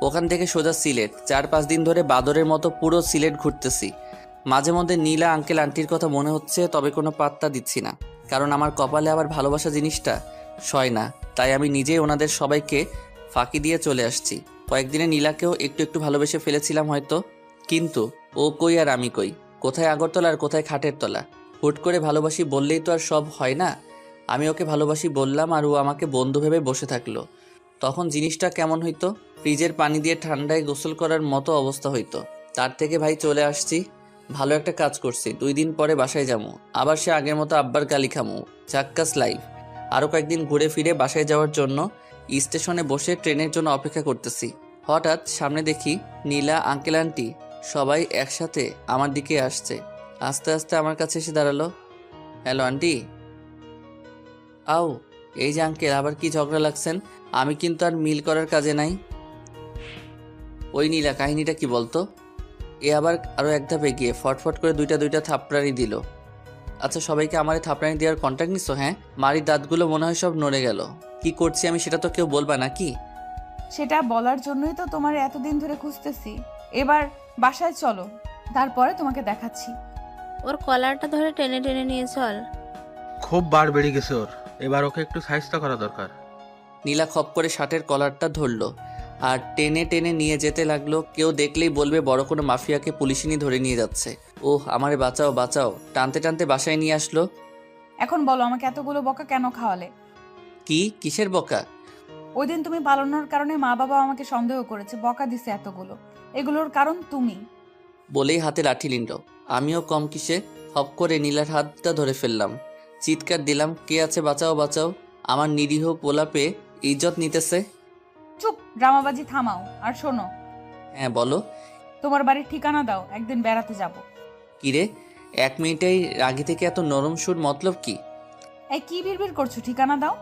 D: ওখান থেকে সোজা সিলেট। 4-5 দিন ধরে বাদরের মতো পুরো সিলেট ঘুরতেছি। মাঝে মধ্যে নীলা আঙ্কেল আন্টির কথা মনে হচ্ছে, তবে কোনো পাত্তা দিচ্ছি না, কারণ আমার কপালে আবার ভালোবাসা জিনিসটা সয় না। তাই আমি নিজেই ওনাদের সবাইকে ফাঁকি দিয়ে চলে আসছি। কয়েকদিনে নীলাকেও একটু একটু ভালোবেসে ফেলেছিলাম হয়তো, কিন্তু ও কই আর আমি কই, কোথায় আগরতলা আর কোথায় খাটের তলা। হুট করে ভালোবাসি বললেই তো আর সব হয় না। আমি ওকে ভালোবাসি বললাম আর ও আমাকে বন্ধু ভেবে বসে থাকলো। তখন জিনিসটা কেমন হইতো? ফ্রিজের পানি দিয়ে ঠান্ডায় গোসল করার মতো অবস্থা হইতো। তার থেকে ভাই চলে আসছি, ভালো একটা কাজ করছি। 2 দিন পরে বাসায় যাবো, আবার সে আগের মতো আব্বার গালি খামু। চাক্কাস লাইফ। আরও কয়েকদিন ঘুরে ফিরে বাসায় যাওয়ার জন্য স্টেশনে বসে ট্রেনের জন্য অপেক্ষা করতেছি। হঠাৎ সামনে দেখি নীলা, আঙ্কেল, আন্টি সবাই একসাথে আমার দিকে আসছে। আস্তে আস্তে আমার কাছে এসে দাঁড়ালো। Hello aunty. আও, এই যে আঙ্কেল, আবার কি ঝগড়া লাগছেন? আমি কিন্তু আর মিল করার কাজে নাই। ওই নীলা, কাহিনীটা কি বলতো? এ আবার আরও এক ধাপ এগিয়ে ফটফট করে দুইটা থাপড়ানি দিল। আচ্ছা, সবাইকে আমারে থাপড়ানি দেওয়ার কন্ট্যাক্ট নিছো? হ্যাঁ, মারির দাঁতগুলো মনে হয় সব নড়ে গেল। কি করছি আমি সেটা তো কেউ বলবা নাকি?
C: সেটা বলার জন্যই তো তোমার এতদিন ধরে খুঁজতেছি। এবার বাসায় চলো, তারপরে তোমাকে দেখাচ্ছি।
K: ওর কলারটা ধরে টেনে টেনে নিয়ে চল।
E: খুব বার বেড়ে গেছে ওর, এবার ওকে একটু সাহায্য করা দরকার।
D: নীলা খপ করে শার্টের কলারটা ধরলো আর টেনে টেনে নিয়ে যেতে লাগলো। কেউ দেখলেই বলবে বড় কোনো মাফিয়াকে পুলিশিনি ধরে নিয়ে যাচ্ছে। ওহ, আমারে বাঁচাও বাঁচাও। টানতে টানতে বাসায় নিয়ে আসলো।
C: এখন বলো, আমাকে এতগুলো বকা কেন খাওয়ালে?
D: কিসের বকা?
C: ওই দিন তুমি পালানোর কারণে মা বাবা আমাকে সন্দেহ করেছে, বকা দিছে এতগুলো। এগুলোর কারণ তুমি।
D: বলেই হাতে লাঠি নিল। আমিও কম কিসে, হপ করে নীলার হাতটা ধরে ফেললাম। চিৎকার দিলাম, কে আছে, বাঁচাও বাঁচাও। আমার নিরীহ পোলাপে ইজ্জত নিতেছে।
C: চুপ, ড্রামাবাজি থামাও। আর শোনো,
D: হ্যাঁ বলো।
C: তোমার বাড়ির ঠিকানা দাও, একদিন বেড়াতে যাব।
D: কিরে, 1 মিনিটেই রাগি থেকে এত নরম সুর, মতলব কি?
C: এই কি বিড়বিড় করছো? ঠিকানা দাও।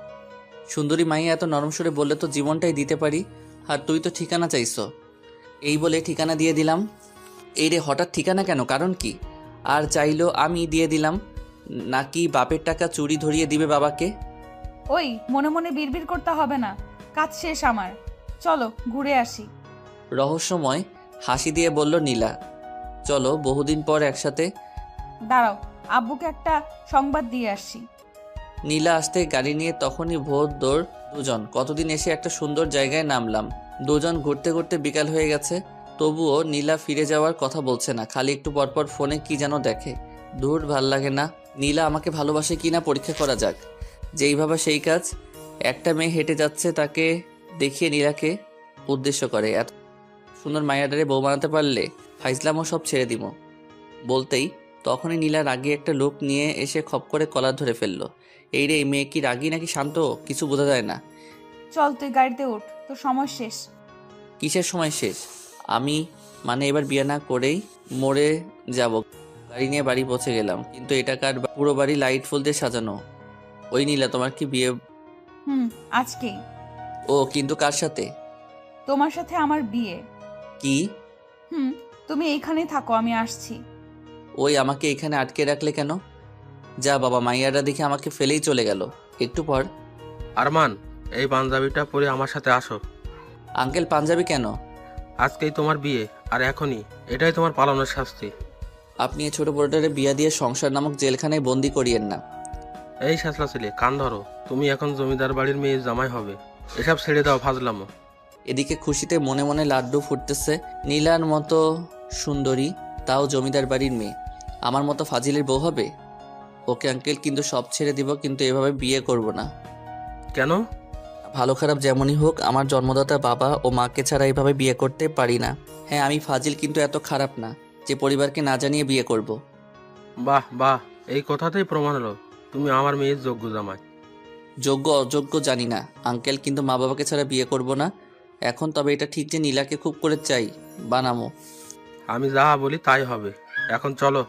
D: সুন্দরী মাইয়া এত নরম সুরে বললে তো জীবনটাই দিতে পারি। আর তুই তো ঠিকানা চাইছো। এই বলে ঠিকানা দিয়ে দিলাম। এই রে, হঠাৎ ঠিকানা কেন, কারণ কি? আর চাইলো আমি দিয়ে দিলাম, নাকি বাপের টাকা চুরি ধরিয়ে দিবে বাবাকে?
C: ওই মনে মনে বিড়বিড় করতে হবে না, কাজ শেষ আমার। চলো ঘুরে আসি।
D: রহস্যময় হাসি দিয়ে বলল নীলা। চলো, বহুদিন পর একসাথে।
C: দাঁড়াও, আব্বুকে একটা সংবাদ দিয়ে আসছি।
D: নীলা আসতে গাড়ি নিয়ে তখনই ভোর দৌড় দুজন। কতদিন এসে একটা সুন্দর জায়গায় নামলাম। দুজন ঘুরতে ঘুরতে বিকাল হয়ে গেছে, তবুও নীলা ফিরে যাওয়ার কথা বলছে না। খালি একটু পরপর ফোনে কি যেন দেখে। দূর, ভাল লাগে না। নীলা আমাকে ভালোবাসে কিনা পরীক্ষা করা যাক। যেইভাবে সেই কাজ। একটা মেয়ে হেঁটে যাচ্ছে, তাকে দেখিয়ে নীলাকে উদ্দেশ্য করে, এত সুন্দর মায়াডারে বউ বানাতে পারলে ফাইজলামও সব ছেড়ে দিব। বলতেই তখনই নীলা রাগী একটা লোক নিয়ে এসে খপ করে কলার ধরে ফেললো। এই রে, এই মেয়ে কি রাগী নাকি শান্ত কিছু বোঝা যায় না।
C: চল তুই গাড়িতে উঠ, তোর সময় শেষ।
D: কিসের সময় শেষ? আমি এবার বিয়ে না করেই মরে যাব। গাড়ি নিয়ে বাড়ি পৌঁছে গেলাম, কিন্তু এটা কার? পুরো বাড়ি লাইট ফুল দিয়ে সাজানো। ওই নীলা, তোমার কি বিয়ে?
C: আজকেই।
D: ও, কিন্তু কার সাথে?
C: তোমার সাথে আমার বিয়ে।
D: কি?
C: তুমি এইখানেই থাকো, আমি আসছি।
D: ওই, আমাকে এখানে আটকে রাখলে কেন? যা বাবা, মাইয়ারা দেখে আমাকে ফেলেই চলে গেল। একটু পর,
E: আরমান, এই পাঞ্জাবিটা পরে আমার সাথে আসো।
D: আঙ্কেল, পাঞ্জাবি কেন?
E: আজকেই তোমার বিয়ে, আর এখনই। এটাই তোমার পালানোর শাস্তি।
D: আপনি এই ছোট বড়টারে বিয়া দিয়ে সংসার নামক জেলখানায় বন্দি করিয়েন না।
E: এই শাসলা ছেলে, কান ধরো। তুমি এখন জমিদার বাড়ির মেয়ে জামাই হবে। এসব ছেড়ে দাও ফাজলামো।
D: এদিকে খুশিতে মনে মনে লাড্ডু ফুটতেছে। নীলার মতো সুন্দরী, তাও জমিদার বাড়ির মেয়ে, আমার মতো ফাজিলের বউ হবে? ওকে আঙ্কেল, কিন্তু সব ছেড়ে দিব, কিন্তু এভাবে বিয়ে করব না।
E: কেন?
D: ভালো খারাপ যেমনই হোক, আমার জন্মদাতা বাবা ও মাকে ছাড়া এভাবে বিয়ে করতে পারি না। হ্যাঁ, আমি ফাজিল, কিন্তু এত খারাপ না যে পরিবারকে না জানিয়ে বিয়ে করব।
E: বাহ বাহ, এই কথাতেই প্রমাণ হলো তুমি আমার মেয়ের যোগ্য জামাই।
D: যোগ্য অযোগ্য জানি না আঙ্কেল, কিন্তু মা বাবাকে ছাড়া বিয়ে করব না এখন। তবে এটা ঠিক যে নীলাকে খুব করে চাই, বানামো।
E: আমি যা বলি তাই হবে। এখন চলো।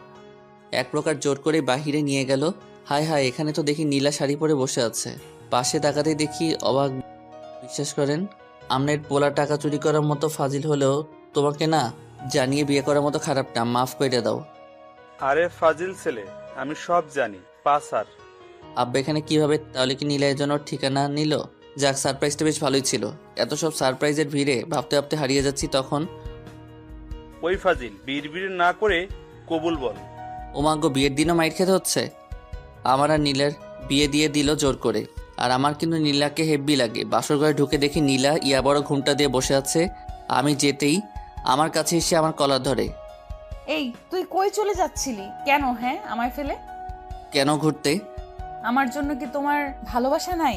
D: এক প্রকার জোর করে বাহিরে নিয়ে গেল। হায় হায়, এখানে তো দেখি নীলা শাড়ি পরে বসে আছে। পাশে তাকাতে দেখি অবাক। বিশ্বাস করেন, আমনের পোলা টাকা চুরি করার মতো ফাজিল হলেও তোমাকে না জানিয়ে বিয়ে করার মতো খারাপ না, মাফ করে দাও।
B: আরে ফাজিল ছেলে, আমি সব জানি, পাসার।
D: আব্বা এখানে কিভাবে? তাহলে কি নীলা এর জন্য ঠিকানা নিল? যাক, সারপ্রাইজটা বেশ ভালোই ছিল। এত সব সারপ্রাইজের ভিড়ে ভাবতে ভাবতে হারিয়ে যাচ্ছি। তখন
B: ওই ফাজিল বিড়বিড় না করে কবুল বল।
D: ওমাগ্য, বিয়ের দিনও মাইর খেতে হচ্ছে। আমার আর নীলার বিয়ে দিয়ে দিল জোর করে। আর আমার কিন্তু নীলাকে হেব্বি লাগে। বাসর ঘরে ঢুকে দেখি নীলা ইয়া বড় ঘুমটা দিয়ে বসে আছে। আমি যেতেই আমার কাছে এসে আমার কলার ধরে।
C: এই তুই কই চলে যাচ্ছিলি? কেন? হ্যাঁ, আমায় ফেলে?
D: কেন ঘুরতে?
C: আমার জন্য কি তোমার ভালোবাসা নাই?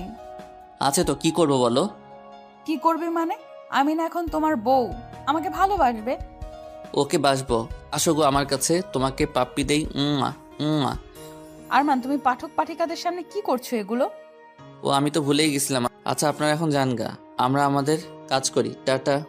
D: আছে তো, কি করবো বলো?
C: কি করবি মানে? আমি না এখন তোমার বউ, আমাকে ভালোবাসবে?
D: ওকে বাসবো, আসো গো আমার কাছে, তোমাকে পাপ্পি দেই।
C: আরমান, তুমি পাঠক পাঠিকাদের সামনে কি করছো এগুলো?
D: ও, আমি তো ভুলেই গেছিলাম। আচ্ছা আপনারা এখন যান গা, আমরা আমাদের কাজ করি। টাটা।